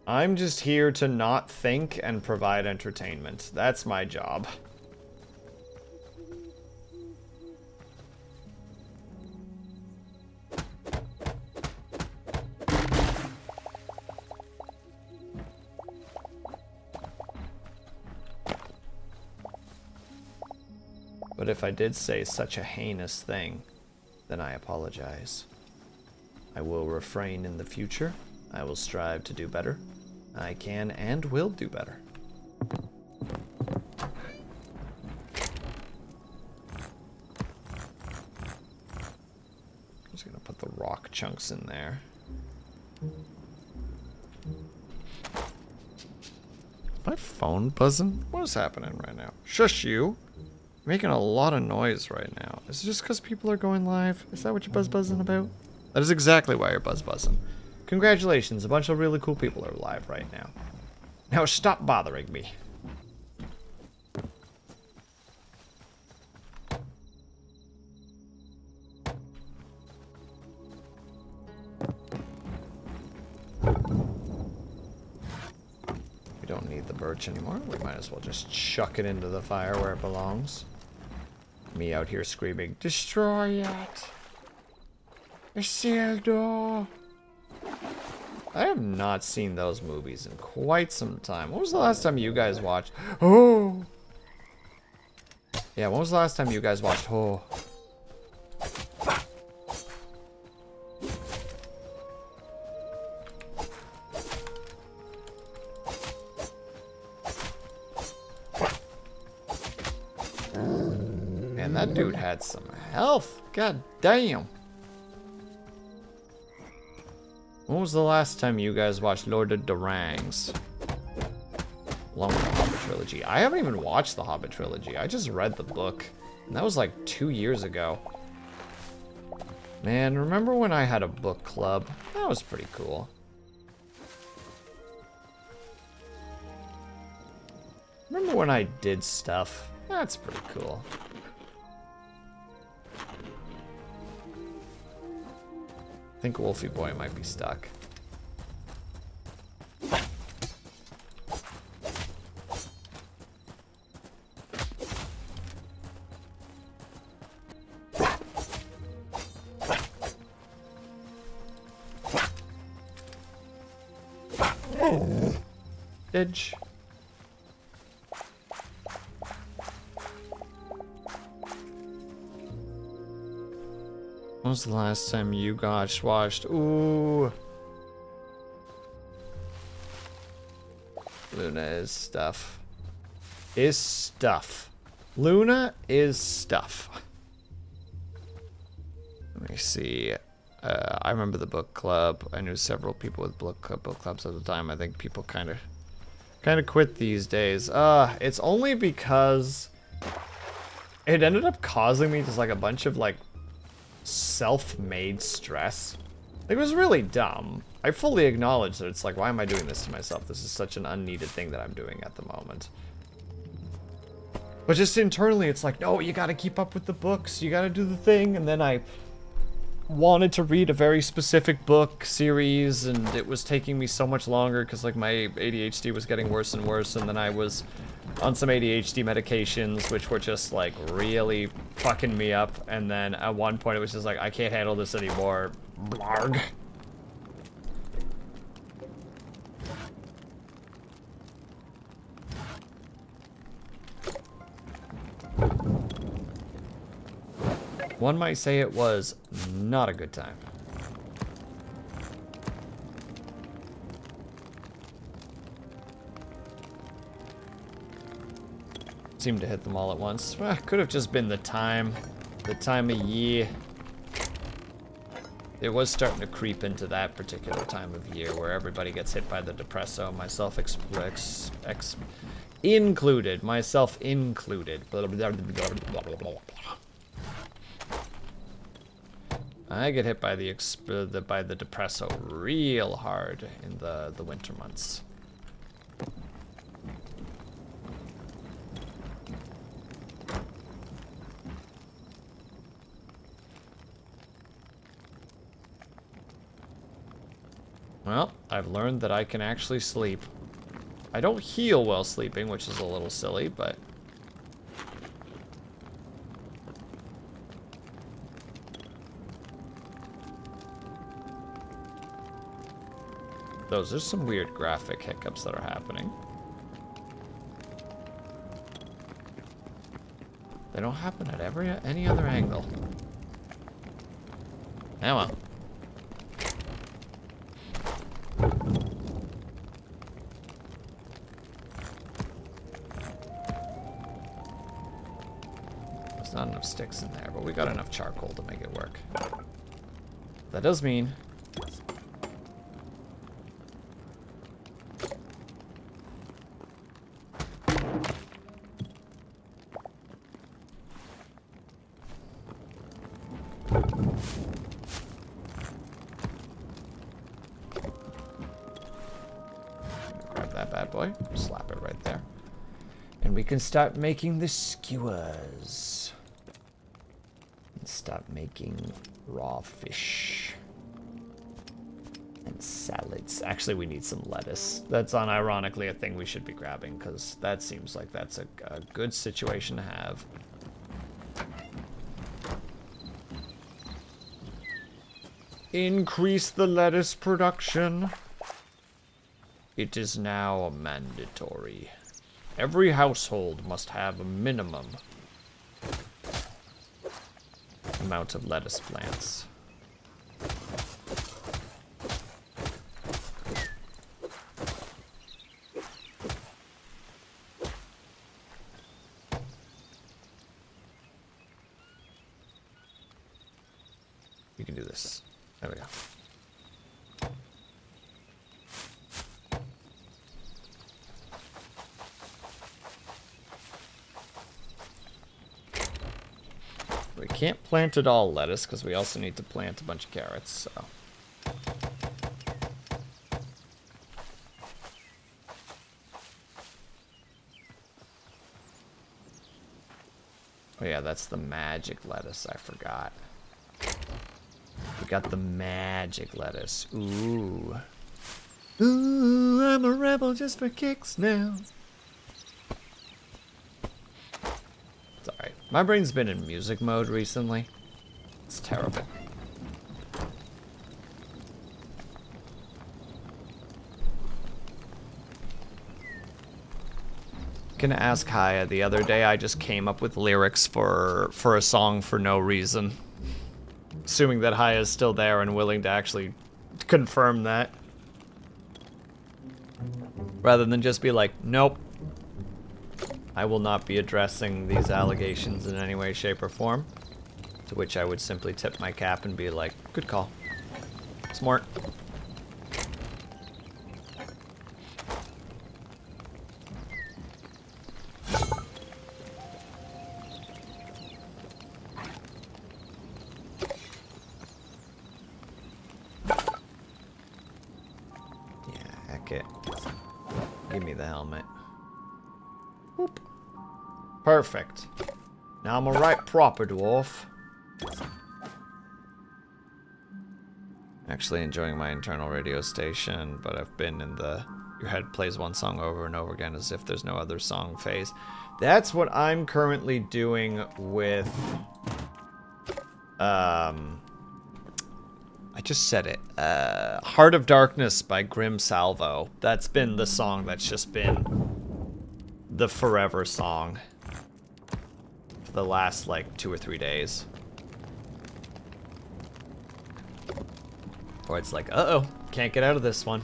I'm just here to not think and provide entertainment. That's my job. But if I did say such a heinous thing, then I apologize. I will refrain in the future. I will strive to do better. I can and will do better. I'm just gonna put the rock chunks in there. My phone buzzing? What is happening right now? Shush you! You're making a lot of noise right now. Is it just because people are going live? Is that what you're buzzing about? That is exactly why you're buzzing. Congratulations, a bunch of really cool people are live right now. Now stop bothering me. We don't need the birch anymore. We might as well just chuck it into the fire where it belongs. Me out here screaming, destroy it! Isildur! I have not seen those movies in quite some time. When was the last time you guys watched? Oh! Yeah, when was the last time you guys watched? Oh. Man, that dude had some health. God damn. When was the last time you guys watched Lord of the Rings? Along with the Hobbit trilogy. I haven't even watched the Hobbit trilogy. I just read the book. And that was like 2 years ago. Man, remember when I had a book club? That was pretty cool. Remember when I did stuff? That's pretty cool. I think Wolfie Boy might be stuck. Edge. When was the last time you guys watched? Ooh. Luna is stuff. Is stuff. Luna is stuff. Let me see. I remember the book club. I knew several people with book clubs at the time. I think people kind of quit these days. It's only because it ended up causing me just like a bunch of like self-made stress. It was really dumb. I fully acknowledge that it's like, why am I doing this to myself? This is such an unneeded thing that I'm doing at the moment. But just internally, it's like, no, you gotta keep up with the books. You gotta do the thing. And then I wanted to read a very specific book series, and it was taking me so much longer because like my ADHD was getting worse and worse, and then I was on some ADHD medications which were just like really fucking me up, and then at one point it was just like, I can't handle this anymore. Blarg. One might say it was not a good time. Seemed to hit them all at once. Well, could have just been the time of year. It was starting to creep into that particular time of year where everybody gets hit by the depresso, myself included. Myself included. I get hit by the depresso real hard in the winter months. Well, I've learned that I can actually sleep. I don't heal while sleeping, which is a little silly, but those are some weird graphic hiccups that are happening. They don't happen at any other angle. Yeah, well. There's not enough sticks in there, but we got enough charcoal to make it work. That does mean slap it right there. And we can start making the skewers. And start making raw fish. And salads. Actually, we need some lettuce. That's unironically a thing we should be grabbing, because that seems like that's a good situation to have. Increase the lettuce production. It is now mandatory. Every household must have a minimum amount of lettuce plants. You can do this. There we go. can't plant it all lettuce because we also need to plant a bunch of carrots, so. Oh yeah, that's the magic lettuce, I forgot. We got the magic lettuce. Ooh. Ooh, I'm a rebel just for kicks now. It's alright. My brain's been in music mode recently. It's terrible. Gonna ask Haya. The other day I just came up with lyrics for a song for no reason. Assuming that Haya is still there and willing to actually confirm that. Rather than just be like, nope. I will not be addressing these allegations in any way, shape, or form. To which I would simply tip my cap and be like, good call. Smart. Give me the helmet. Whoop. Perfect. Now I'm a right proper dwarf. Actually enjoying my internal radio station, but I've been in the your head plays one song over and over again as if there's no other song phase. That's what I'm currently doing with I just said it. Heart of Darkness by Grim Salvo. That's been the song that's just been the forever song for the last, like, 2 or 3 days. Or it's like, uh-oh, can't get out of this one.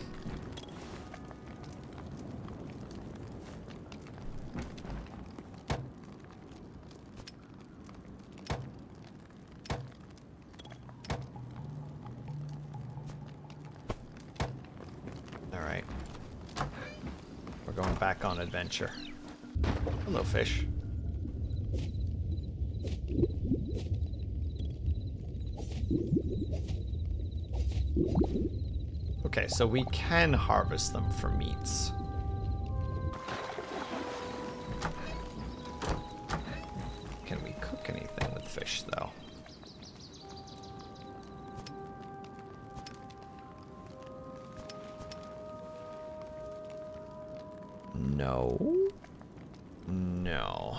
Back on adventure. Hello, fish. Okay, so we can harvest them for meats. Can we cook anything with fish, though? No. No.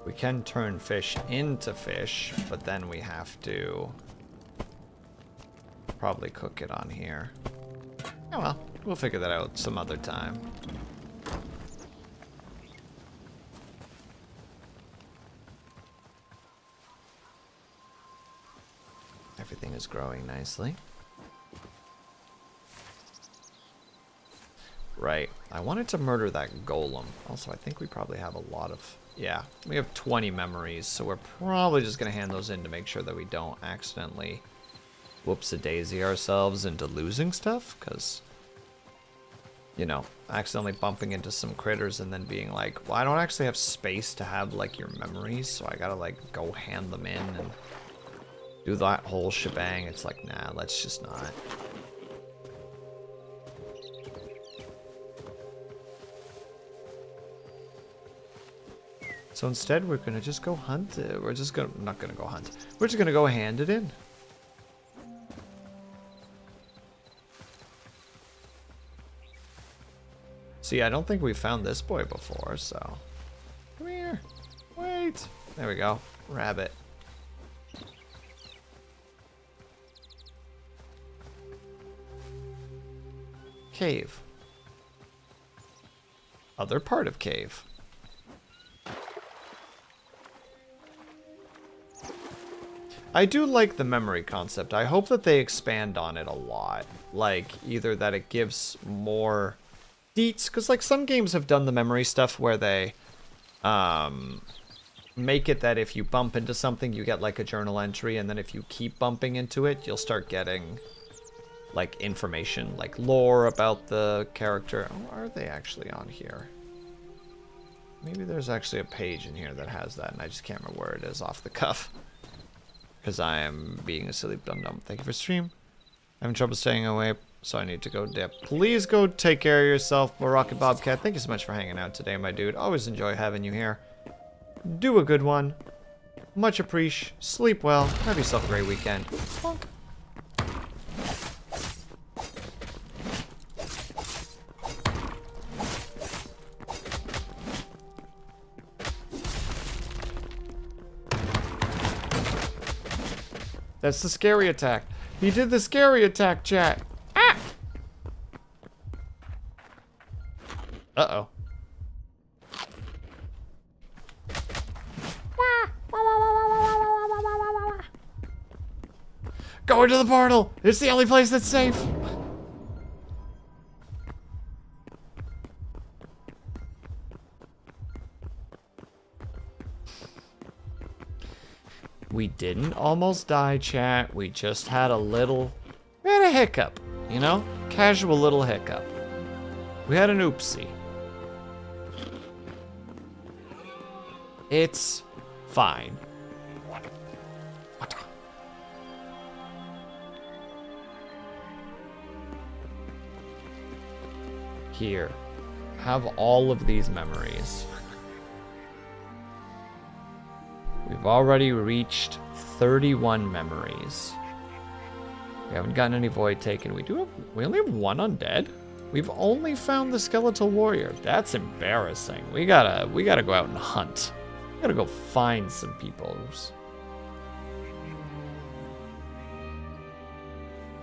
We can turn fish into fish, but then we have to probably cook it on here. Oh well, we'll figure that out some other time. Everything is growing nicely. Right. I wanted to murder that golem. Also, I think we probably have a lot of... Yeah, we have 20 memories, so we're probably just going to hand those in to make sure that we don't accidentally whoops-a-daisy ourselves into losing stuff, because, you know, accidentally bumping into some critters and then being like, well, I don't actually have space to have, like, your memories, so I gotta, like, go hand them in and do that whole shebang. It's like, nah, let's just not. So instead, we're gonna just go hunt it. We're just gonna, not gonna go hunt. We're just gonna go hand it in. See, I don't think we found this boy before, so. Come here. Wait. There we go. Rabbit. Cave. Other part of cave. I do like the memory concept. I hope that they expand on it a lot. Like, either that it gives more deets, because like some games have done the memory stuff where they make it that if you bump into something, you get like a journal entry, and then if you keep bumping into it, you'll start getting like information, like lore about the character. Oh, are they actually on here? Maybe there's actually a page in here that has that, and I just can't remember where it is off the cuff. Because I am being a silly dum-dum. Thank you for stream. Having trouble staying awake, so I need to go dip. Please go take care of yourself, Rocket Bobcat. Thank you so much for hanging out today, my dude. Always enjoy having you here. Do a good one. Much appreciate. Sleep well. Have yourself a great weekend. Bonk. That's the scary attack. He did the scary attack, chat. Ah! Uh-oh. Go into the portal! It's the only place that's safe! We didn't almost die, chat. We just had a little... We had a hiccup, you know? Casual little hiccup. We had an oopsie. It's fine. What? Here. Have all of these memories. We've already reached 31 memories. We haven't gotten any void taken. We only have one undead. We've only found the skeletal warrior. That's embarrassing. We gotta go out and hunt. We gotta go find some peoples.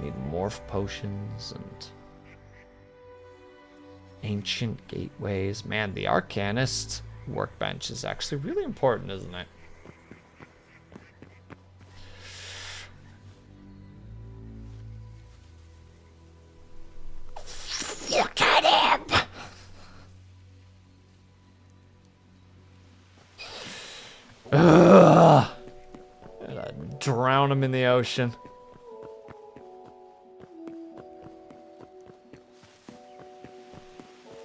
Need morph potions and ancient gateways. Man, the arcanist workbench is actually really important, isn't it? Look at him! Ugh! Gotta drown him in the ocean.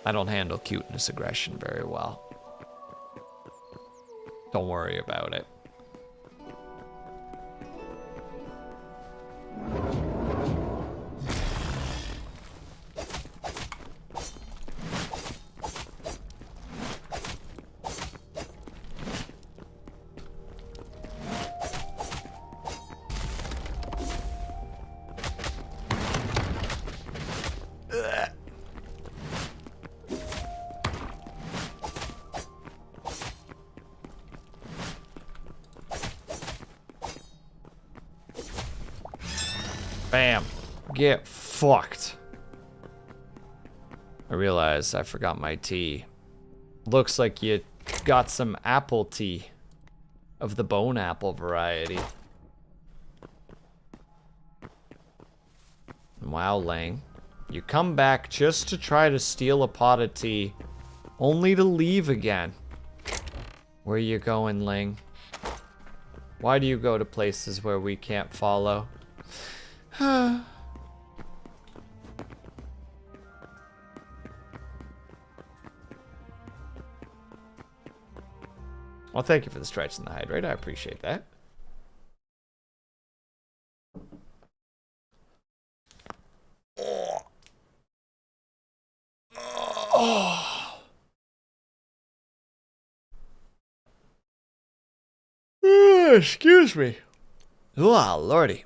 I don't handle cuteness aggression very well. Don't worry about it. Bam. Get fucked. I realized I forgot my tea. Looks like you got some apple tea. Of the bone apple variety. Wow, Lang. You come back just to try to steal a pot of tea. Only to leave again. Where you going, Lang? Why do you go to places where we can't follow? Well, thank you for the stretch and the hydrate. I appreciate that. Excuse me. Oh, lordy.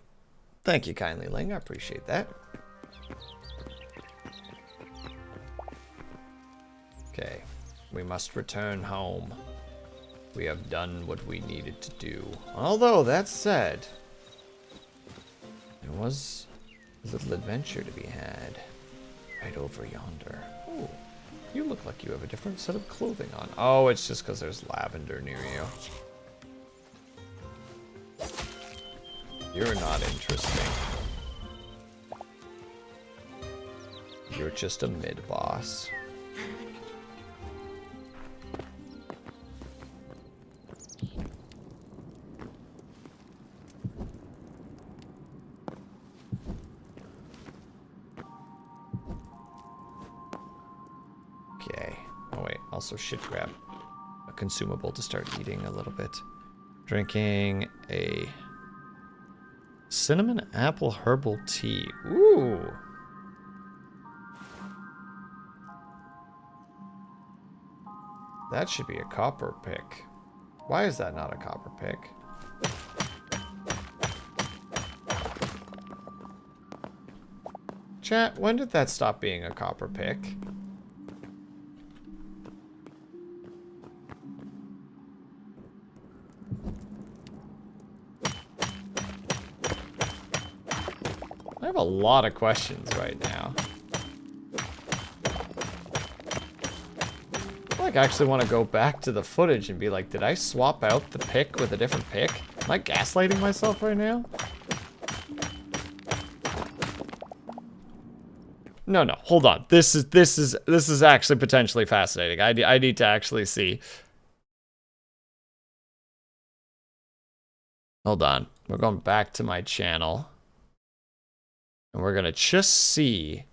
Thank you kindly, Ling. I appreciate that. Okay. We must return home. We have done what we needed to do. Although, that said, there was a little adventure to be had right over yonder. Oh, you look like you have a different set of clothing on. Oh, it's just because there's lavender near you. You're not interesting. You're just a mid-boss. Okay. Oh wait, also shit grab. consumable to start eating a little bit. Drinking a cinnamon apple herbal tea. Ooh. That should be a copper pick. Why is that not a copper pick? Chat, when did that stop being a copper pick? I have a lot of questions right now. I actually want to go back to the footage and be like, did I swap out the pick with a different pick? Am I gaslighting myself right now? No, hold on. This is actually potentially fascinating. I need to actually see. Hold on. We're going back to my channel. And we're gonna just see.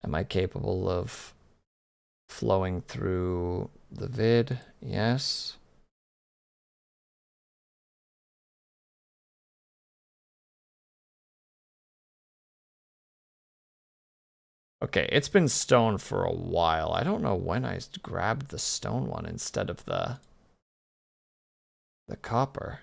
Am I capable of flowing through the vid? Yes. Okay, it's been stone for a while. I don't know when I grabbed the stone one instead of the copper.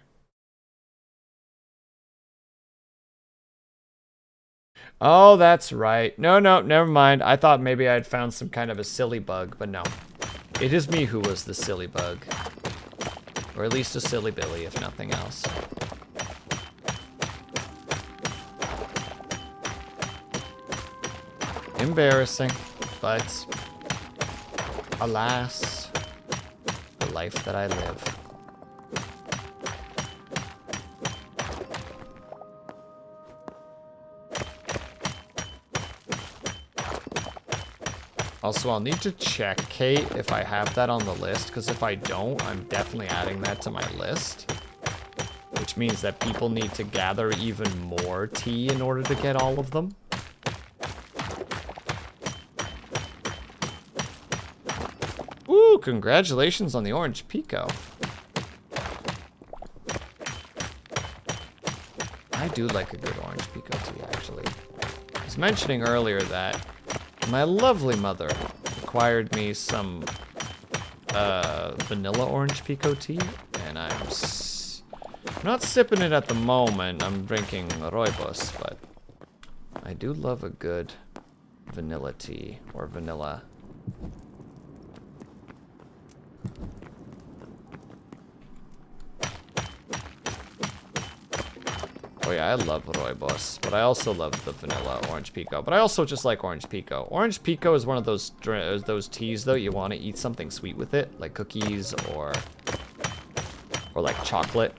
Oh, that's right. No, never mind. I thought maybe I'd found some kind of a silly bug, but no. It is me who was the silly bug. Or at least a silly Billy, if nothing else. Embarrassing, but alas, the life that I live. Also, I'll need to check, Kate, if I have that on the list, because if I don't, I'm definitely adding that to my list. Which means that people need to gather even more tea in order to get all of them. Ooh, congratulations on the orange pico. I do like a good orange pico tea, actually. I was mentioning earlier that my lovely mother acquired me some vanilla orange pico tea, and I'm not sipping it at the moment. I'm drinking rooibos, but I do love a good vanilla tea, or vanilla. Oh yeah, I love rooibos, but I also love the vanilla orange pico. But I also just like orange pico. Orange pico is one of those teas though you want to eat something sweet with it, like cookies or like chocolate.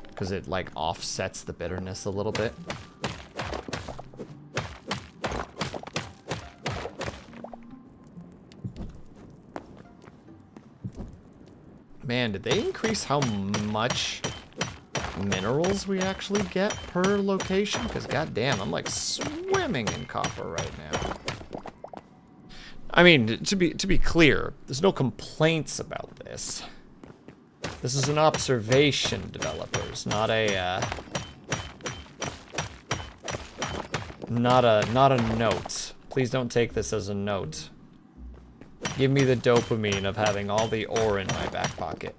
Because it like offsets the bitterness a little bit. Man, did they increase how much minerals we actually get per location? Because goddamn, I'm like swimming in copper right now. I mean, to be clear, there's no complaints about this. This is an observation, developers, not a note. Please don't take this as a note. Give me the dopamine of having all the ore in my back pocket.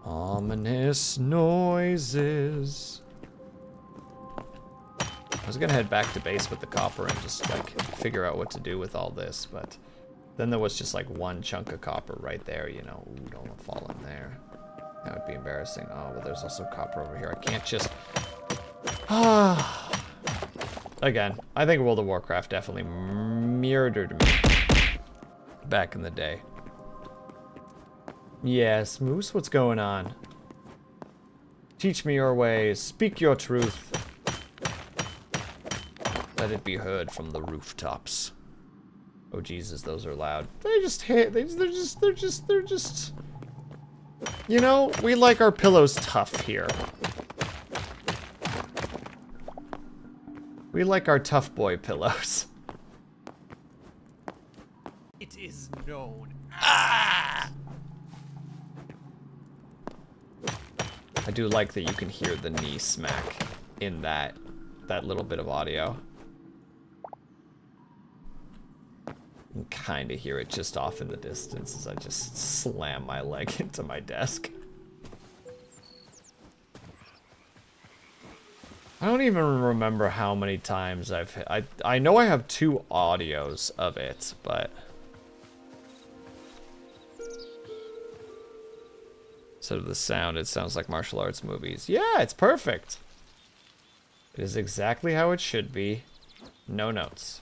Ominous noises. I was gonna head back to base with the copper and just like figure out what to do with all this, but then there was just like one chunk of copper right there, you know. Ooh, don't want to fall in there. That would be embarrassing. Oh, but there's also copper over here. I can't just... Again, I think World of Warcraft definitely murdered me back in the day. Yes, Moose, what's going on? Teach me your ways. Speak your truth. Let it be heard from the rooftops. Oh Jesus, those are loud. They just hit. They're just. You know, we like our pillows tough here. We like our tough boy pillows. It is known. Ah! I do like that you can hear the knee smack in that little bit of audio. You can kind of hear it just off in the distance as I just slam my leg into my desk. I don't even remember how many times I've hit. I know I have 2 audios of it, but instead of the sound, it sounds like martial arts movies. Yeah, it's perfect. It is exactly how it should be. No notes.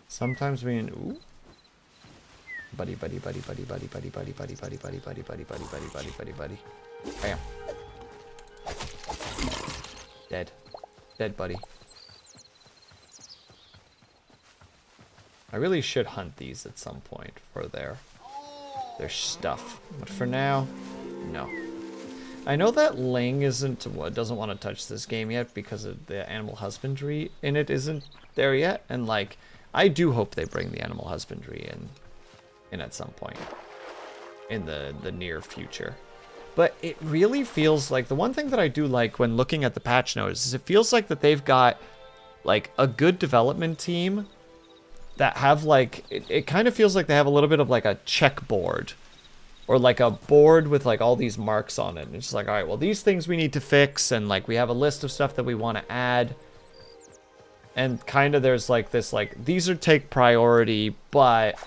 Sometimes we ooh. Buddy. Bam. Dead, buddy. I really should hunt these at some point for their stuff. But for now, no. I know that Ling doesn't want to touch this game yet because of the animal husbandry in it isn't there yet, and like I do hope they bring the animal husbandry in at some point in the near future. But it really feels like the one thing that I do like when looking at the patch notes is it feels like that they've got like a good development team that have like it kind of feels like they have a little bit of like a checkboard or like a board with like all these marks on it. And it's just like, all right, well, these things we need to fix, and like we have a list of stuff that we want to add. And kind of there's like this, like, these are take priority, but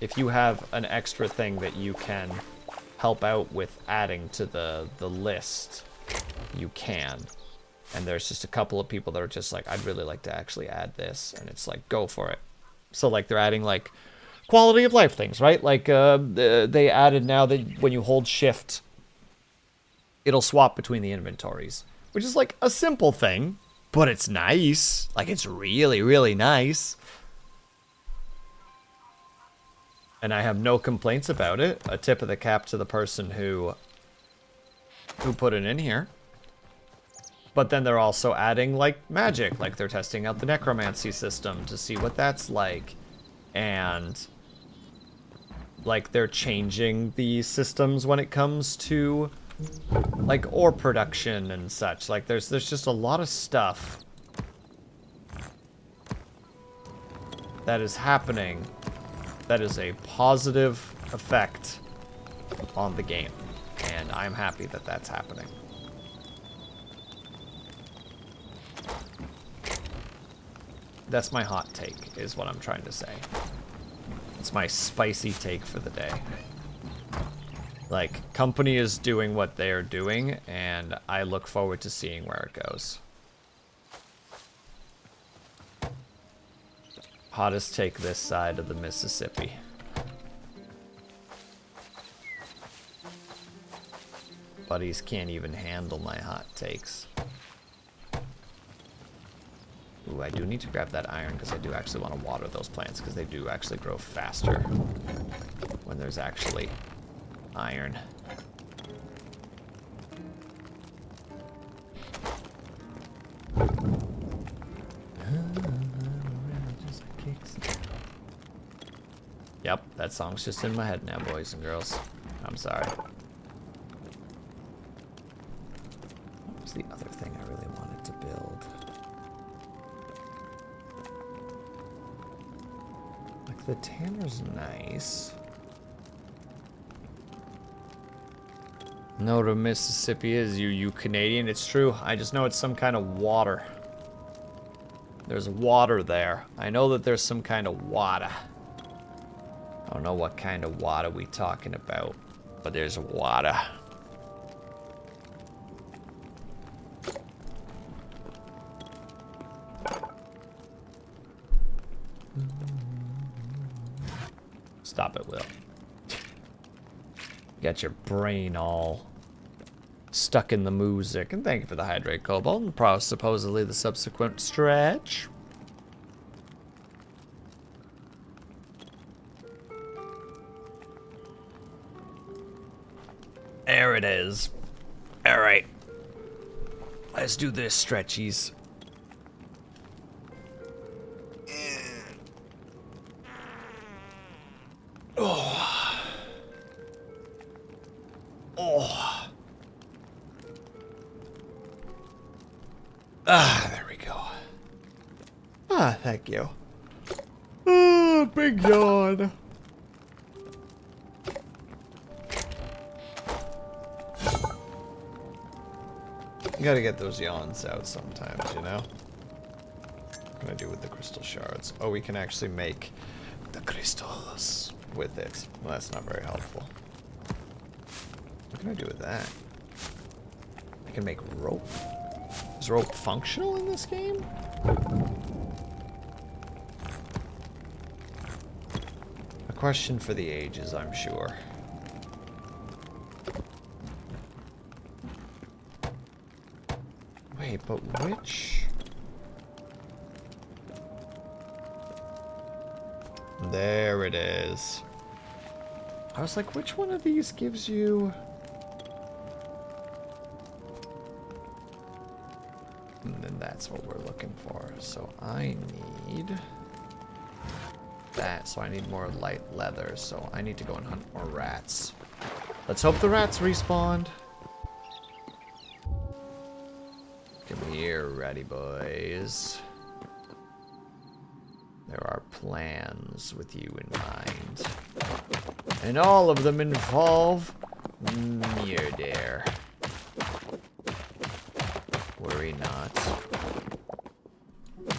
if you have an extra thing that you can help out with adding to the list, you can. And there's just a couple of people that are just like, I'd really like to actually add this. And it's like, go for it. So like they're adding like quality of life things, right? Like they added now that when you hold shift, it'll swap between the inventories, which is like a simple thing. But it's nice. Like, it's really, really nice. And I have no complaints about it. A tip of the cap to the person who put it in here. But then they're also adding, like, magic. Like, they're testing out the necromancy system to see what that's like. And, like, they're changing the systems when it comes to like ore production and such. Like there's just a lot of stuff that is happening that is a positive effect on the game, and I'm happy that that's happening. That's my hot take, is what I'm trying to say. It's my spicy take for the day. Like, company is doing what they're doing, and I look forward to seeing where it goes. Hottest take this side of the Mississippi. Buddies can't even handle my hot takes. Ooh, I do need to grab that iron because I do actually want to water those plants because they do actually grow faster when there's actually iron. Yep, that song's just in my head now, boys and girls. I'm sorry. What was the other thing I really wanted to build? Like, the tanner's nice. No, the Mississippi is you Canadian. It's true. I just know it's some kind of water. There's water there. I know that there's some kind of water. I don't know what kind of water we talking about, but there's water. Stop it, Will. Got your brain all stuck in the music. And thank you for the hydrate, Cobalt. And supposedly the subsequent stretch. There it is. Alright. Let's do this, stretchies. Oh. Oh. Ah, there we go. Ah, thank you. Oh, big yawn. You gotta get those yawns out sometimes, you know? What can I do with the crystal shards? Oh, we can actually make the crystals with it. Well, that's not very helpful. What can I do with that? I can make rope. Is rope functional in this game? A question for the ages, I'm sure. Wait, but which? There it is. I was like, which one of these gives you... And then that's what we're looking for. So I need that. So I need more light leather. So I need to go and hunt more rats. Let's hope the rats respawned. Come here, ratty boys. There are plans with you in mind. And all of them involve murder. Worry not.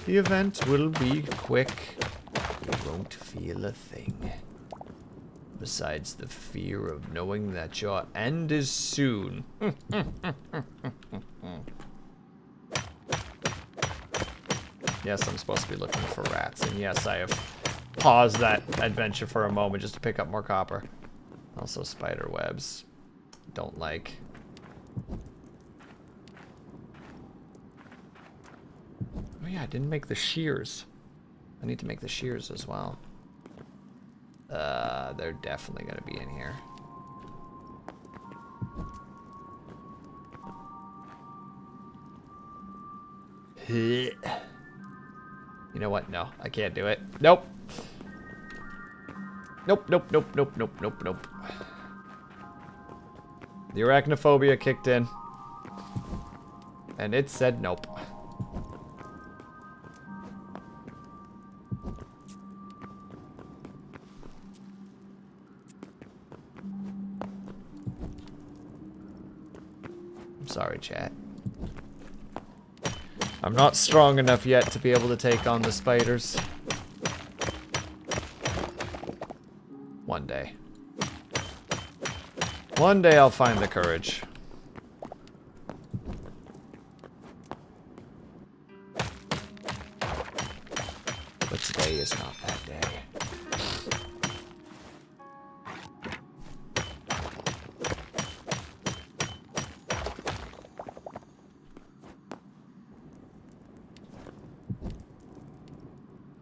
The event will be quick. You won't feel a thing. Besides the fear of knowing that your end is soon. Yes, I'm supposed to be looking for rats. And yes, I have paused that adventure for a moment just to pick up more copper. Also spider webs. Don't like. Oh yeah, I didn't make the shears. I need to make the shears as well. They're definitely gonna be in here. You know what? No, I can't do it. Nope. Nope, nope, nope, nope, nope, nope, nope. The arachnophobia kicked in. And it said nope. I'm sorry, chat. I'm not strong enough yet to be able to take on the spiders. One day. One day I'll find the courage. But today is not that day.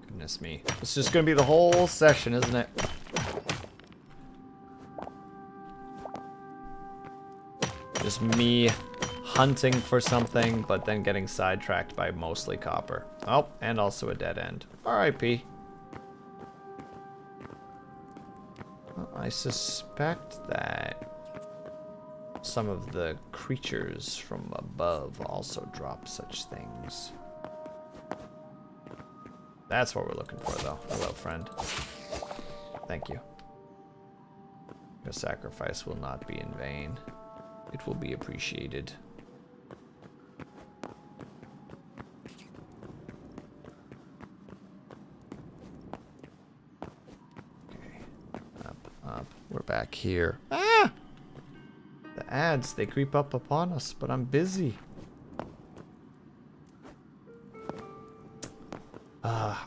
Goodness me. It's just gonna be the whole session, isn't it? Just me hunting for something, but then getting sidetracked by mostly copper. Oh, and also a dead end. R.I.P. Well, I suspect that some of the creatures from above also drop such things. That's what we're looking for, though. Hello, friend. Thank you. Your sacrifice will not be in vain. It will be appreciated. Okay. Up, up. We're back here. Ah! The ads, they creep up upon us, but I'm busy.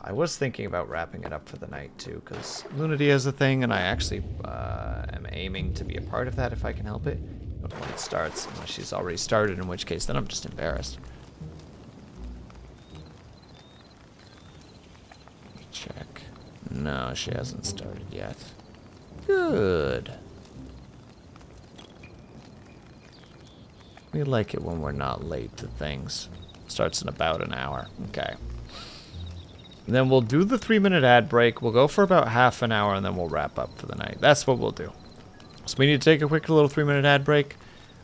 I was thinking about wrapping it up for the night too, because Lunity is a thing, and I actually am aiming to be a part of that if I can help it. But when it starts, unless she's already started, in which case then I'm just embarrassed. Check. No, she hasn't started yet. Good. We like it when we're not late to things. Starts in about an hour. Okay. And then we'll do the 3-minute ad break. We'll go for about half an hour, and then we'll wrap up for the night. That's what we'll do. So we need to take a quick little 3-minute ad break.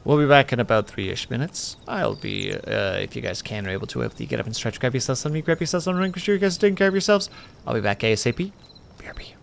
We'll be back in about 3-ish minutes. I'll be, if you guys can or able to, hopefully get up and stretch, grab yourselves something, grab yourselves something, make sure you guys are taking care of yourselves. I'll be back ASAP. BRB.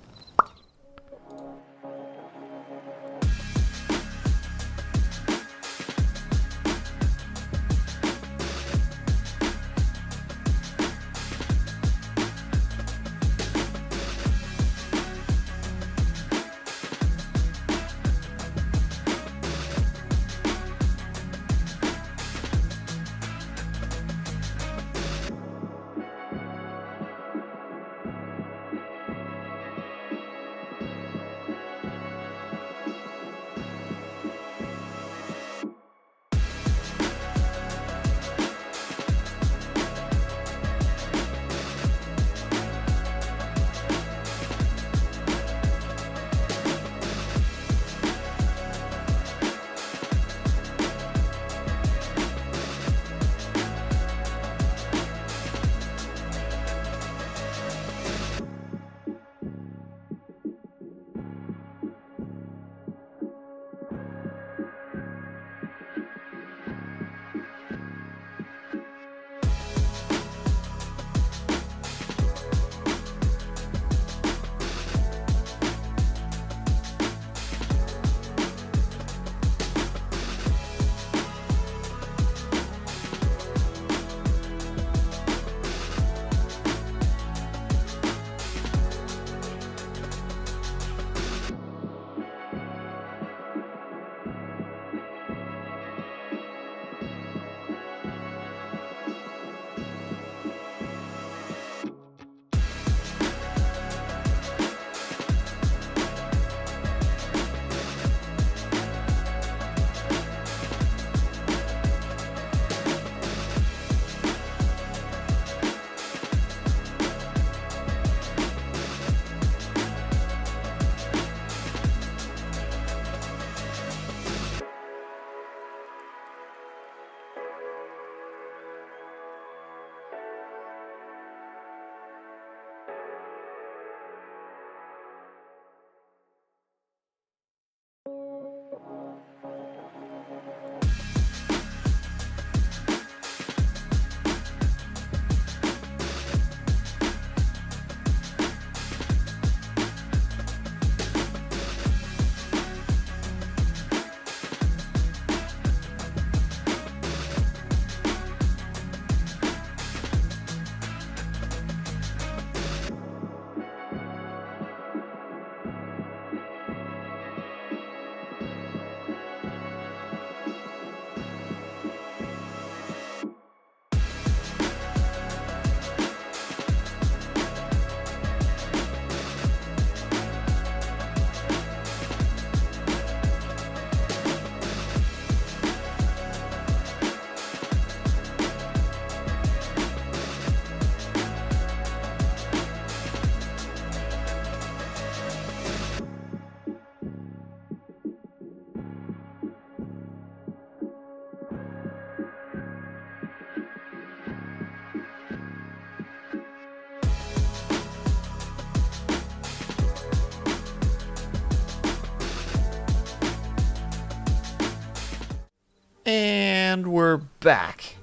And we're back.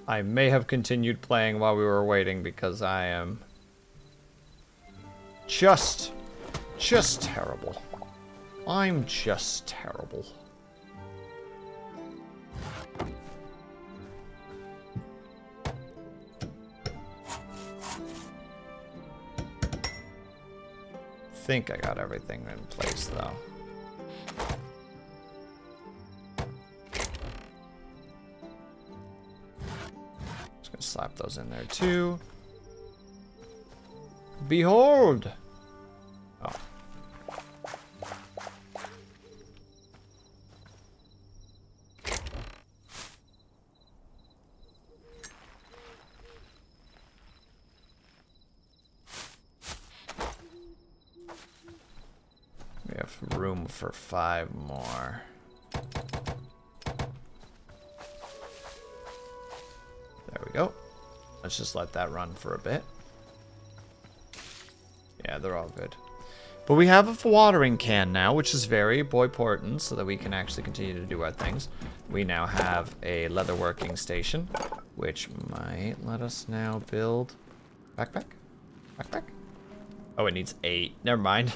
I may have continued playing while we were waiting because I am just terrible. I'm just terrible. Think I got everything in place though. Just gonna slap those in there too. Behold! Oh. We have room for 5 more. There we go. Let's just let that run for a bit. Yeah, they're all good. But we have a watering can now, which is very important, so that we can actually continue to do our things. We now have a leatherworking station, which might let us now build... Backpack? Backpack? Oh, it needs 8. Never mind.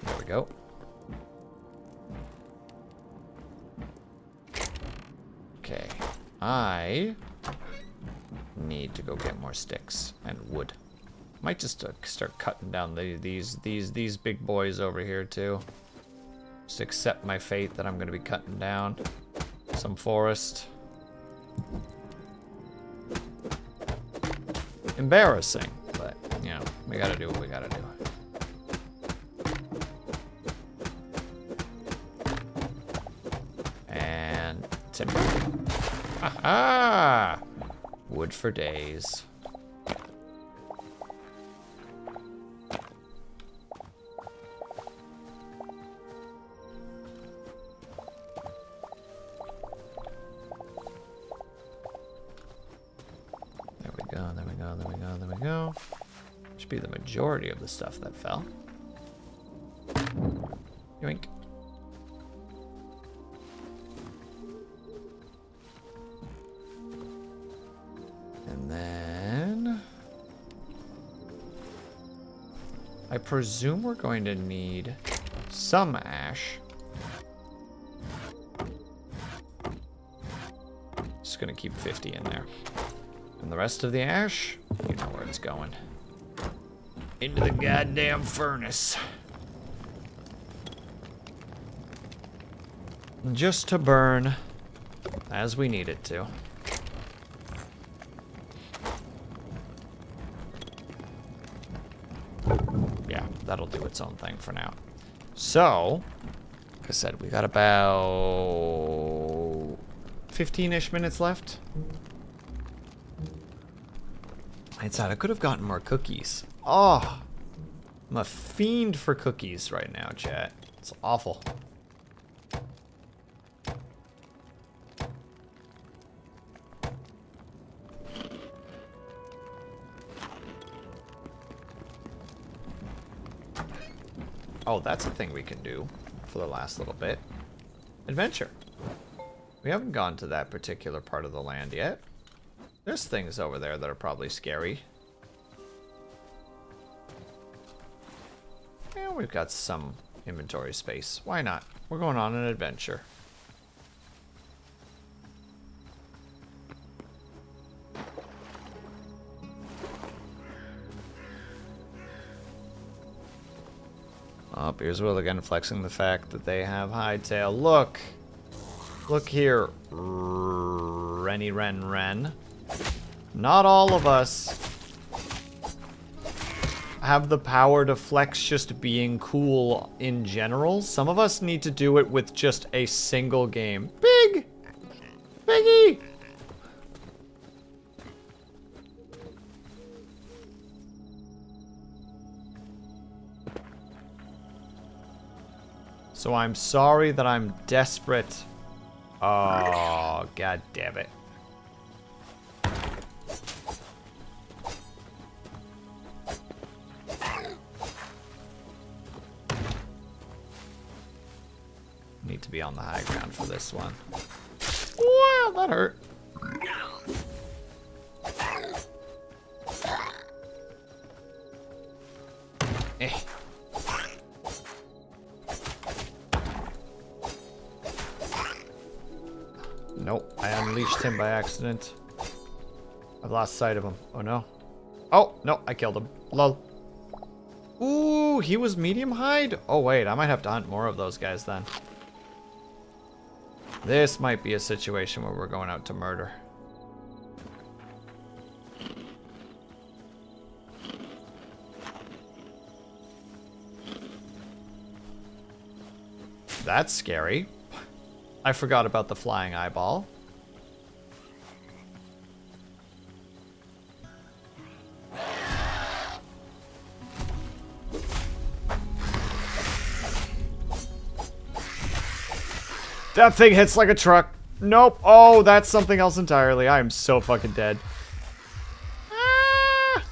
There we go. Okay. I need to go get more sticks and wood. Might just start cutting down these big boys over here too. Just accept my fate that I'm going to be cutting down some forest. Embarrassing, but you know, we gotta do what we gotta do. And timber. Aha! Wood for days. There we go, there we go, there we go, there we go. Should be the majority of the stuff that fell. Yoink. And then I presume we're going to need some ash. Just gonna keep 50 in there. And the rest of the ash, you know where it's going. Into the goddamn furnace. Just to burn as we need it to. Yeah, that'll do its own thing for now. So, like I said, we got about 15-ish minutes left. Inside, I could have gotten more cookies. Oh, I'm a fiend for cookies right now, chat. It's awful. Oh, that's a thing we can do for the last little bit. Adventure. We haven't gone to that particular part of the land yet. There's things over there that are probably scary. Yeah, we've got some inventory space. Why not? We're going on an adventure. Oh, here's Will again flexing the fact that they have Hytale. Look! Look here, Renny Ren. Not all of us have the power to flex just being cool in general. Some of us need to do it with just a single game. Biggie! So I'm sorry that I'm desperate. Oh, god damn it. Need to be on the high ground for this one. Wow, that hurt. Eh. Nope, I unleashed him by accident. I've lost sight of him. Oh no. Oh, no, I killed him. Lol. Ooh, he was medium hide? Oh wait, I might have to hunt more of those guys then. This might be a situation where we're going out to murder. That's scary. I forgot about the flying eyeball. That thing hits like a truck. Nope. Oh, that's something else entirely. I am so fucking dead. Ah!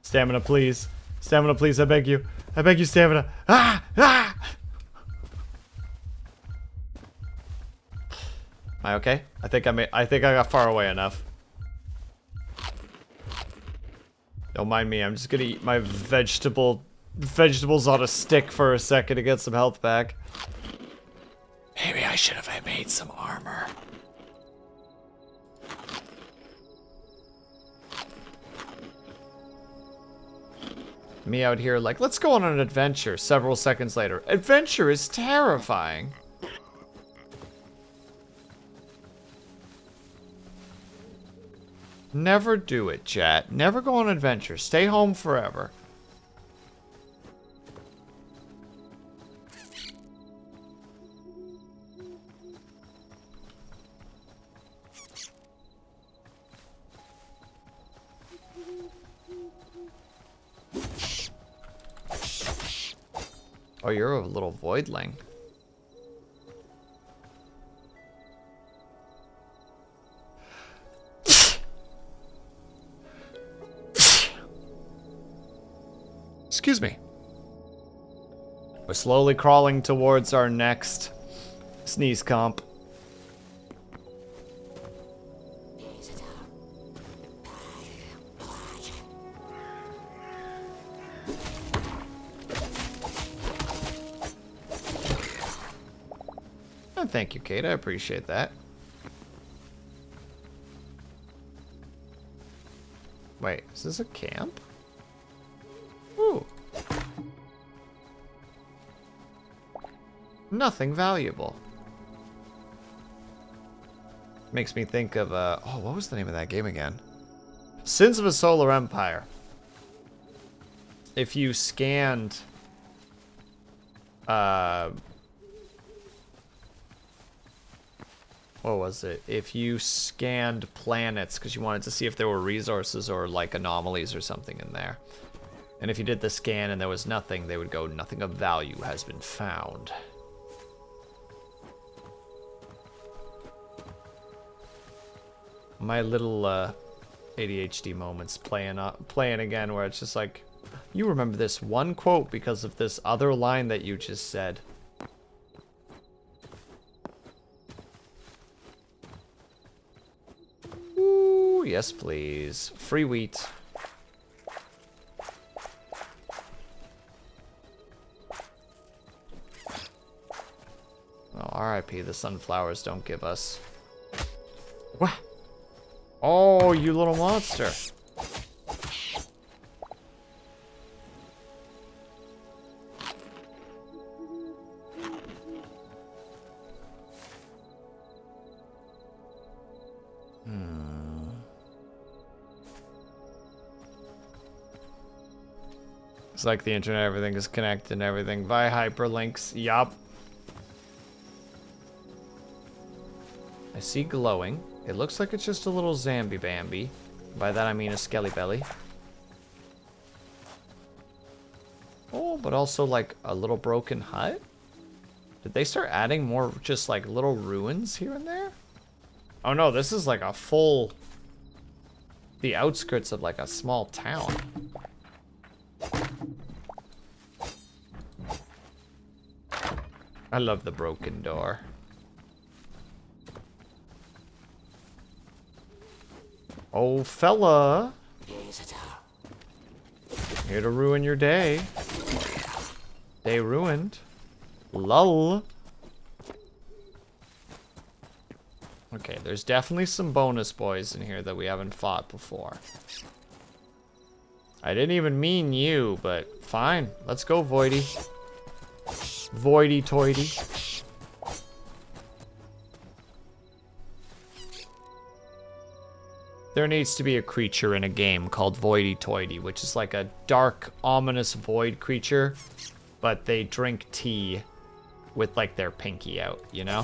Stamina, please. Stamina, please. I beg you. I beg you, stamina. Ah! Ah! Am I okay? I think I got far away enough. Don't mind me. I'm just gonna eat my vegetables on a stick for a second to get some health back. Maybe I should have made some armor. Me out here like, let's go on an adventure. Several seconds later. Adventure is terrifying. Never do it, chat. Never go on adventure. Stay home forever. Oh, you're a little voidling. Excuse me. We're slowly crawling towards our next sneeze comp. And thank you, Kate. I appreciate that. Wait, is this a camp? Ooh. Nothing valuable. Makes me think of, oh, what was the name of that game again? Sins of a Solar Empire. If you scanned, what was it? If you scanned planets because you wanted to see if there were resources or like anomalies or something in there. And if you did the scan and there was nothing, they would go, nothing of value has been found. My little ADHD moments playing again where it's just like, you remember this one quote because of this other line that you just said. Ooh, yes please. Free wheat. Oh, RIP, the sunflowers don't give us. What? Oh, you little monster. It's like the internet, everything is connected and everything via hyperlinks. Yup. I see glowing. It looks like it's just a little Zambi Bambi. By that I mean a Skelly Belly. Oh, but also like a little broken hut? Did they start adding more just like little ruins here and there? Oh no, this is like a full... the outskirts of like a small town. I love the broken door. Oh, fella. Here to ruin your day. Day ruined. Lull. Okay, there's definitely some bonus boys in here that we haven't fought before. I didn't even mean you, but fine. Let's go, Voidy. Voidy-toidy. There needs to be a creature in a game called Voidy-toidy, which is like a dark, ominous void creature, but they drink tea with like their pinky out, you know?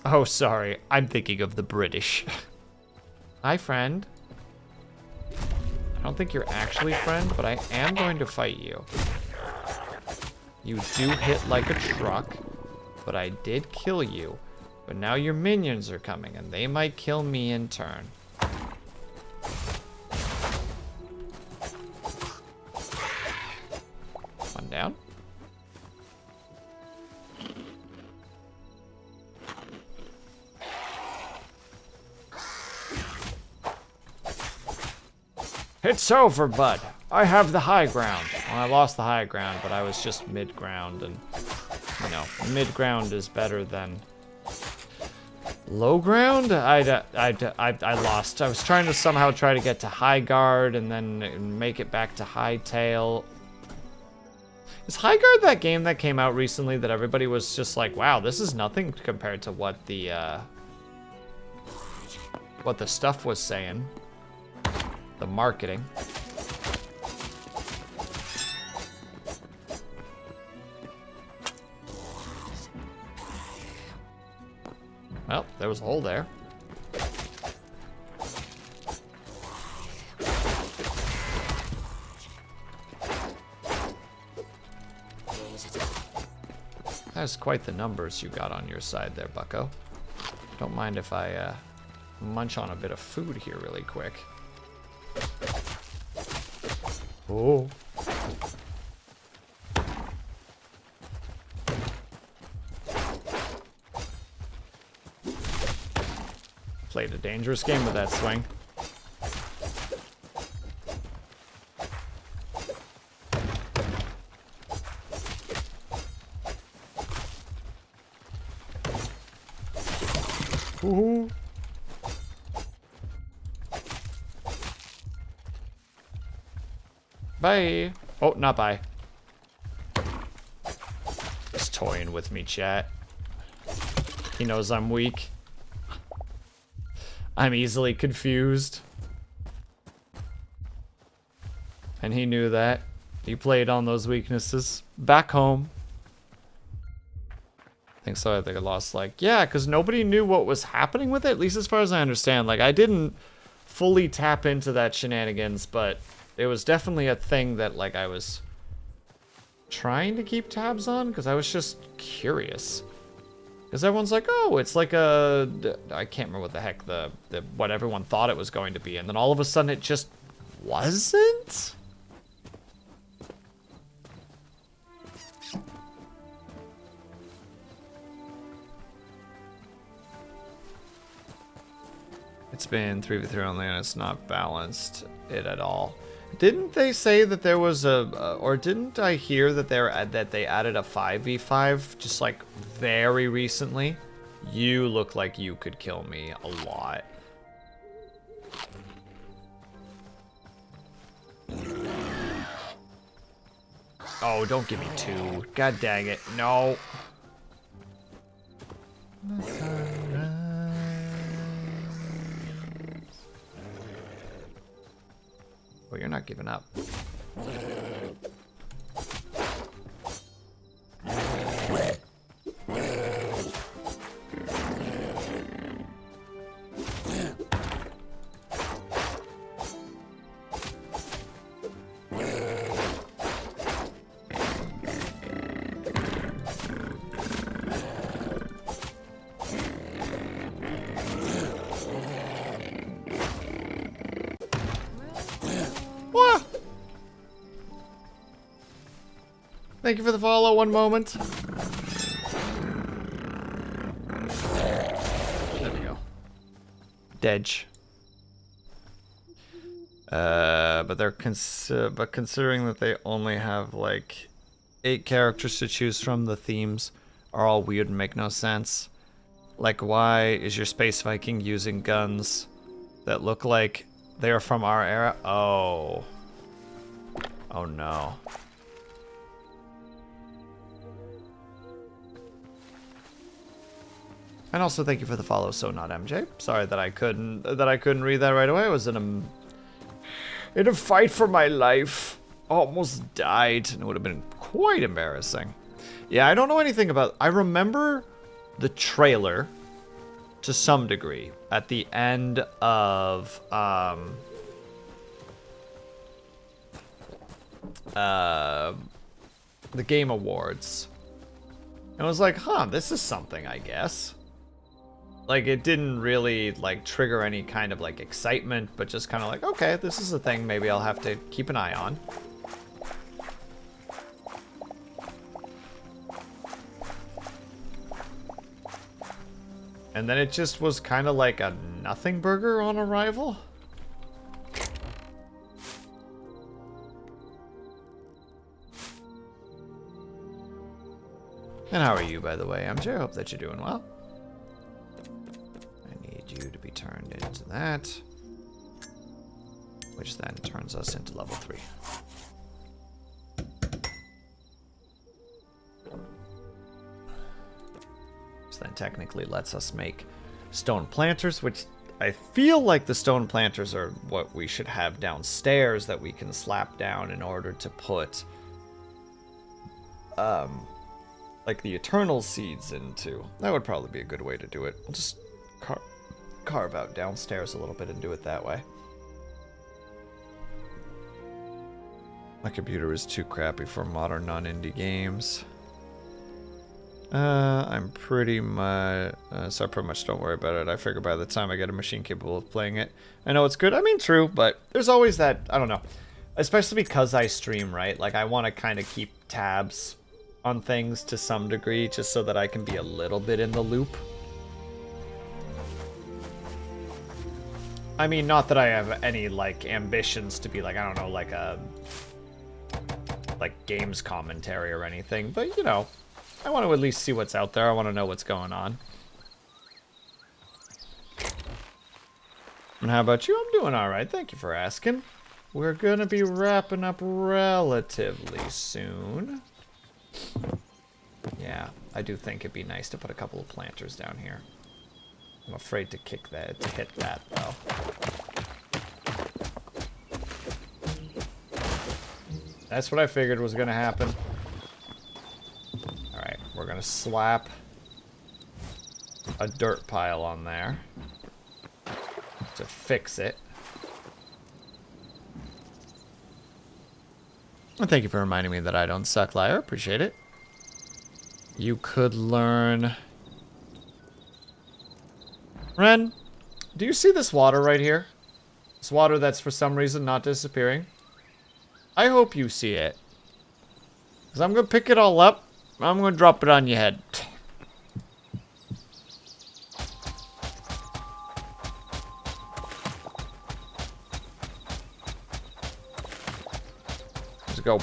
Oh, sorry. I'm thinking of the British. Hi, friend. I don't think you're actually friend, but I am going to fight you. You do hit like a truck, but I did kill you. But now your minions are coming, and they might kill me in turn. One down. It's over, bud. I have the high ground. Well, I lost the high ground, but I was just mid-ground, and, you know, mid-ground is better than low ground. I lost. I was trying to somehow try to get to high guard and then make it back to Hytale. Is High Guard that game that came out recently that everybody was just like, wow, this is nothing compared to what the stuff was saying? The marketing. Well, there was a hole there. That's quite the numbers you got on your side there, bucko. Don't mind if I munch on a bit of food here really quick. Oh. Played a dangerous game with that swing. Ooh. Bye. Oh, not bye. He's toying with me, chat. He knows I'm weak. I'm easily confused. And he knew that. He played on those weaknesses. Back home. I think so. I think I lost, like, yeah, because nobody knew what was happening with it, at least as far as I understand. Like, I didn't fully tap into that shenanigans, but it was definitely a thing that, like, I was trying to keep tabs on, because I was just curious. Because everyone's like, oh, it's like a, I can't remember what the heck what everyone thought it was going to be, and then all of a sudden it just wasn't? It's been 3v3 only and it's not balanced it at all. Didn't they say that there was or didn't I hear that they added a 5v5 just like very recently? You look like you could kill me a lot. Oh, don't give me two. God dang it. No. Well, you're not giving up. Thank you for the follow, one moment. There we go. Dedge. But they're considering that they only have like 8 characters to choose from. The themes are all weird and make no sense. Like, why is your space Viking using guns that look like they are from our era? Oh. Oh no. And also thank you for the follow, So Not MJ. Sorry that I couldn't read that right away. I was in a fight for my life. Almost died, and it would have been quite embarrassing. Yeah, I don't know anything about. I remember the trailer to some degree at the end of the Game Awards. And I was like, huh, this is something, I guess. Like, it didn't really, like, trigger any kind of, like, excitement, but just kind of like, okay, this is a thing maybe I'll have to keep an eye on. And then it just was kind of like a nothing burger on arrival. And how are you, by the way, MJ? I hope that you're doing well. I need you to be turned into that, which then turns us into level 3. Which then technically lets us make stone planters, which I feel like the stone planters are what we should have downstairs that we can slap down in order to put like the eternal seeds into. That would probably be a good way to do it. We'll just carve out downstairs a little bit and do it that way. My computer is too crappy for modern non-indie games. I'm pretty much, so I pretty much don't worry about it. I figure by the time I get a machine capable of playing it, I know it's good. I mean, true, but there's always that, I don't know. Especially because I stream, right? Like, I want to kind of keep tabs on things to some degree, just so that I can be a little bit in the loop. I mean, not that I have any, like, ambitions to be, like, I don't know, like a, like, games commentary or anything, but, you know, I want to at least see what's out there. I want to know what's going on. And how about you? I'm doing all right. Thank you for asking. We're going to be wrapping up relatively soon. Yeah, I do think it'd be nice to put a couple of planters down here. I'm afraid to hit that, though. That's what I figured was going to happen. Alright, we're going to slap a dirt pile on there to fix it. Well, thank you for reminding me that I don't suck, liar. Appreciate it. You could learn... Ren, do you see this water right here? This water that's for some reason not disappearing? I hope you see it. Because I'm going to pick it all up. I'm going to drop it on your head. Just go.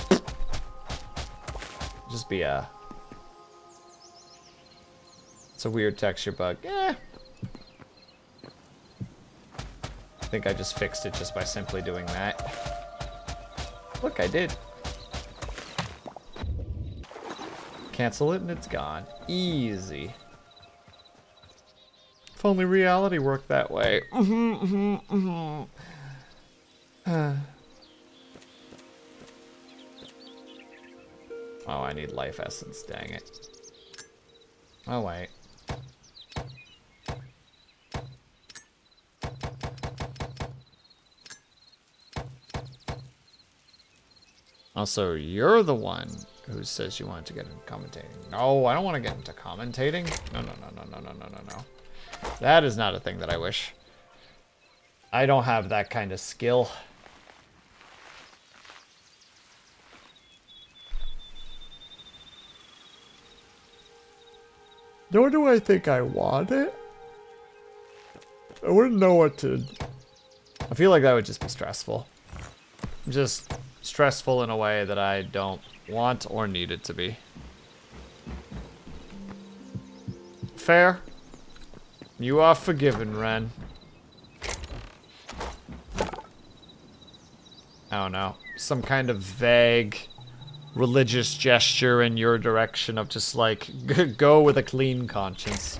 Just be a... It's a weird texture bug. Eh. I think I just fixed it just by simply doing that. Look, I did. Cancel it and it's gone. Easy. If only reality worked that way. Oh, I need life essence, dang it. Oh, wait. Also, you're the one who says you want to get into commentating. No, I don't want to get into commentating. No. That is not a thing that I wish. I don't have that kind of skill. Nor do I think I want it. I wouldn't know what to... I feel like that would just be stressful. Just stressful in a way that I don't want or need it to be. Fair. You are forgiven, Ren. I don't know. Some kind of vague religious gesture in your direction of just like, go with a clean conscience.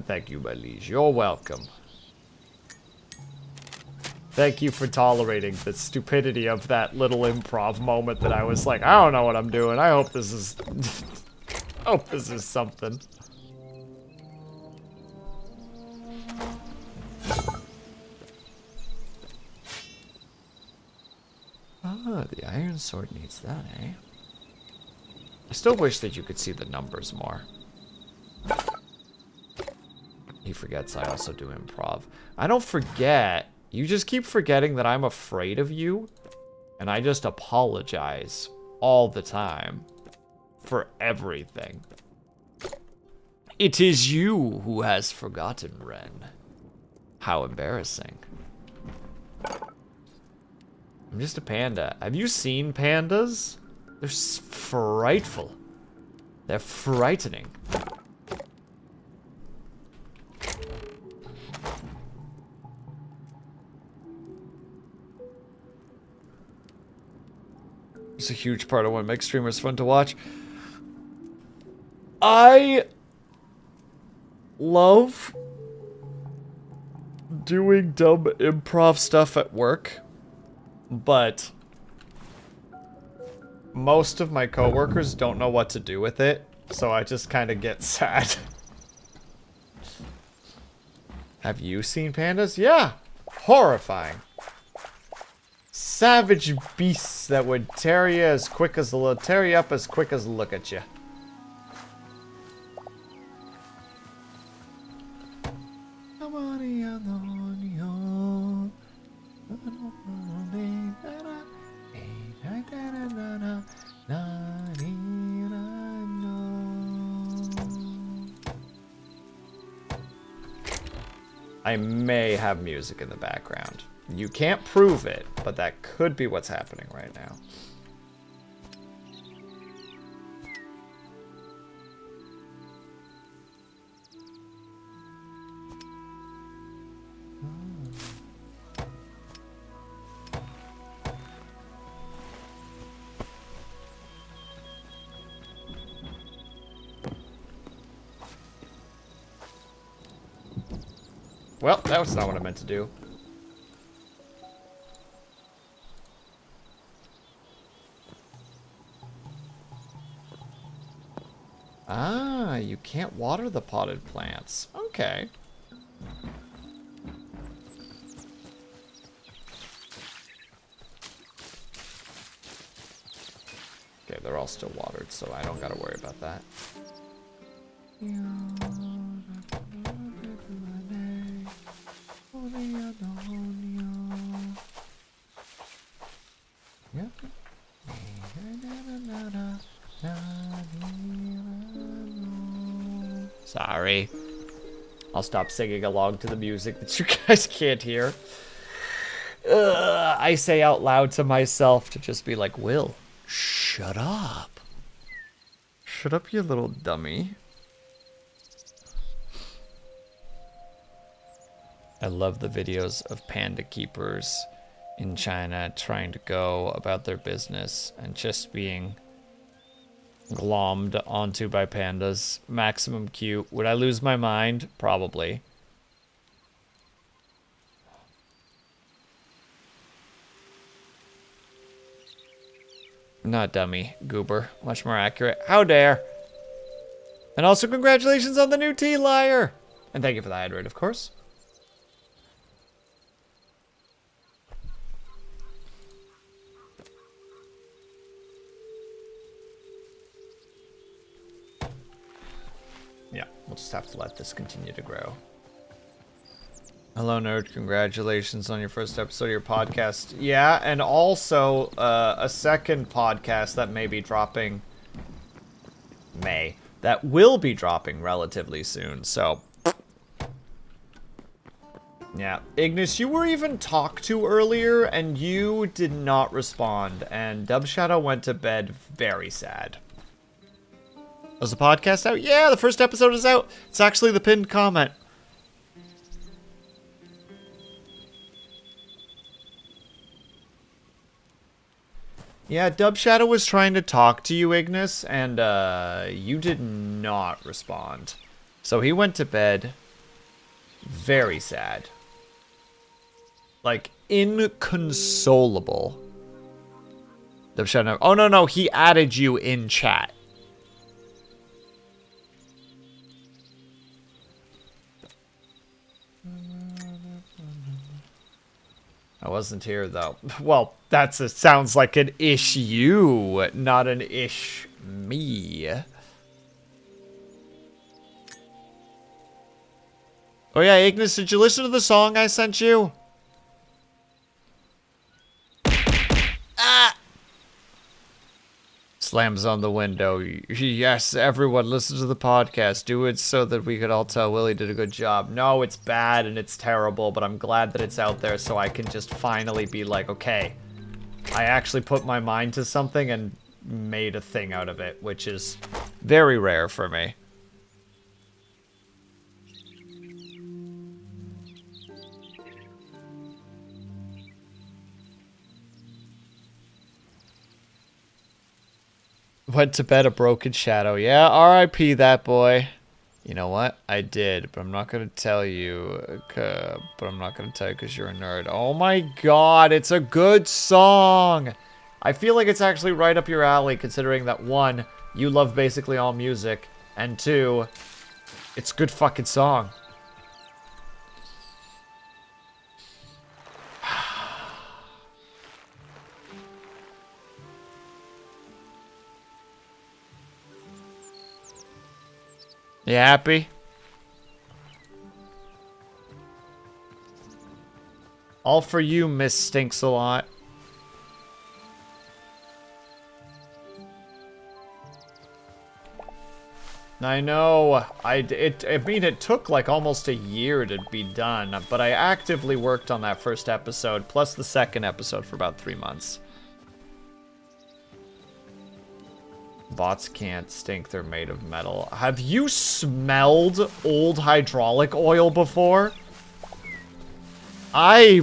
Thank you, my liege. You're welcome. Thank you for tolerating the stupidity of that little improv moment that I was like, I don't know what I'm doing. I hope this is... I hope this is something. Ah, the iron sword needs that, eh? I still wish that you could see the numbers more. He forgets I also do improv. I don't forget. You just keep forgetting that I'm afraid of you. And I just apologize all the time. For everything. It is you who has forgotten, Ren. How embarrassing. I'm just a panda. Have you seen pandas? They're frightful. They're frightening. It's a huge part of what makes streamers fun to watch. I love doing dumb improv stuff at work, but most of my coworkers don't know what to do with it, so I just kind of get sad. Have you seen pandas? Yeah, horrifying. Savage beasts that would tear you as quick as tear you up as quick as look at you. I may have music in the background. You can't prove it, but that could be what's happening right now. Well, that was not what I meant to do. Ah, you can't water the potted plants. Okay. Okay, they're all still watered, so I don't gotta worry about that. Sorry. I'll stop singing along to the music that you guys can't hear. I say out loud to myself to just be like, Will, shut up. Shut up, you little dummy. I love the videos of panda keepers in China trying to go about their business and just being glommed onto by pandas. Maximum cute. Would I lose my mind? Probably. Not dummy, goober. Much more accurate. How dare. And also congratulations on the new tea liar. And thank you for the hydrate, of course. Yeah, we'll just have to let this continue to grow. Hello, nerd. Congratulations on your first episode of your podcast. Yeah, and also a second podcast that may be dropping... that will be dropping relatively soon, so... Yeah, Ignis, you were even talked to earlier, and you did not respond, and Dubshadow went to bed very sad. Was the podcast out? Yeah, the first episode is out. It's actually the pinned comment. Yeah, Dubshadow was trying to talk to you, Ignis, and you did not respond. So he went to bed very sad. Like, inconsolable. Dubshadow. Oh, no, he added you in chat. I wasn't here, though. Well, sounds like an ish you, not an ish me. Oh yeah, Ignis, did you listen to the song I sent you? Ah! Slams on the window. Yes, everyone, listen to the podcast. Do it so that we could all tell Willie did a good job. No, it's bad and it's terrible, but I'm glad that it's out there so I can just finally be like, okay, I actually put my mind to something and made a thing out of it, which is very rare for me. Went to bed a broken shadow. Yeah, R.I.P. that boy. You know what? I did, but I'm not going to tell you. Because you're a nerd. Oh my god, it's a good song. I feel like it's actually right up your alley, considering that, one, you love basically all music, and two, it's a good fucking song. You happy? All for you, Miss Stinks a Lot. I know. I mean, it took like almost a year to be done, but I actively worked on that first episode, plus the second episode for about 3 months. Bots can't stink, they're made of metal. Have you smelled old hydraulic oil before? I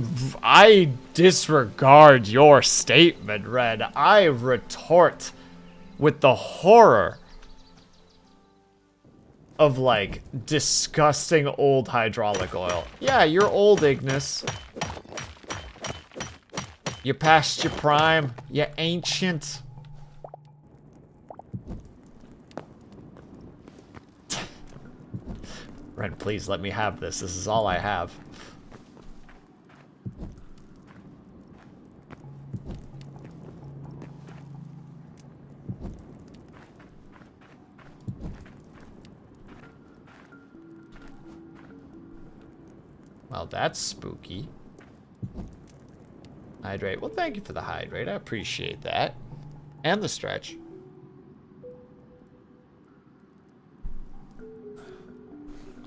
disregard your statement, Red. I retort with the horror of, like, disgusting old hydraulic oil. Yeah, you're old, Ignis. You're past your prime. You're ancient. Ren, please let me have this. This is all I have. Well, that's spooky. Hydrate. Well, thank you for the hydrate. I appreciate that. And the stretch.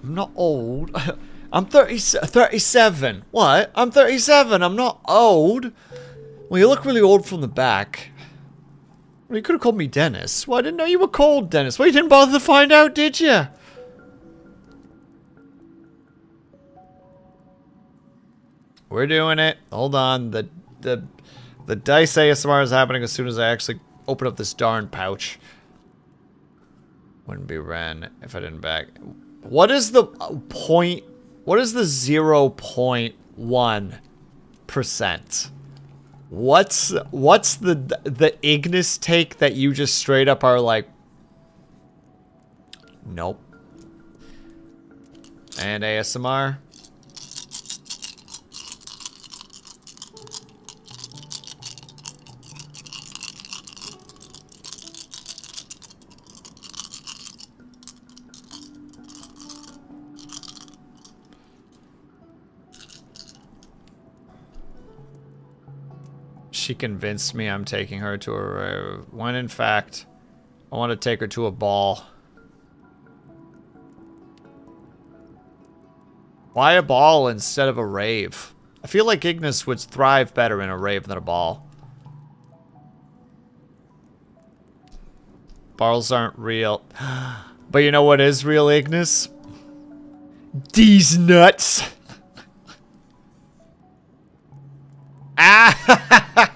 I'm not old. I'm 37. What? I'm 37. I'm not old. Well, you look really old from the back. Well, you could have called me Dennis. Well, I didn't know you were called Dennis. Well, you didn't bother to find out, did you? We're doing it. Hold on. The dice ASMR is happening as soon as I actually open up this darn pouch. Wouldn't be Ren if I didn't back. What is the point? What is the 0.1%? What's the Ignis take that you just straight up are like, nope. And ASMR. She convinced me I'm taking her to a when in fact I want to take her to a ball. Why a ball instead of a rave? I feel like Ignis would thrive better in a rave than a ball. Balls aren't real. But you know what is real, Ignis? These nuts. Ah!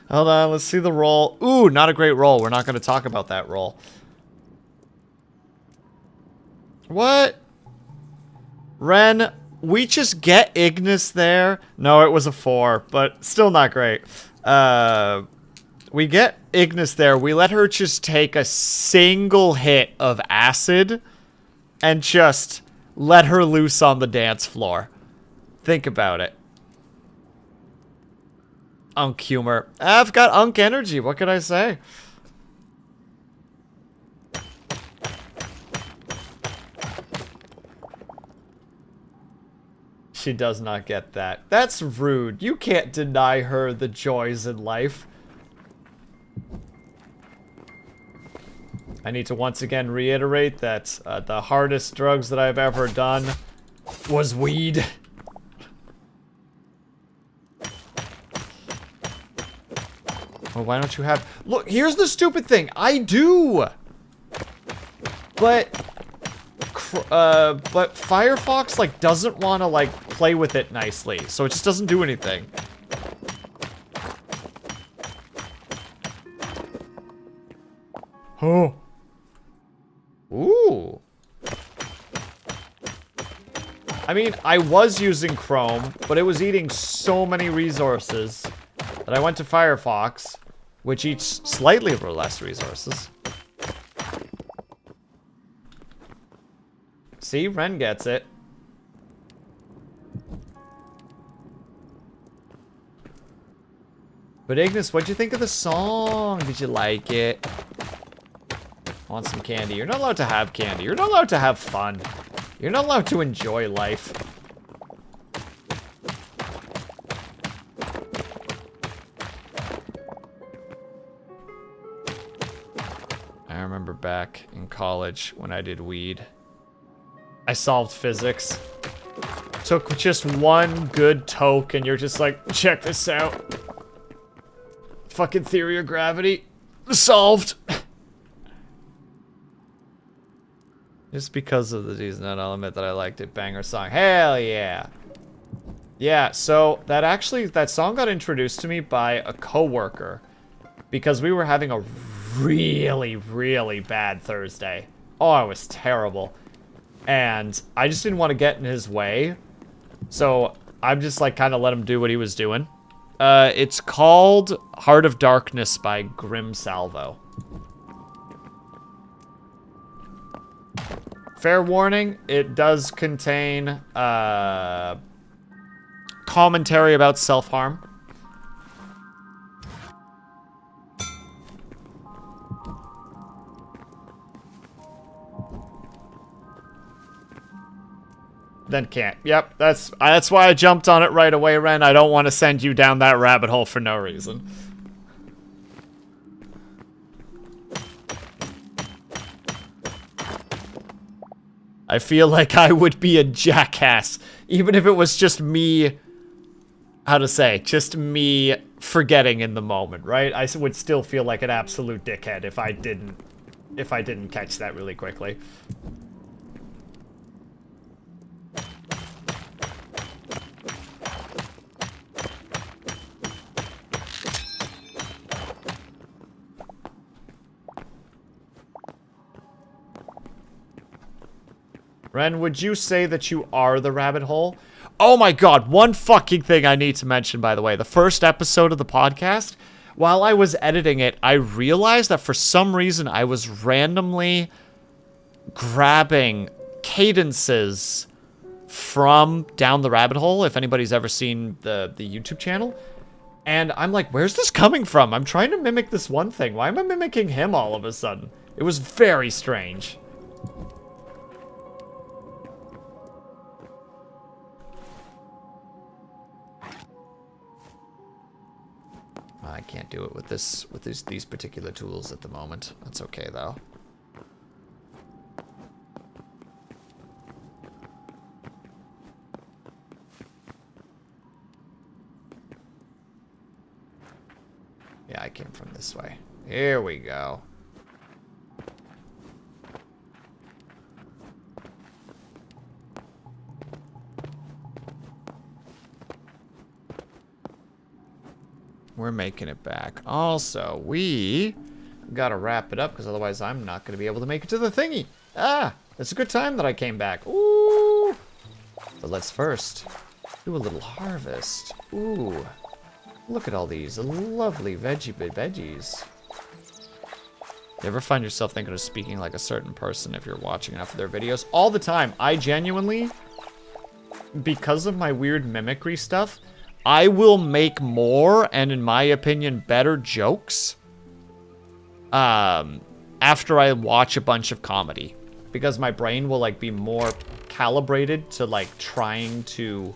Hold on, let's see the roll. Ooh, not a great roll. We're not going to talk about that roll. What? Ren, we just get Ignis there. No, it was a 4, but still not great. We get Ignis there. We let her just take a single hit of acid and just let her loose on the dance floor. Think about it. Unk humor. I've got Unk energy. What can I say? She does not get that. That's rude. You can't deny her the joys in life. I need to once again reiterate that the hardest drugs that I've ever done was weed. Well, why don't you have... Look, here's the stupid thing. I do! But Firefox, like, doesn't want to, like, play with it nicely. So it just doesn't do anything. Oh. Ooh. I mean, I was using Chrome, but it was eating so many resources that I went to Firefox, which eats slightly less resources. See, Ren gets it. But Ignis, what'd you think of the song? Did you like it? Want some candy? You're not allowed to have candy. You're not allowed to have fun. You're not allowed to enjoy life. I remember back in college when I did weed. I solved physics. Took just one good toke and you're just like, check this out. Fucking theory of gravity. Solved. Just because of the Disney element that I liked it. Banger song. Hell yeah. Yeah, so that song got introduced to me by a coworker because we were having a really, really bad Thursday. Oh, it was terrible. And I just didn't want to get in his way. So I'm just like kind of let him do what he was doing. It's called Heart of Darkness by Grim Salvo. Fair warning, it does contain commentary about self-harm. Then can't. Yep, that's why I jumped on it right away, Ren. I don't want to send you down that rabbit hole for no reason. I feel like I would be a jackass, even if it was just me, how to say, just me forgetting in the moment, right? I would still feel like an absolute dickhead if I didn't catch that really quickly. Ren, would you say that you are the rabbit hole? Oh my god, one fucking thing I need to mention, by the way. The first episode of the podcast, while I was editing it, I realized that for some reason I was randomly grabbing cadences from Down the Rabbit Hole, if anybody's ever seen the YouTube channel. And I'm like, where's this coming from? I'm trying to mimic this one thing. Why am I mimicking him all of a sudden? It was very strange. I can't do it with these particular tools at the moment. That's okay though. this way. Here we go. We're making it back. Also, we gotta wrap it up because otherwise I'm not gonna be able to make it to the thingy. Ah, it's a good time that I came back. Ooh. But let's first do a little harvest. Ooh. Look at all these lovely veggies. You ever find yourself thinking of speaking like a certain person if you're watching enough of their videos? All the time. I genuinely, because of my weird mimicry stuff, I will make more and, in my opinion, better jokes after I watch a bunch of comedy. Because my brain will, like, be more calibrated to, like, trying to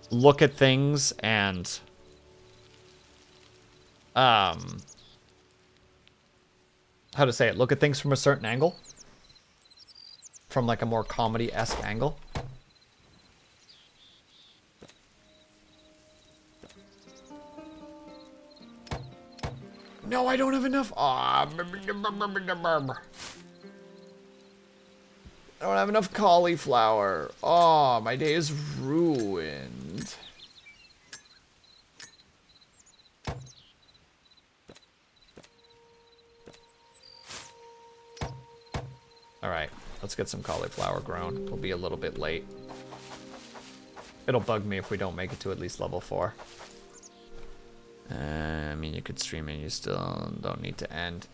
look at things and, how to say it? Look at things from a certain angle. From, like, a more comedy-esque angle. No, I don't have enough. I don't have enough cauliflower. Oh, my day is ruined. Alright, let's get some cauliflower grown. We'll be a little bit late. It'll bug me if we don't make it to at least level 4. I mean, you could stream and you still don't need to end.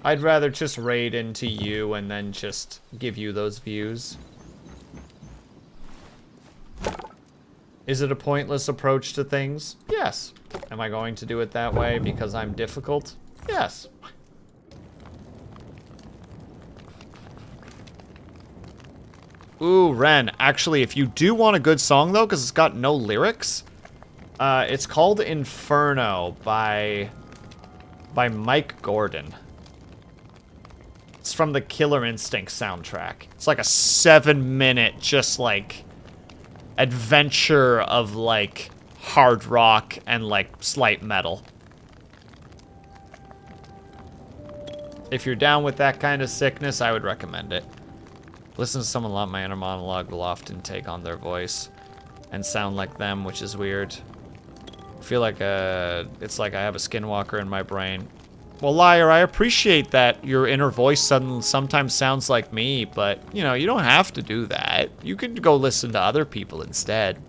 I'd rather just raid into you and then just give you those views. Is it a pointless approach to things? Yes. Am I going to do it that way because I'm difficult? Yes. Ooh, Ren. Actually, if you do want a good song, though, because it's got no lyrics, it's called Inferno by Mike Gordon. It's from the Killer Instinct soundtrack. It's like a 7-minute, just like, adventure of like hard rock and like slight metal. If you're down with that kind of sickness, I would recommend it. Listen to someone a lot, my inner monologue will often take on their voice and sound like them, which is weird. I feel like it's like I have a skinwalker in my brain. Well, Liar, I appreciate that your inner voice sometimes sounds like me, but, you know, you don't have to do that. You could go listen to other people instead.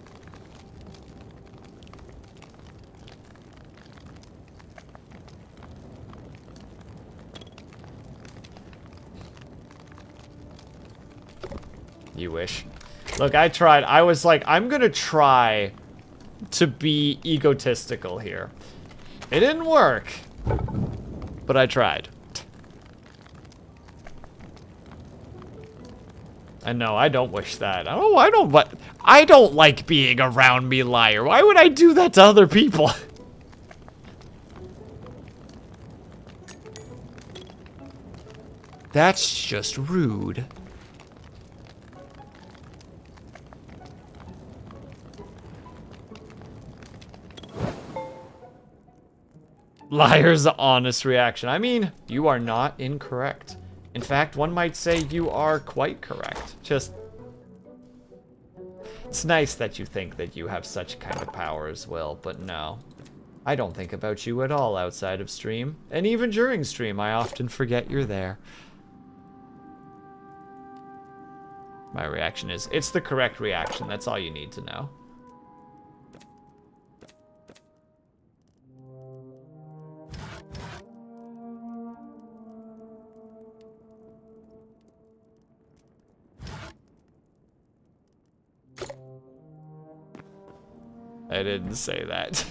You wish. Look, I tried. I was like, I'm gonna try to be egotistical here. It didn't work, but I tried. And no, I don't wish that. Oh, I don't like being around me, Liar. Why would I do that to other people? That's just rude. Liar's honest reaction. I mean, you are not incorrect. In fact, one might say you are quite correct. Just, it's nice that you think that you have such kind of power as well, but no. I don't think about you at all outside of stream. And even during stream, I often forget you're there. My reaction is, it's the correct reaction. That's all you need to know. I didn't say that.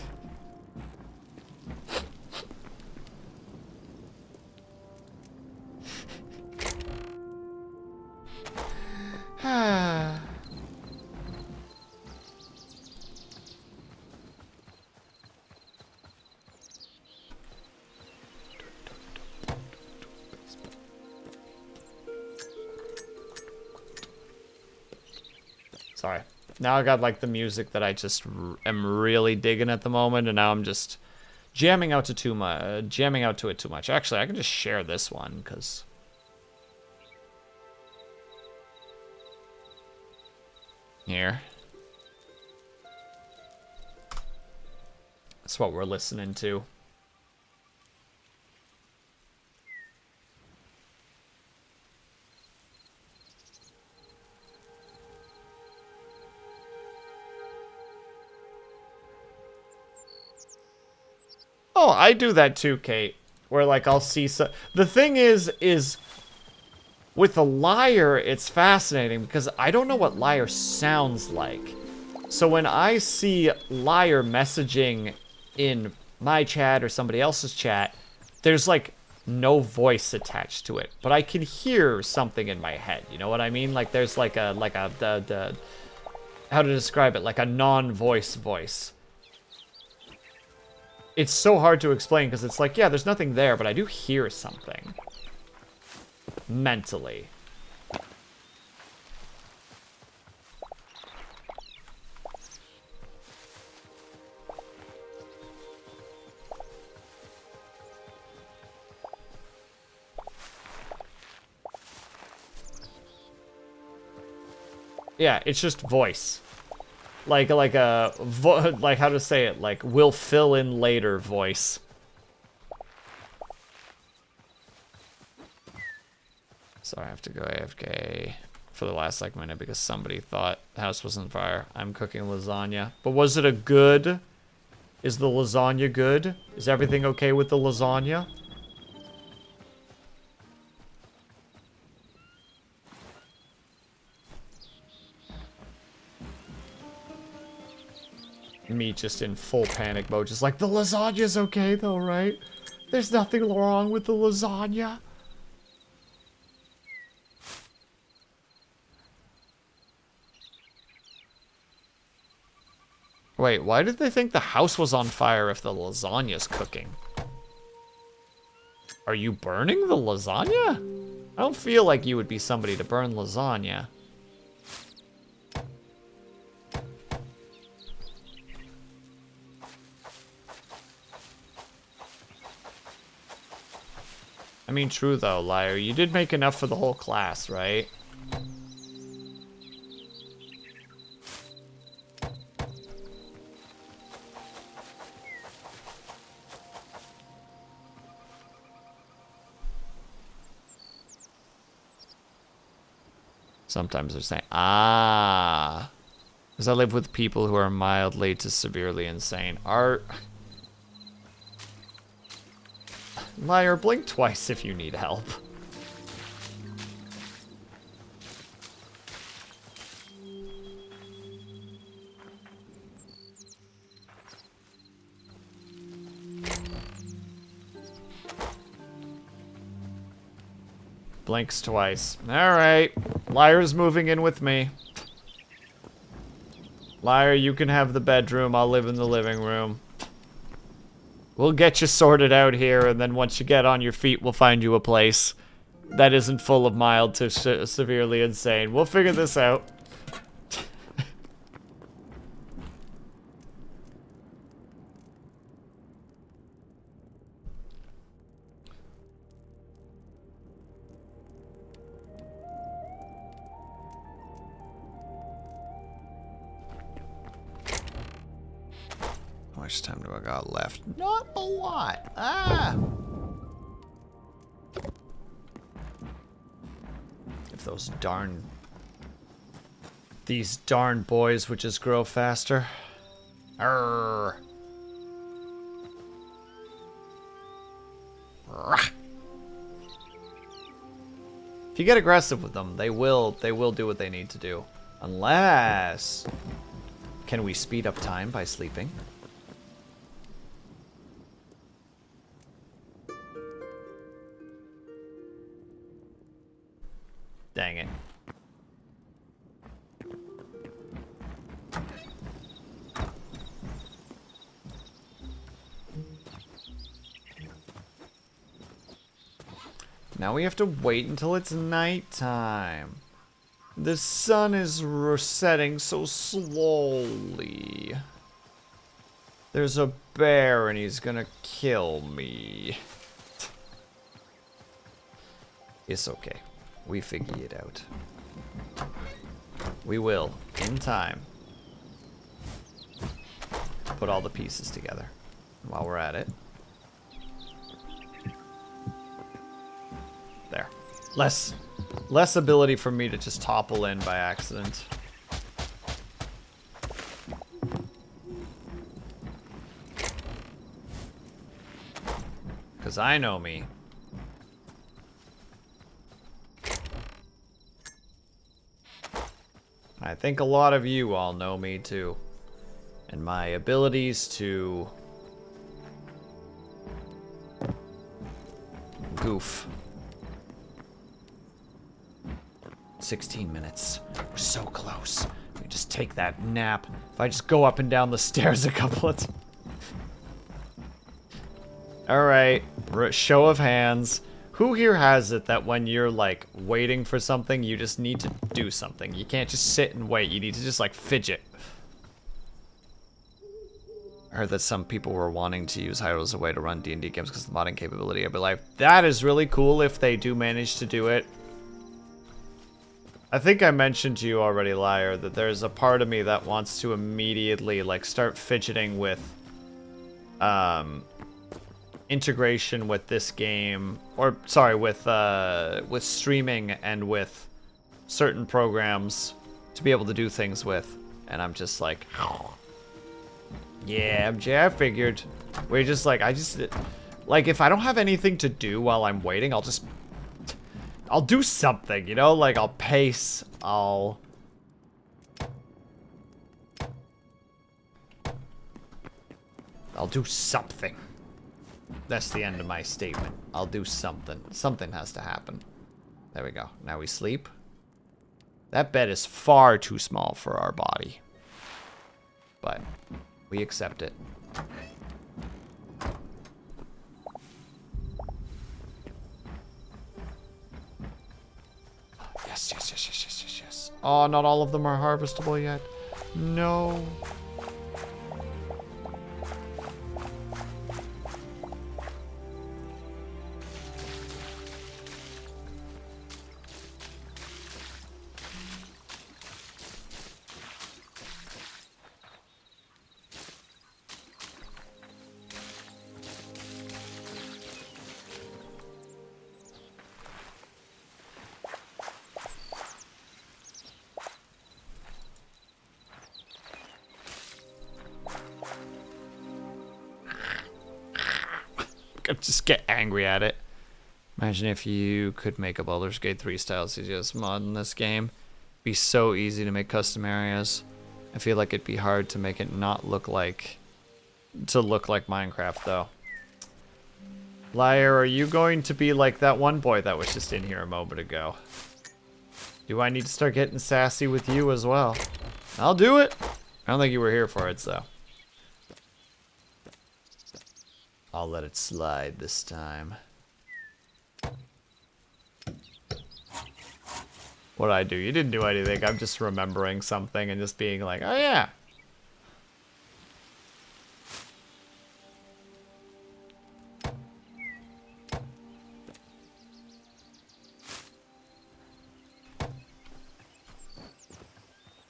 Sorry. Now I got like the music that I just am really digging at the moment, and now I'm just jamming out to it too much. Actually, I can just share this one because here. That's what we're listening to. Oh, I do that too, Kate. Where, like, I'll see so. The thing is with the Lyre, it's fascinating because I don't know what Lyre sounds like. So when I see Lyre messaging in my chat or somebody else's chat, there's like no voice attached to it, but I can hear something in my head. You know what I mean? Like there's like a how to describe it? Like a non-voice voice. It's so hard to explain because it's like, yeah, there's nothing there, but I do hear something. Mentally. Yeah, it's just voice. Like how to say it? Like, we'll fill in later voice. So I have to go AFK for the last like minute because somebody thought the house was on fire. I'm cooking lasagna. But was it a good? Is the lasagna good? Is everything okay with the lasagna? Me just in full panic mode, just like, the lasagna's okay though, right? There's nothing wrong with the lasagna. Wait, why did they think the house was on fire if the lasagna's cooking? Are you burning the lasagna? I don't feel like you would be somebody to burn lasagna. I mean, true though, Liar. You did make enough for the whole class, right? Sometimes they're saying, ah. Because I live with people who are mildly to severely insane. Liar, blink twice if you need help. Blinks twice. Alright. Liar's moving in with me. Liar, you can have the bedroom. I'll live in the living room. We'll get you sorted out here, and then once you get on your feet, we'll find you a place that isn't full of mild to severely insane. We'll figure this out. How much time do I got left? Not a lot. Ah! If these darn boys would just grow faster. Arrgh. If you get aggressive with them, they will do what they need to do. Unless... Can we speed up time by sleeping? Dang it. Now we have to wait until it's nighttime. The sun is setting so slowly. There's a bear and he's gonna kill me. It's okay. We figure it out. We will, in time, put all the pieces together. While we're at it. There. Less ability for me to just topple in by accident. Because I know me. I think a lot of you all know me too. And my abilities to goof. 16 minutes. We're so close. We just take that nap. If I just go up and down the stairs a couple of times. Alright, show of hands. Who here has it that when you're like waiting for something, you just need to do something? You can't just sit and wait, you need to just like fidget. I heard that some people were wanting to use Hytale as a way to run D&D games because of the modding capability. I'd be like, that is really cool if they do manage to do it. I think I mentioned to you already, Liar, that there's a part of me that wants to immediately like start fidgeting with integration with this game, or sorry, with streaming and with certain programs to be able to do things with. And I'm just like, yeah, MJ, I figured. We're just like, like if I don't have anything to do while I'm waiting, I'll do something, you know? Like, I'll pace, I'll do something. That's the end of my statement. I'll do something. Something has to happen. There we go. Now we sleep. That bed is far too small for our body. But we accept it. Yes. Oh, not all of them are harvestable yet. No. Just get angry at it. Imagine if you could make a Baldur's Gate 3 style CGS mod in this game. It'd be so easy to make custom areas. I feel like it'd be hard to make it not look like Minecraft though. Liar, are you going to be like that one boy that was just in here a moment ago? Do I need to start getting sassy with you as well? I'll do it. I don't think you were here for it, so. I'll let it slide this time. What'd I do? You didn't do anything. I'm just remembering something and just being like, oh yeah.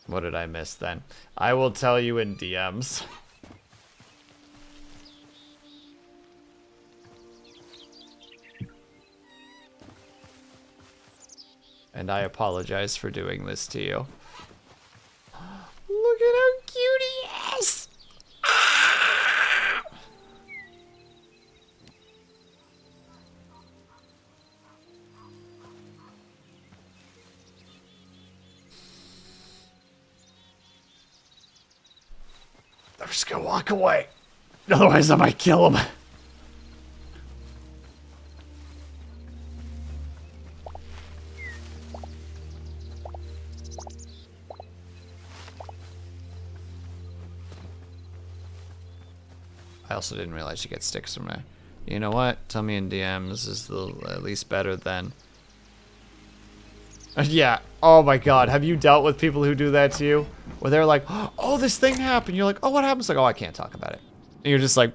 What did I miss then? I will tell you in DMs. And I apologize for doing this to you. Look at how cute he is! Ah! I'm just gonna walk away. Otherwise I might kill him. I also didn't realize you get sticks from there. You know what? Tell me in DMs is at least better than... Yeah. Oh my god. Have you dealt with people who do that to you? Where they're like, oh, this thing happened. You're like, oh, what happens? Like, oh, I can't talk about it. And you're just like,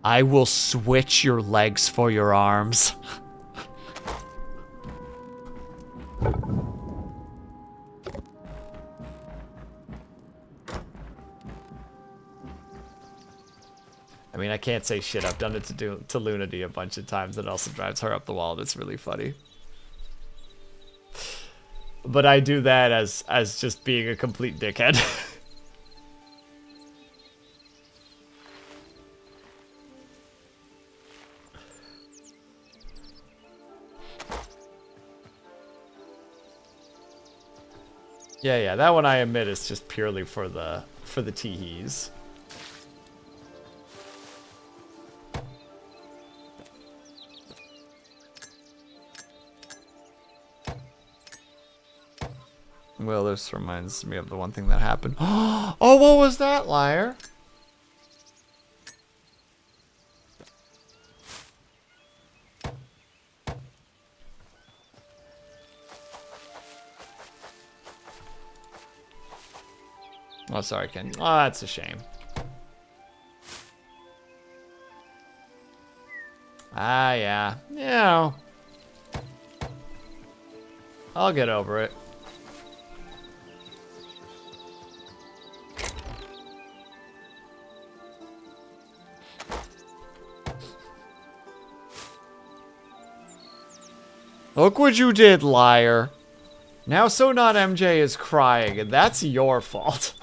I will switch your legs for your arms. I mean, I can't say shit. I've done it to Lunity a bunch of times. It also drives her up the wall. That's really funny. But I do that as just being a complete dickhead. Yeah, that one I admit is just purely for the teehees. Well, this reminds me of the one thing that happened. Oh, what was that, liar? Oh, sorry, Ken. Oh, that's a shame. Ah, yeah. You know. I'll get over it. Look what you did, liar. Now So Not MJ is crying, and that's your fault.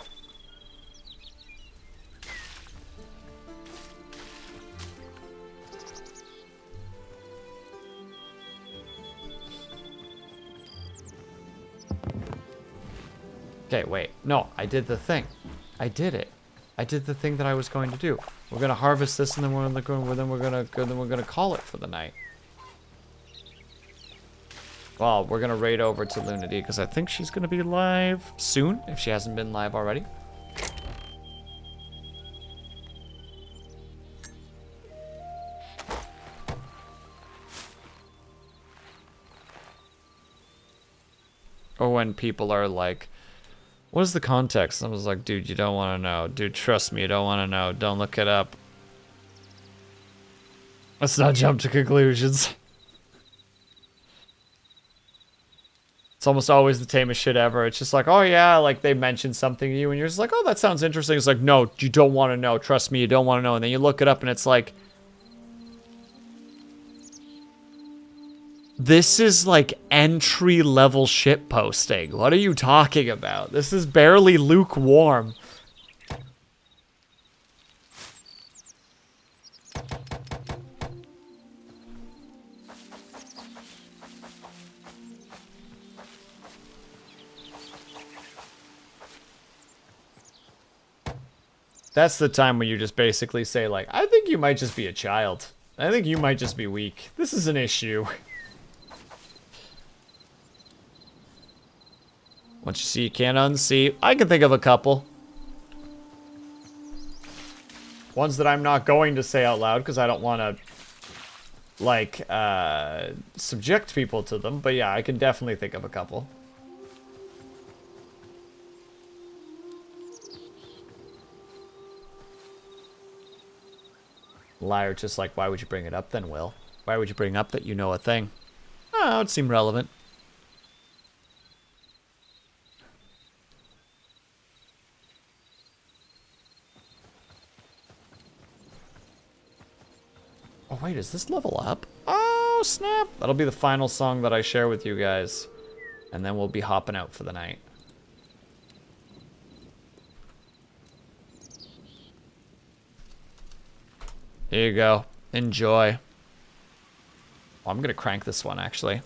Okay, wait. No, I did the thing. I did it. I did the thing that I was going to do. We're gonna harvest this, and then we're gonna call it for the night. Well, we're gonna raid over to Lunity because I think she's gonna be live soon if she hasn't been live already. Or when people are like, what is the context? I was like, dude, you don't want to know. Dude, trust me, you don't want to know. Don't look it up. Let's not jump to conclusions. It's almost always the tamest shit ever. It's just like, oh yeah, like they mentioned something to you and you're just like, oh, that sounds interesting. It's like, no, you don't want to know. Trust me, you don't want to know. And then you look it up and it's like, this is like entry-level shit posting. What are you talking about? This is barely lukewarm. That's the time when you just basically say like, I think you might just be a child. I think you might just be weak. This is an issue. Once you see, you can't unsee. I can think of a couple. Ones that I'm not going to say out loud because I don't want to, like, subject people to them. But yeah, I can definitely think of a couple. Liar, just like, why would you bring it up then, Will? Why would you bring up that you know a thing? Oh, it would seem relevant. Oh, wait, is this level up? Oh, snap. That'll be the final song that I share with you guys. And then we'll be hopping out for the night. Here you go. Enjoy. Oh, I'm gonna crank this one, actually.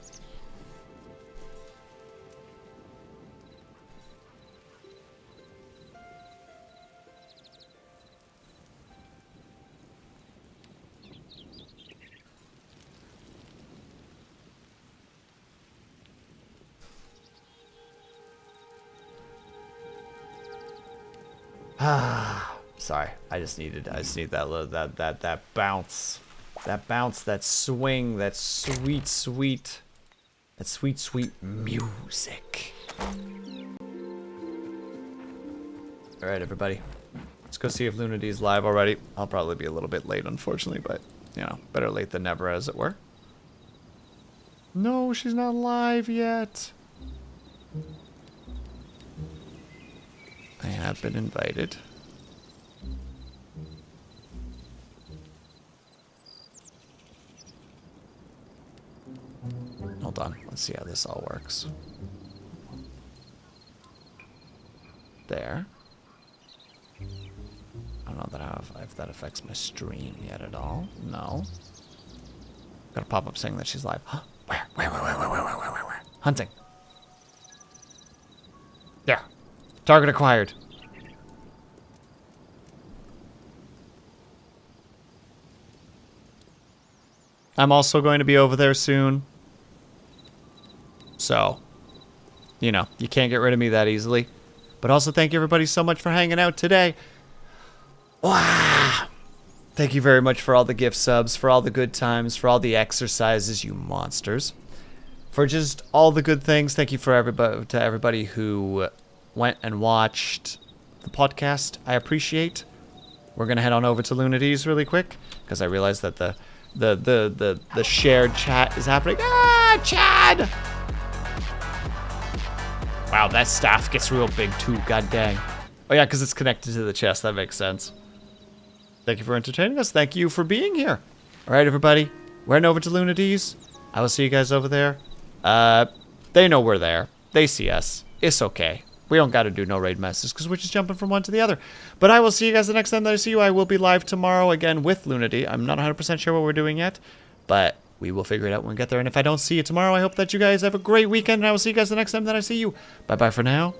Sorry, I just need that bounce, that swing, that sweet music. Alright, everybody. Let's go see if Lunity's live already. I'll probably be a little bit late, unfortunately, but, you know, better late than never, as it were. No, she's not live yet. I have been invited. Hold on, let's see how this all works. There. I don't know that if that affects my stream yet at all. No. Got a pop-up saying that she's live. Where? Hunting. There. Target acquired. I'm also going to be over there soon. So, you know, you can't get rid of me that easily. But also thank you everybody so much for hanging out today. Wow. Thank you very much for all the gift subs, for all the good times, for all the exercises, you monsters. For just all the good things. Thank you for everybody who went and watched the podcast. I appreciate. We're gonna head on over to Lunity's really quick because I realized that the shared chat is happening. Ah, Chad! Wow, that staff gets real big too. God dang. Oh yeah, because it's connected to the chest. That makes sense. Thank you for entertaining us. Thank you for being here. All right, everybody. We're heading over to Lunity's. I will see you guys over there. They know we're there. They see us. It's okay. We don't got to do no raid messes because we're just jumping from one to the other. But I will see you guys the next time that I see you. I will be live tomorrow again with Lunity. I'm not 100% sure what we're doing yet, but we will figure it out when we get there. And if I don't see you tomorrow, I hope that you guys have a great weekend, and I will see you guys the next time that I see you. Bye-bye for now.